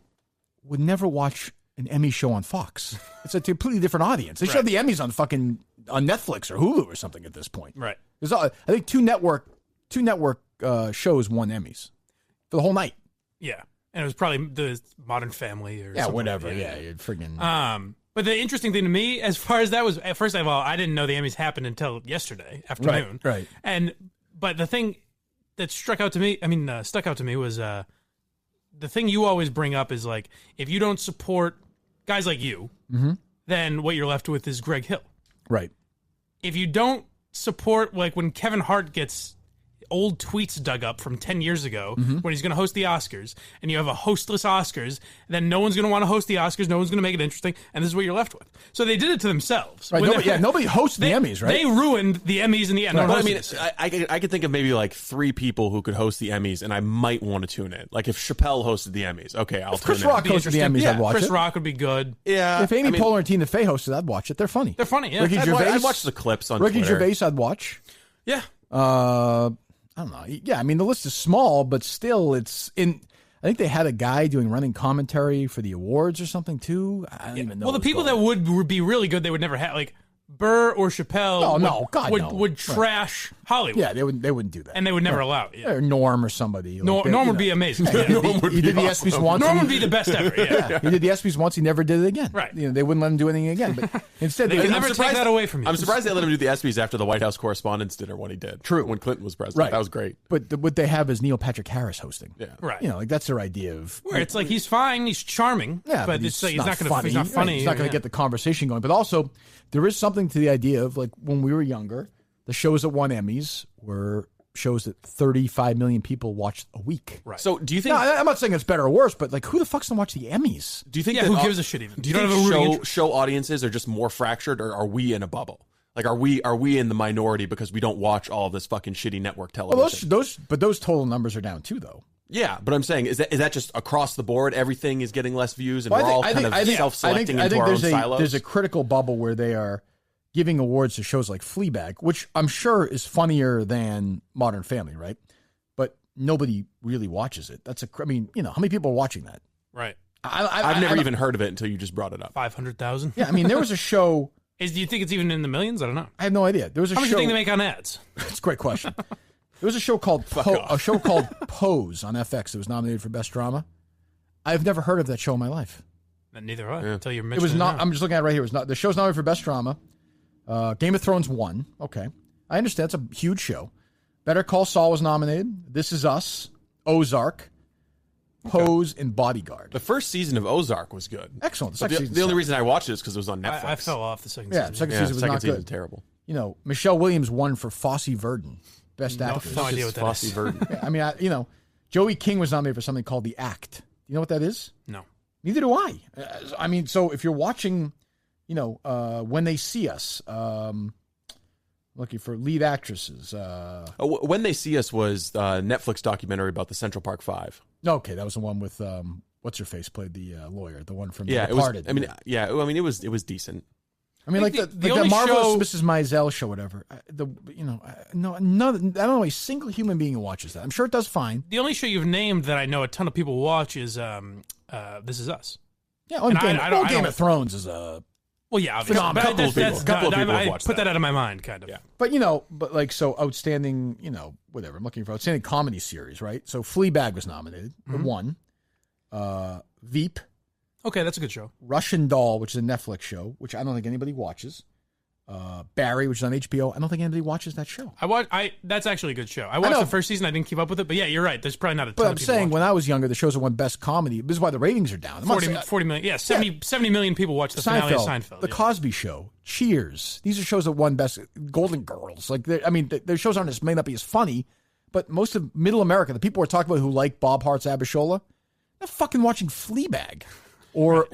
would never watch an Emmy show on Fox. It's a completely different audience. They should have the Emmys on Netflix or Hulu or something at this point. Right. There's I think two network shows won Emmys for the whole night. Yeah. And it was probably the Modern Family or something. Whatever. Yeah, you'd friggin'. But the interesting thing to me, as far as that was, first of all, I didn't know the Emmys happened until yesterday afternoon. Right. But the thing that stuck out to me was the thing you always bring up is like, if you don't support guys like you, then what you're left with is Greg Hill. Right. If you don't support, like when Kevin Hart gets old tweets dug up from 10 years ago when he's going to host the Oscars, and you have a hostless Oscars, then no one's going to want to host the Oscars, no one's going to make it interesting, and this is what you're left with. So they did it to themselves. Right. Nobody hosts the Emmys, right? They ruined the Emmys in the end. Right. But I mean, I could think of maybe like 3 people who could host the Emmys, and I might want to tune in. Like if Chappelle hosted the Emmys, okay, I'll tune in. Chris Rock hosted the Emmys, I'd watch it. Chris Rock would be good. Yeah. If Amy Poehler and Tina Fey hosted, I'd watch it. They're funny. They're funny, yeah. Ricky Gervais, I'd watch the clips on Ricky Twitter. Gervais, I'd watch. Yeah. I don't know. Yeah, I mean, the list is small, but still, it's in. I think they had a guy doing running commentary for the awards or something, too. I don't even know. Well, the people that would be really good, they would never have, like, Burr or Chappelle would trash Hollywood. Yeah, they wouldn't do that. And they would never allow it. Yeah. Or Norm or somebody. Norm would be amazing. He did the ESPYs once. Norm would be the best ever. Yeah. He did the ESPYs once. He never did it again. Right. They wouldn't let him do anything again. But instead, they could never take that away from you. I'm surprised they let him do the ESPYs after the White House Correspondents' Dinner when he did. True. When Clinton was president. Right. That was great. But what they have is Neil Patrick Harris hosting. Yeah. Right. Like that's their idea of where it's like he's fine, he's charming. Yeah, but it's like he's not funny. Right, he's not going to get the conversation going. But also, there is something to the idea of like when we were younger, the shows that won Emmys were shows that 35 million people watched a week. Right. So do you think? No, I'm not saying it's better or worse, but like who the fuck's gonna watch the Emmys? Do you think? Yeah, who gives a shit even? Do you think show audiences are just more fractured, or are we in a bubble? Like, are we in the minority because we don't watch all of this fucking shitty network television? Well, those total numbers are down too, though. Yeah, but I'm saying is that just across the board? Everything is getting less views, and we're all kind of self-selecting into our own silos. There's a critical bubble where they are giving awards to shows like Fleabag, which I'm sure is funnier than Modern Family, right? But nobody really watches it. I mean, how many people are watching that? Right. I've never even heard of it until you just brought it up. 500,000. Yeah, I mean, there was a show. Do you think it's even in the millions? I don't know. I have no idea. There was a show. How much do you think they make on ads? That's a great question. There was a show called Pose on FX that was nominated for Best Drama. I've never heard of that show in my life. Neither have I. Until you mentioned it was not. I'm just looking at it right here. It was not. The show's nominated for Best Drama. Game of Thrones won. Okay, I understand. It's a huge show. Better Call Saul was nominated. This Is Us, Ozark, Pose, and Bodyguard. The first season of Ozark was good. Excellent. The only reason I watched it is because it was on Netflix. I fell off the second season. Second season was not good. Terrible. Michelle Williams won for Fosse Verdon, Best Actress. No idea what that is. Verdon. Yeah, I mean, Joey King was nominated for something called The Act. Do you know what that is? No. Neither do I. I mean, so if you're watching, When They See Us, looking for lead actresses. When They See Us was a Netflix documentary about the Central Park Five. Okay, that was the one with what's her face played the lawyer, the one from The Departed. It was decent. I mean, like the Marvelous Mrs. Maisel show, whatever. I don't know a single human being who watches that. I'm sure it does fine. The only show you've named that I know a ton of people watch is This Is Us. Yeah, Game of Thrones is a well, yeah, obviously. A couple of people have watched put that out of my mind, kind of. Yeah. But outstanding, whatever. I'm looking for outstanding comedy series, right? So Fleabag was nominated, won. Veep. Okay, that's a good show. Russian Doll, which is a Netflix show, which I don't think anybody watches. Barry, which is on HBO. I don't think anybody watches that show. That's actually a good show. I watched the first season. I didn't keep up with it, but yeah, you're right. There's probably not a ton But of I'm people saying watching. when I was younger, the shows that won best comedy. This is why the ratings are down. 40 million. Yeah, 70 million people watch the finale of Seinfeld. The Cosby Show, Cheers. These are shows that won best. Golden Girls. Like, their shows may not be as funny, but most of Middle America, the people we're talking about who like Bob Hearts Abishola, they're fucking watching Fleabag, or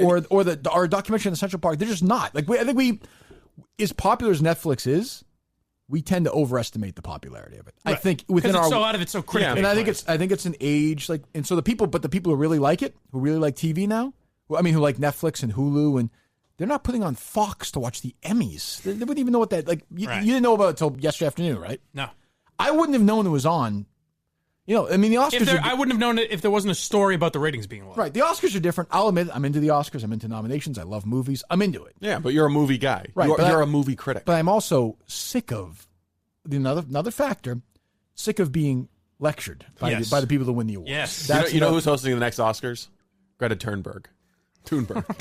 our documentary in the Central Park. They're just not. Like, I think we, as popular as Netflix is, we tend to overestimate the popularity of it. Right. I think within a lot of it's so critically. and I think it's an age like, and so the people who really like it, who really like TV now, who like Netflix and Hulu, and they're not putting on Fox to watch the Emmys. They wouldn't even know what that like. You didn't know about it until yesterday afternoon, right? No, I wouldn't have known it was on. The Oscars. I wouldn't have known it if there wasn't a story about the ratings being low. Right. The Oscars are different. I'll admit, I'm into the Oscars. I'm into nominations. I love movies. I'm into it. Yeah, but you're a movie guy. Right. You're a movie critic. But I'm also sick of another factor. Sick of being lectured by the people that win the awards. Yes. You know who's hosting the next Oscars? Greta Thunberg.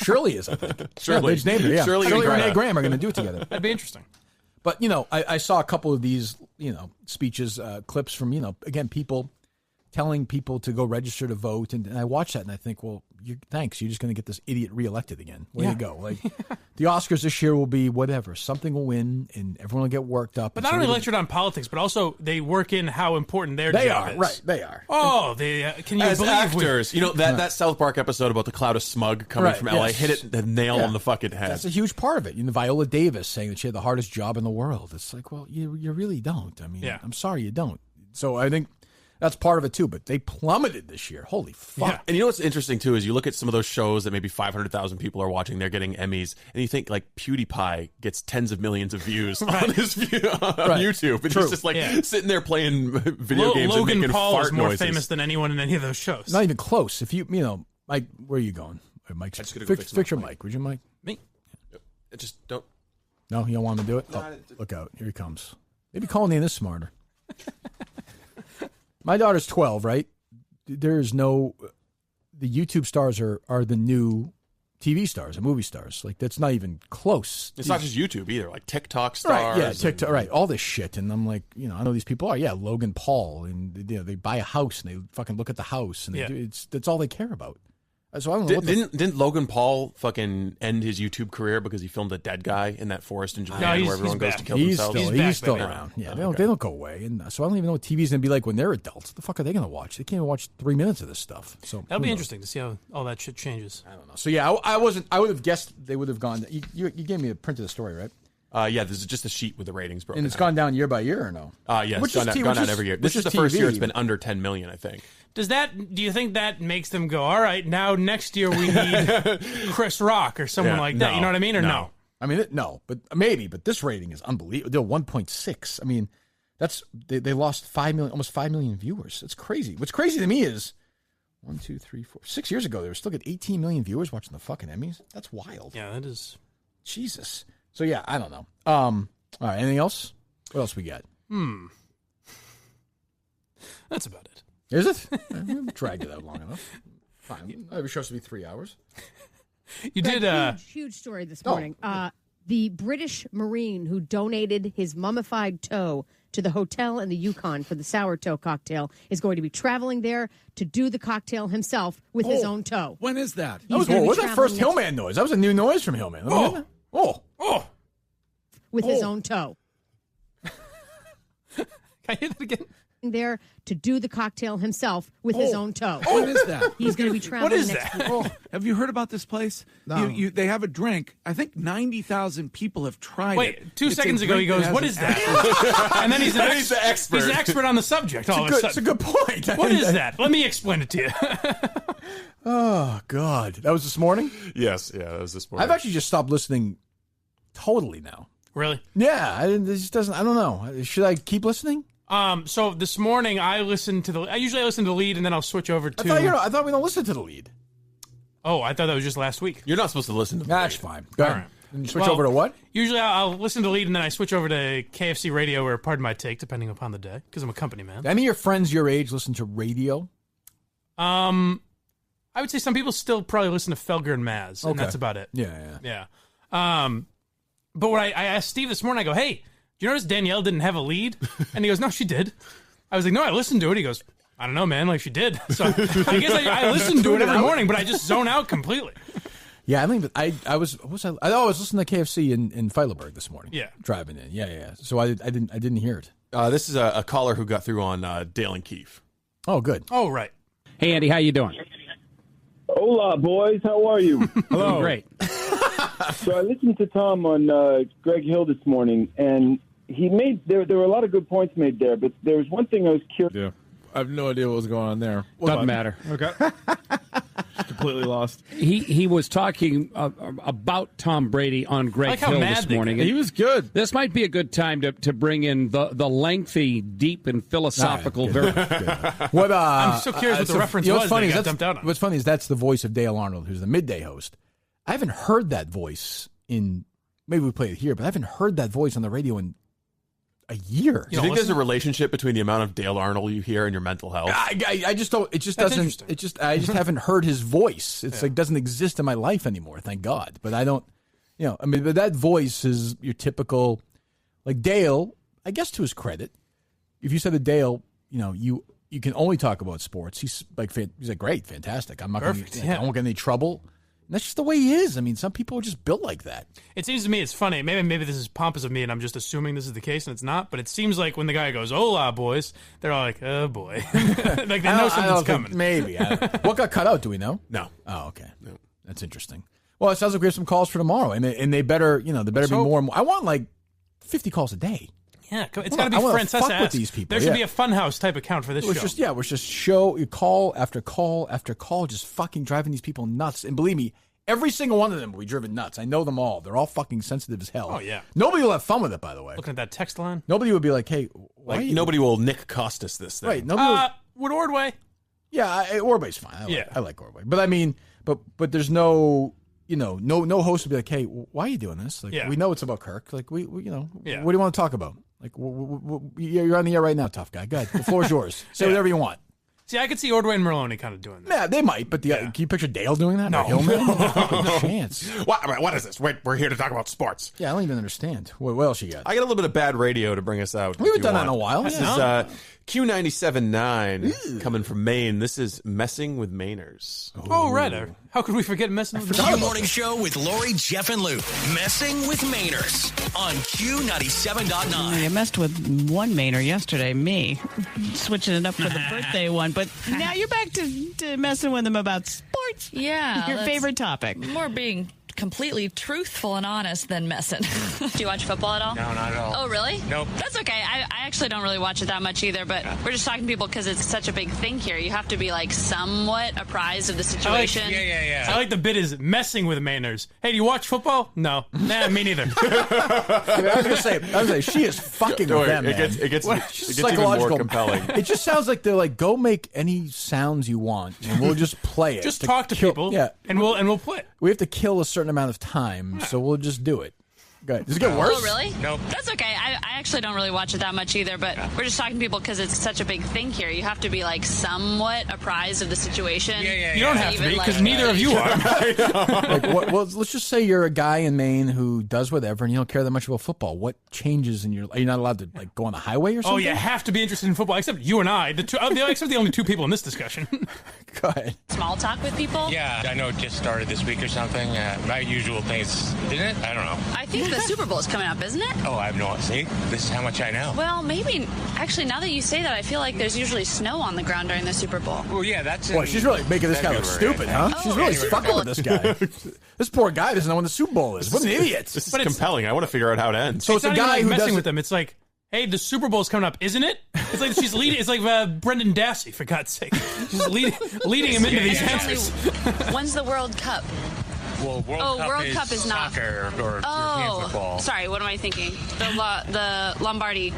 Shirley is, I think. Shirley. Yeah, they just named her, yeah. Shirley and Greta. Renee Graham are going to do it together. That'd be interesting. But, I saw a couple of these, speeches, clips from, again, people telling people to go register to vote. And I watch that and I think, well, thanks. You're just going to get this idiot reelected again. Way to go. Like, the Oscars this year will be whatever. Something will win and everyone will get worked up. But not only lectured on politics, but also they work in how important their They job are, is. right. They are. Oh, can you As believe actors, that South Park episode about the cloud of smug coming from LA hit it the nail on the fucking head. That's a huge part of it. Viola Davis saying that she had the hardest job in the world. It's like, well, you really don't. I mean, I'm sorry you don't. So I think that's part of it too, but they plummeted this year. Holy fuck. Yeah. And you know what's interesting too is you look at some of those shows that maybe 500,000 people are watching, they're getting Emmys, and you think like PewDiePie gets tens of millions of views on YouTube. And he's just like sitting there playing video games Logan and making Paul fart is more noises. famous than anyone in any of those shows. Not even close. If you Mike, where are you going? Mike, fix your mic, would you, Mike? Me? Just don't. No, you don't want to do it? No, look out. Here he comes. Maybe Colleen is smarter. My daughter's 12, right? There's no... The YouTube stars are the new TV stars, the movie stars. Like, that's not even close. It's not just YouTube either, like TikTok stars. Right, yeah, TikTok, right, all this shit. And I'm like, I know these people are. Yeah, Logan Paul. And they buy a house and they fucking look at the house. And that's all they care about. So I don't know didn't Logan Paul fucking end his YouTube career because he filmed a dead guy in that forest in Japan where everyone goes to kill themselves? He's still around. Yeah, they don't go away. And so I don't even know what TV's going to be like when they're adults. What the fuck are they going to watch? They can't even watch 3 minutes of this stuff. So that'll be interesting to see how all that shit changes. I don't know. So yeah, I would have guessed they would have gone. You gave me a print of the story, right? Yeah, this is just a sheet with the ratings broken. And it's gone down year by year or no? Yeah, it's gone down every year. This is the first year it's been under 10 million, I think. Do you think that makes them go, all right, now next year we need Chris Rock or someone like that? You know what I mean? Or no? I mean, no, but maybe. But this rating is unbelievable. They're 1.6. I mean, they lost 5 million, almost 5 million viewers. It's crazy. What's crazy to me is 1, 2, 3, 4, 6 years ago they were still getting 18 million viewers watching the fucking Emmys. That's wild. Yeah, that is. Jesus. So yeah, I don't know. All right, anything else? What else we got? That's about it. Is it? We've dragged it out long enough. Fine. Every show's to be 3 hours. You did huge story this morning. The British Marine who donated his mummified toe to the hotel in the Yukon for the sour toe cocktail is going to be traveling there to do the cocktail himself with his own toe. When is that? What was that first Hillman noise? That was a new noise from Hillman. With his own toe. Can I hear that again? There to do the cocktail himself with his own toe. When is that? He's going to be traveling What is next that? week. Have you heard about this place? No. They have a drink. I think 90,000 people have tried it. Wait, 2 It's a seconds ago he drink goes, that what has is an that? And then he's an expert. He's an expert on the subject all of a sudden. It's a good point. What is that? Let me explain it to you. Oh, God. That was this morning? Yes, yeah, that was this morning. I've actually just stopped listening totally now. Really? Yeah, I don't know. Should I keep listening? So this morning I listened to I usually listen to the lead and then I'll switch over to. I thought we don't listen to the lead. Oh, I thought that was just last week. You're not supposed to listen to the That's lead. fine. Go ahead. right. And you switch over to what? Usually I'll listen to the lead and then I switch over to KFC radio or Pardon My Take, depending upon the day, because I'm a company man. Any of your friends your age listen to radio? I would say some people still probably listen to Felger and Maz, and that's about it. Yeah. But when I asked Steve this morning, I go, hey, do you notice Danielle didn't have a lead? And he goes, no, she did. I was like, no, I listened to it. He goes, I don't know, man, like she did. So I guess I listen to it every morning, but I just zone out completely. Yeah, I think I was listening to KFC in Feilerberg this morning. Yeah, driving in. Yeah. So I didn't hear it. This is a caller who got through on Dale and Keefe. Oh, good. Oh, right. Hey, Andy, how you doing? Hola, boys. How are you? Hello. Great. So I listened to Tom on Greg Hill this morning, and he made there were a lot of good points made there, but there was one thing I was curious. Yeah, I have no idea what was going on there. Doesn't matter. Okay. Completely lost. He was talking about Tom Brady on Greg Hill this morning. He was good. This might be a good time to bring in the lengthy, deep, and philosophical. Good. What? I'm so curious what the reference was. What's funny is that's the voice of Dale Arnold, who's the midday host. I haven't heard that voice in. Maybe we play it here, but I haven't heard that voice on the radio in a year. Do you think there's a relationship between the amount of Dale Arnold you hear and your mental health? I just don't. It just doesn't. It just. I just haven't heard his voice. It's like doesn't exist in my life anymore. Thank God. But I don't. I mean, but that voice is your typical, like Dale. I guess to his credit, if you said to Dale, you can only talk about sports. He's like great, fantastic. I'm not going to. I won't get in any trouble. And that's just the way he is. I mean, some people are just built like that. It seems to me it's funny. Maybe this is pompous of me, and I'm just assuming this is the case, and it's not. But it seems like when the guy goes, "Hola, boys," they're all like, "Oh boy," like they know something's coming. Maybe. What got cut out? Do we know? No. Oh, okay. No. That's interesting. Well, it sounds like we have some calls for tomorrow, and they better, be more and more. I want like 50 calls a day. Yeah, it's got to be Francesa with these people. There should be a funhouse type account for this show. We're just call after call after call, just fucking driving these people nuts. And believe me, every single one of them will be driven nuts. I know them all. They're all fucking sensitive as hell. Oh, yeah. Nobody will have fun with it, by the way. Looking at that text line. Nobody would be like, hey, nobody will Nick Costas this thing. Right. Nobody would Ordway. Yeah, Ordway's fine. I like Ordway. But I mean, but there's no... no host would be like, hey, why are you doing this? Like, we know it's about Kirk. Like, what do you want to talk about? Like, you're on the air right now, tough guy. Go ahead. The floor's yours. Say whatever you want. See, I could see Ordway and Merloni kind of doing that. Yeah, they might, but can you picture Dale doing that? No. No chance. What is this? Wait, we're here to talk about sports. Yeah, I don't even understand. What else you got? I got a little bit of bad radio to bring us out. We haven't done that in a while. This is Q97.9 coming from Maine. This is Messing with Mainers. Oh, right. How could we forget Messing with Mainers? The morning show with Lori, Jeff, and Luke. Messing with Mainers on Q97.9. I messed with one Mainer yesterday, me, switching it up for the birthday one. But now you're back to messing with them about sports. Yeah. Your favorite topic. More being completely truthful and honest than messing. Do you watch football at all? No, not at all. Oh, really? Nope. That's okay. I actually don't really watch it that much either, but we're just talking to people because it's such a big thing here. You have to be like somewhat apprised of the situation. I like the bit is messing with Mainers. Hey, do you watch football? No. Nah, me neither. I was going to say, she is fucking with them, man. It gets even more compelling. It just sounds like they're like, go make any sounds you want, and we'll just play it. Just talk to people, and we'll play it. We have to kill a certain amount of time, so we'll just do it. Good. Does it get worse? Oh, really? Nope. That's okay. I actually don't really watch it that much either, but we're just talking to people because it's such a big thing here. You have to be like somewhat apprised of the situation. You don't have to be because neither of you are. Well, let's just say you're a guy in Maine who does whatever, and you don't care that much about football. What changes in your? Are you not allowed to like go on the highway or something? Oh, you have to be interested in football, except you and I. Except the only two people in this discussion. Go ahead. Small talk with people. Yeah, I know it just started this week or something. My usual thing is, didn't it? I don't know. I think the Super Bowl is coming up, isn't it? Oh, I have no idea. See, this is how much I know. Well, maybe. Actually, now that you say that, I feel like there's usually snow on the ground during the Super Bowl. Well, yeah, that's. Boy, she's really making this guy look stupid, huh? Oh, she's really fucking with this guy. This poor guy doesn't know when the Super Bowl is. What an idiot! This is compelling. I want to figure out how it ends. So it's a guy who messing with them. It's like, hey, the Super Bowl's coming up, isn't it? It's like she's leading. It's like Brendan Dassey, for God's sake. She's leading him into these answers. When's the World Cup? Well, World Cup is not soccer or European football. Sorry, what am I thinking? The Lombardi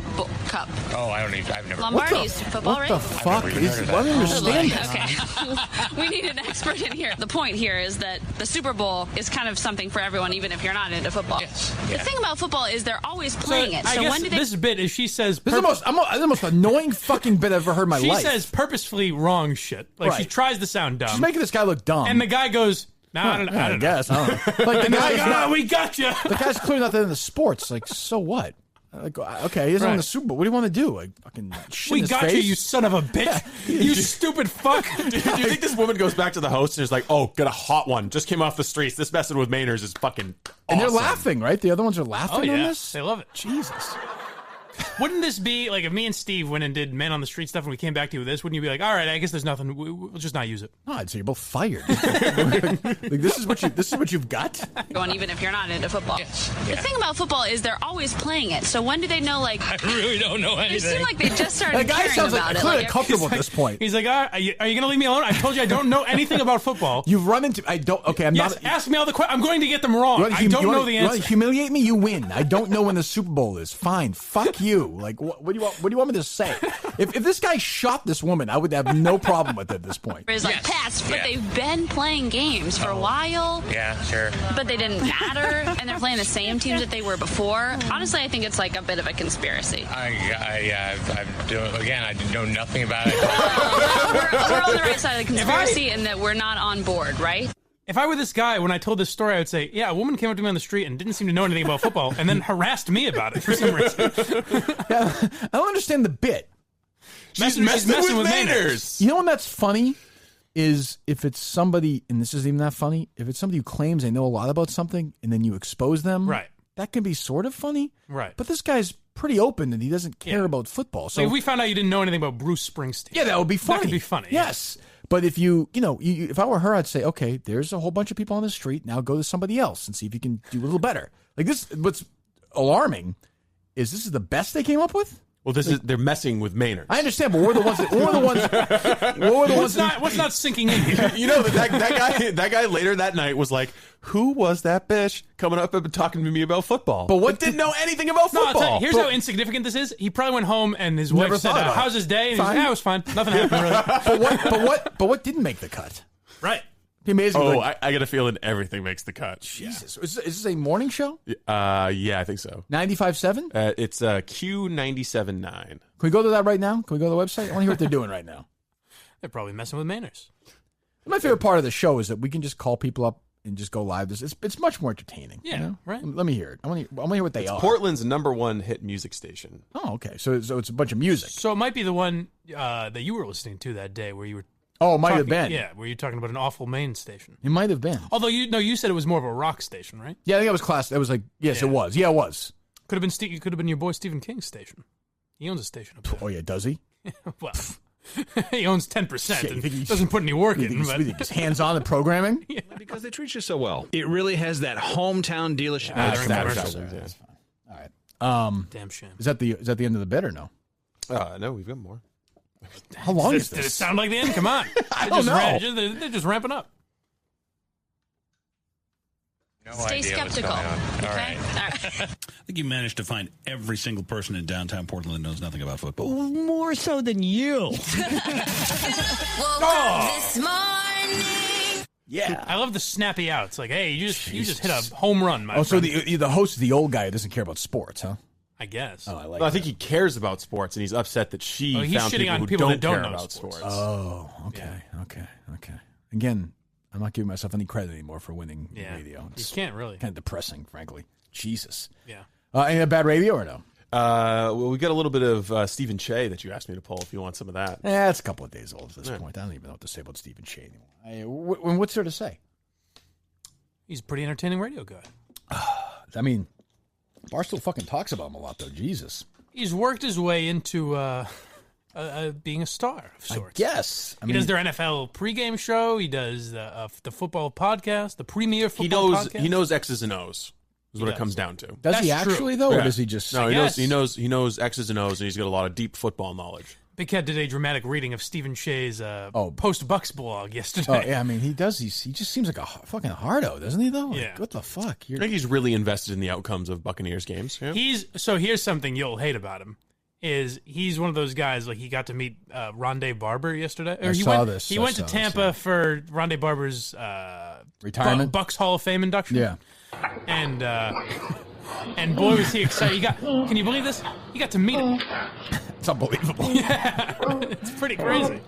Cup. Oh, I've never. Lombardi's football, right? What the fuck? I don't understand. Okay, we need an expert in here. The point here is that the Super Bowl is kind of something for everyone, even if you're not into football. Yes. The thing about football is they're always playing it. So when do they? This bit is she says this is the most annoying fucking bit I've ever heard in my life. She says purposefully wrong shit. Like she tries to sound dumb. She's making this guy look dumb. And the guy goes, No, I don't know. I guess. I don't know. Like the guy's not, we got you. The guy's clearly not that into sports. Like, so what? Like, okay, he's on the Super Bowl. What do you want to do? Like, fucking shit We in his got face? you, you son of a bitch. You stupid fuck. Do you think this woman goes back to the host and is like, oh, got a hot one. Just came off the streets. This messing with Mainers is fucking awesome. And they're laughing, right? The other ones are laughing on this? They love it. Jesus. Wouldn't this be like if me and Steve went and did Men on the Street stuff and we came back to you with this? Wouldn't you be like, all right, I guess there's nothing. We'll just not use it. No, I'd say you're both fired. Like, this is what you've got. Going even if you're not into football. The thing about football is they're always playing it. So when do they know? Like, I really don't know anything. It seemed like they just started The guy caring sounds about like it. clearly Like, comfortable at this point. He's like, are you going to leave me alone? I told you I don't know anything about football. You've run into. I don't. Okay, I'm Yes, not. ask me all the questions. I'm going to get them wrong. I don't know the You want answer. to humiliate me? You win. I don't know when the Super Bowl is. Fine. Fuck you. Like, what do you want? What do you want me to say? If this guy shot this woman, I would have no problem with it at this point. Is like past, but they've been playing games for a while. Yeah, sure. But they didn't matter, and they're playing the same teams that they were before. Honestly, I think it's like a bit of a conspiracy. I know nothing about it. We're on the right side of the conspiracy, and that we're not on board, right? If I were this guy, when I told this story, I would say, yeah, a woman came up to me on the street and didn't seem to know anything about football and then harassed me about it for some reason. Yeah, I don't understand the bit. She's messing with Mainers. You know when that's funny is if it's somebody, and this isn't even that funny, if it's somebody who claims they know a lot about something and then you expose them, right? That can be sort of funny, right? But this guy's pretty open and he doesn't care about football. So like if we found out you didn't know anything about Bruce Springsteen, yeah, that would be funny. That could be funny. Yes. But if if I were her, I'd say, okay, there's a whole bunch of people on the street. Now go to somebody else and see if you can do a little better. Like this, what's alarming is this is the best they came up with. Well, they're messing with Maynard. I understand, but we're the ones. What's not sinking in here? You know that guy later that night was like, "Who was that bitch coming up and talking to me about football?" But what didn't know anything about football? Here's how insignificant this is. He probably went home and his wife said, "How's his day?" And he's like, "Yeah, it was fine. Nothing happened really." But what didn't make the cut? Right. Amazing. Oh, I got a feeling everything makes the cut. Jesus, is this a morning show? Yeah, I think so. 95.7. It's Q97.9. Can we go to that right now? Can we go to the website? I want to hear what they're doing right now. They're probably messing with Mainers. My favorite part of the show is that we can just call people up and just go live. It's much more entertaining. Yeah, you know? right. Let me hear it. I want to hear what they are. Portland's #1 hit music station. Oh, okay. So it's a bunch of music. So it might be the one that you were listening to that day where you were. Oh, it might have been. Yeah, where you're talking about an awful Maine station. It might have been. Although you said it was more of a rock station, right? Yeah, I think it was class. It was like yes, it was. Yeah, it was. Could have been your boy Stephen King's station. He owns a station up there. Oh yeah, does he? Well, he owns 10% Yeah, and you think doesn't put any work in. He's hands on the programming. Yeah. Because they treat you so well. It really has that hometown dealership. That's fine. All right. Damn shame. Is that the end of the bit or no? No, we've got more. How long is this? Did it sound like the end? Come on. I don't know. They're just ramping up. No Stay idea what's skeptical. going on. All Okay? right. All right. I think you managed to find every single person in downtown Portland that knows nothing about football. More so than you. This morning. Yeah. I love the snappy outs. Like, hey, you just hit a home run, my so friend. the host is the old guy who doesn't care about sports, huh? I guess. Oh, I like. No, I think he cares about sports, and he's upset that she he's found shitting people on who people that don't don't care know about sports. Oh, okay, okay. Again, I'm not giving myself any credit anymore for winning radio. You can't really. Kind of depressing, frankly. Jesus. Yeah. Any bad radio or no? Well, we got a little bit of Stephen Che that you asked me to pull if you want some of that. It's a couple of days old at this point. I don't even know what to say about Stephen Che anymore. What's there to say? He's a pretty entertaining radio guy. I mean, Barstool fucking talks about him a lot, though. Jesus. He's worked his way into being a star of sorts. Yes. He does their NFL pregame show. He does the football podcast, the premier football podcast. He knows X's and O's. Is what it comes down to. Does he actually though, or does he just? No, he knows X's and O's, and he's got a lot of deep football knowledge. Big Cat did a dramatic reading of Stephen Che's post-Bucks blog yesterday. Oh yeah, I mean he does. He just seems like a fucking hardo, doesn't he? Though. Like, Yeah. What the fuck? I think he's really invested in the outcomes of Buccaneers games. Yeah. Here's something you'll hate about him. Is he's one of those guys, like he got to meet Rondé Barber yesterday. Or he went to Tampa for Rondé Barber's retirement Bucks Hall of Fame induction. Yeah. And boy was he excited. Can you believe this? He got to meet him. It's unbelievable. Yeah. It's pretty crazy.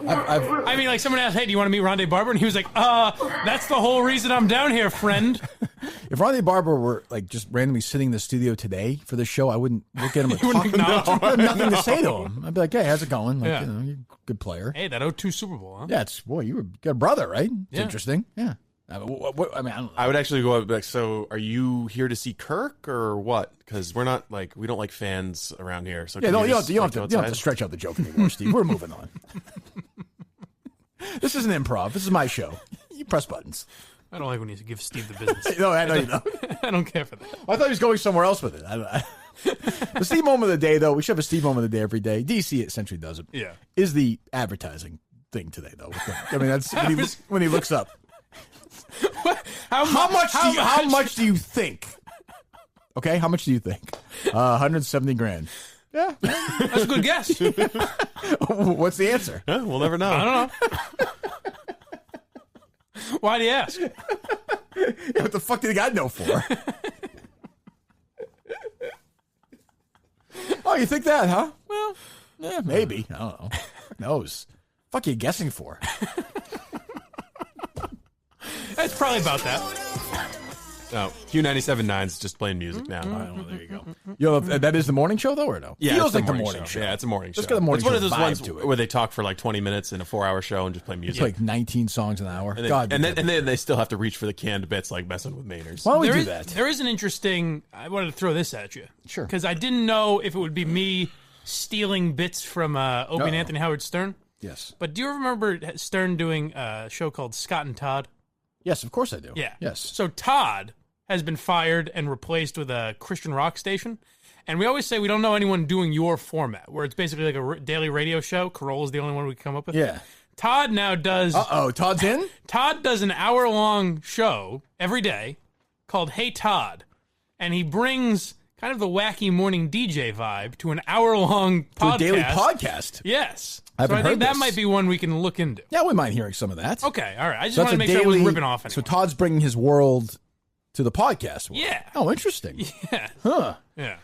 I mean, like someone asked, "Hey, do you want to meet Rondé Barber?" And he was like, "That's the whole reason I'm down here, friend." If Rondé Barber were like just randomly sitting in the studio today for this show, I wouldn't look at him and talk to him. I have nothing to say to him. I'd be like, "Hey, how's it going? Like, you know, you're a good player." Hey, that 02 Super Bowl, huh? Yeah, you got a brother, right? It's Yeah. interesting. Yeah. I mean, I don't know. I would actually go up like, so are you here to see Kirk or what? Because we're not like, we don't like fans around here. So Yeah, can no, you you don't have to outside? stretch out the joke anymore, Steve. We're moving on. This isn't improv. This is my show. You press buttons. I don't like when you give Steve the business. No, I know you don't. I don't care for that. I thought he was going somewhere else with it. The Steve moment of the day, though, we should have a Steve moment of the day every day. DC essentially does it. Yeah. Is the advertising thing today, though. I mean, that's when he looks up. How much do you think? Okay, how much do you think? 170 grand. Yeah, that's a good guess. What's the answer? We'll never know. I don't know. Why do you ask? What the fuck did the guy know for? Oh, you think that, huh? Well, yeah, maybe. I don't know. Fuck knows. Fuck are you guessing for? It's probably about that. No, Q97.9 is just playing music now. Oh, there you go. Yo, that is the morning show, though, or no? Yeah, Feels it's like the morning show. Yeah, it's a morning show. Just got a morning It's one of show those vibe ones to it. where they talk for like 20 minutes in a 4-hour show and just play music. It's like 19 songs an hour. And then they still have to reach for the canned bits like messing with Mainers. Why don't we do that? There is an interesting. I wanted to throw this at you. Sure. Because I didn't know if it would be me stealing bits from Opie and Anthony Howard Stern. Yes. But do you remember Stern doing a show called Scott and Todd? Yes, of course I do. Yeah. Yes. So Todd has been fired and replaced with a Christian rock station. And we always say we don't know anyone doing your format, where it's basically like a daily radio show. Carolla's the only one we can come up with. Yeah. Todd now does... Uh-oh, Todd's in? Todd does an hour-long show every day called Hey Todd. And he brings kind of the wacky morning DJ vibe to an hour-long podcast. To a daily podcast? Yes. I haven't so I think heard that this. might be one we can look into. Yeah, we mind hearing some of that. Okay, all right. I just So want to that's make a sure I wasn't daily- ripping off anyone. So Todd's bringing his world to the podcast world. Yeah. Oh, interesting. Yeah. Huh. Yeah.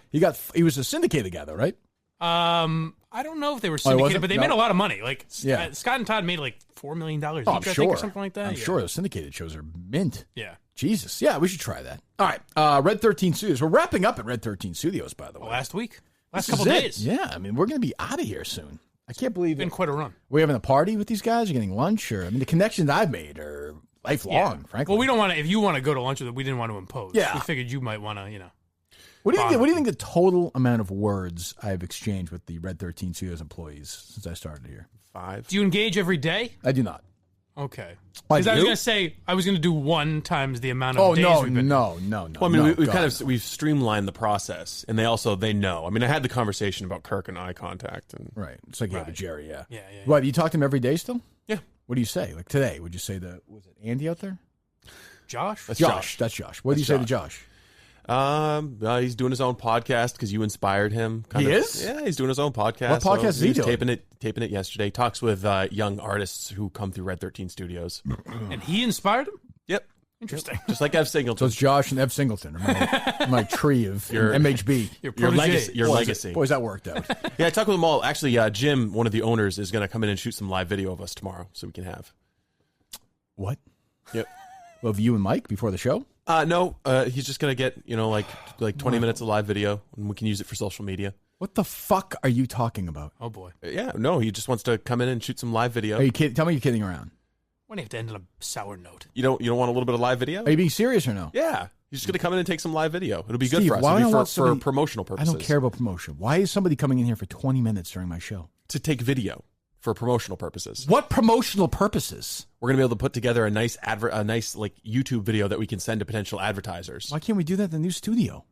He was a syndicated guy, though, right? I don't know if they were Oh, he syndicated, wasn't? but they No. made a lot of money. Like, Yeah. Scott and Todd made like $4 million each, Oh, I'm I think, sure. or something like that. I'm Yeah. sure those syndicated shows are mint. Yeah. Jesus. Yeah, we should try that. All right. Red 13 Studios. We're wrapping up at Red 13 Studios, by the way. Last week. Last This is couple it. days. Yeah, I mean, we're going to be out of here soon. I can't believe Been it. quite a run. We're having a party with these guys? You're getting lunch? Or I mean, the connections I've made are lifelong, frankly. Well, we don't want to, if you want to go to lunch with it, we didn't want to impose. Yeah. We figured you might want to, you know. What do you think the total amount of words I've exchanged with the Red 13 Studios employees since I started here? 5. Do you engage every day? I do not. Okay. I Because I was do? going to say, I was going to do 1 times the amount of Oh, days no, we've been. no. Well, I mean, no, we've God. we've streamlined the process, and they know. I mean, I had the conversation about Kirk and eye contact, and Right. It's like you have a Jerry, yeah. Yeah. What, you talk to him every day still? Yeah. What do you say? Like today, would you say was it Andy out there? Josh? That's Josh. That's Josh. What do you say to Josh? He's doing his own podcast because you inspired him. He is? Yeah, he's doing his own podcast. What podcast is he was doing? Taping it yesterday. Talks with young artists who come through Red 13 Studios. And he inspired him? Yep. Interesting. Just like Ev Singleton. So it's Josh and Ev Singleton, my tree of Your- MHB. Your legacy. Your Boys, legacy. Boys, that worked out. Yeah, I talked with them all. Actually, Jim, one of the owners, is going to come in and shoot some live video of us tomorrow, so we can have. What? Yep. Of you and Mike before the show? No, he's just going to get, like 20 minutes of live video, and we can use it for social media. What the fuck are you talking about? Oh, boy. Yeah, no, he just wants to come in and shoot some live video. Are you kidding? Tell me you're kidding around. Why do you have to end on a sour note? You don't want a little bit of live video? Are you being serious or no? Yeah. He's just going to come in and take some live video. It'll be good Steve, for us. why It'll would I be want for somebody- promotional purposes. I don't care about promotion. Why is somebody coming in here for 20 minutes during my show? To take video for promotional purposes. What promotional purposes? We're going to be able to put together a nice like YouTube video that we can send to potential advertisers. Why can't we do that in the new studio?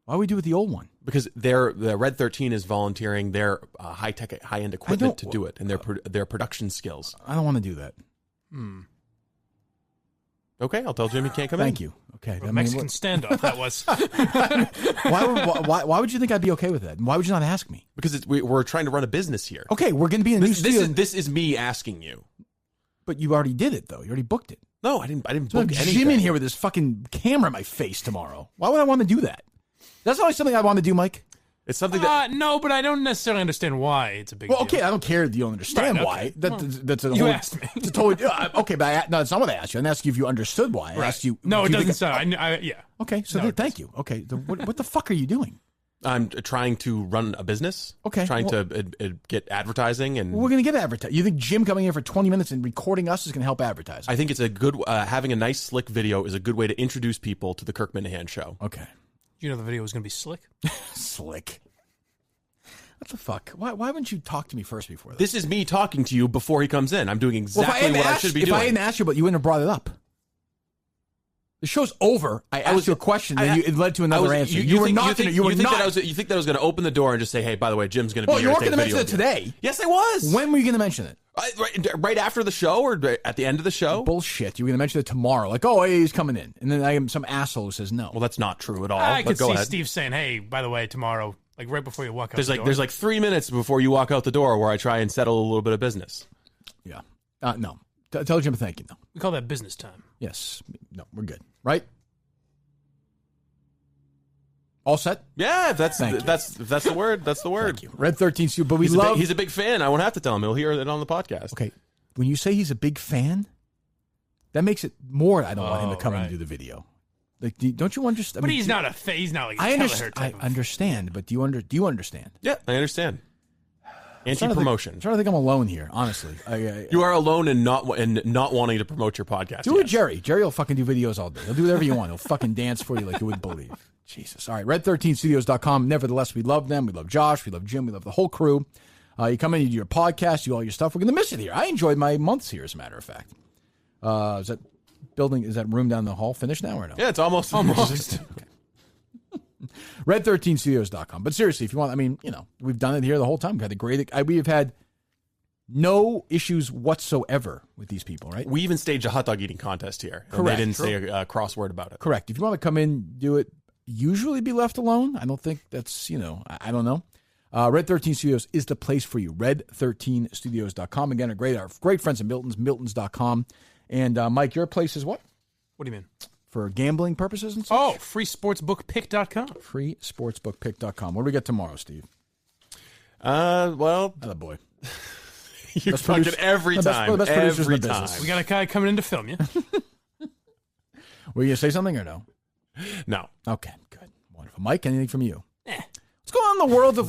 Why we do it with the old one? Because the Red 13 is volunteering their high-tech, high-end equipment to do it, and their production skills. I don't want to do that. Okay, I'll tell Jim he can't come in. Thank you. Okay. Well, Mexican standoff, that was. Why would you think I'd be okay with that? And why would you not ask me? Because we're trying to run a business here. Okay, we're going to be in a new studio. This is me asking you. But you already did it, though. You already booked it. No, I didn't So book anything. Jim in here with this fucking camera in my face tomorrow. Why would I want to do that? That's always something I want to do, Mike. It's something that... No, but I don't necessarily understand why it's a big deal. Okay, I don't care that you don't understand Right, why. okay. That's a You whole, asked me. It's a totally, okay, but no, that's not what I asked you. I didn't ask you if you understood why. I asked you... No, it do you doesn't think- sound... yeah. Okay, so thank you. Okay, what the fuck are you doing? I'm trying to run a business. Okay, Trying to get advertising and... We're going to get advertising. You think Jim coming in for 20 minutes and recording us is going to help advertise? I think it's a good... having a nice, slick video is a good way to introduce people to the Kirk Minihane show. Okay. You know the video was going to be slick? Slick. What the fuck? Why wouldn't you talk to me first before this? This is me talking to you before he comes in. I'm doing exactly what I should be doing. If I hadn't asked you, but you wouldn't have brought it up. The show's over. I asked you a question, and it led to another answer. You were not going to. You think that I was going to open the door and just say, "Hey, by the way, Jim's going to be here." You to weren't take going to mention it today. Yes, I was. When were you going to mention it? Right after the show, or at the end of the show? Bullshit. You were going to mention it tomorrow. Like, oh, hey, he's coming in, and then I am some asshole who says no. Well, that's not true at all. I could go see ahead. Steve saying, "Hey, by the way, tomorrow." Like right before you walk out There's the door. 3 minutes before you walk out the door where I try and settle a little bit of business. Yeah. No. Tell Jim thank you. No. We call that business time. Yes. No, we're good. Right? All set? Yeah, if that's the word. That's the word. Thank you. Red 13 Stu, but he's a big fan. I won't have to tell him. He'll hear it on the podcast. Okay. When you say he's a big fan, that makes it more I don't want him to come and do the video. Like, don't you understand? But he's not he's not like a I understand. type of- I understand, but do you understand? Yeah, I understand. Anti-promotion. I'm trying to think I'm alone here, honestly. You are alone in not wanting to promote your podcast. Do it, Jerry. Jerry will fucking do videos all day. He'll do whatever you want. He'll fucking dance for you like you wouldn't believe. Jesus. All right, red13studios.com. Nevertheless, we love them. We love Josh. We love Jim. We love the whole crew. You come in, you do your podcast, you do all your stuff. We're going to miss it here. I enjoyed my months here, as a matter of fact. Is that room down the hall finished now or no? Yeah, it's almost. Okay. Red13studios.com. But seriously, if you want, we've done it here the whole time. We've had no issues whatsoever with these people, right? We even staged a hot dog eating contest here. And Correct. they didn't say a crossword about it. Correct. If you want to come in, do it. Usually be left alone. I don't think that's, I don't know. Red 13 Studios is the place for you. Red13studios.com. Again, our great friends at Milton's, Miltons.com. And Mike, your place is what? What do you mean? For gambling purposes and such? Oh, freesportsbookpick.com. Freesportsbookpick.com. What do we get tomorrow, Steve? Well, attaboy. You fucking every time. Every time. We got a guy coming in to film you. Were you going to say something or no? No. Okay, good. Wonderful. Mike, anything from you? What's going on in the world of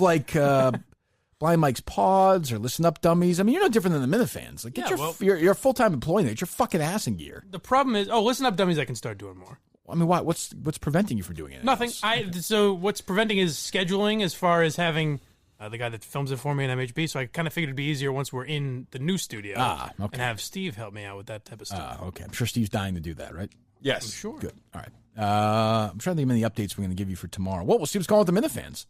Blind Mike's Pods or Listen Up Dummies? You're no different than the Minifans. Like, you're a full-time employee. Get your fucking ass in gear. The problem is, Listen Up Dummies I can start doing more. Why? What's preventing you from doing it? Nothing. So what's preventing is scheduling as far as having the guy that films it for me in MHB. So I kind of figured it'd be easier once we're in the new studio and have Steve help me out with that type of stuff. Okay. I'm sure Steve's dying to do that, right? Yes. I'm sure. Good. All right. I'm trying to think of any updates we're going to give you for tomorrow. Well, we'll see what's going on with the Minifans.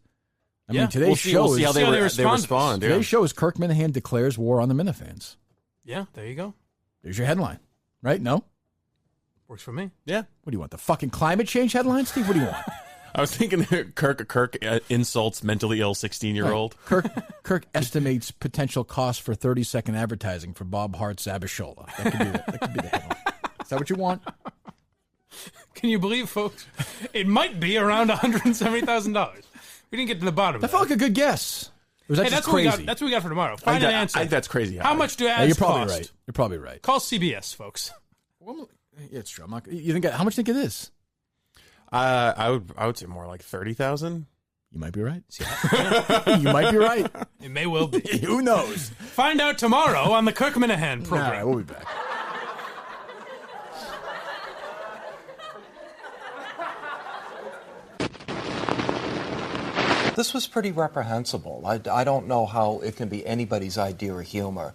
Today's show we'll see how they respond. Today's show is Kirk Minihane declares war on the Minifans. Yeah, there you go. There's your headline. Right? No? Works for me. Yeah. What do you want? The fucking climate change headline, Steve? What do you want? I was thinking Kirk insults mentally ill 16-year-old. Right. Kirk estimates potential cost for 30-second advertising for Bob Hearts Abishola. That could be the headline. Is that what you want? Can you believe, folks? It might be around $170,000. We didn't get to the bottom. That felt like a good guess. Or was that just crazy? That's what we got for tomorrow. Find an answer. I think that's crazy. How much do ads you're probably cost? Right. You're probably right. Call CBS, folks. Well, yeah, it's true. You think? How much do you think it is? I would say more like 30,000. You might be right. You might be right. It may well be. Who knows? Find out tomorrow on the Kirk Minihane program. All right, we'll be back. This was pretty reprehensible. I don't know how it can be anybody's idea of humor.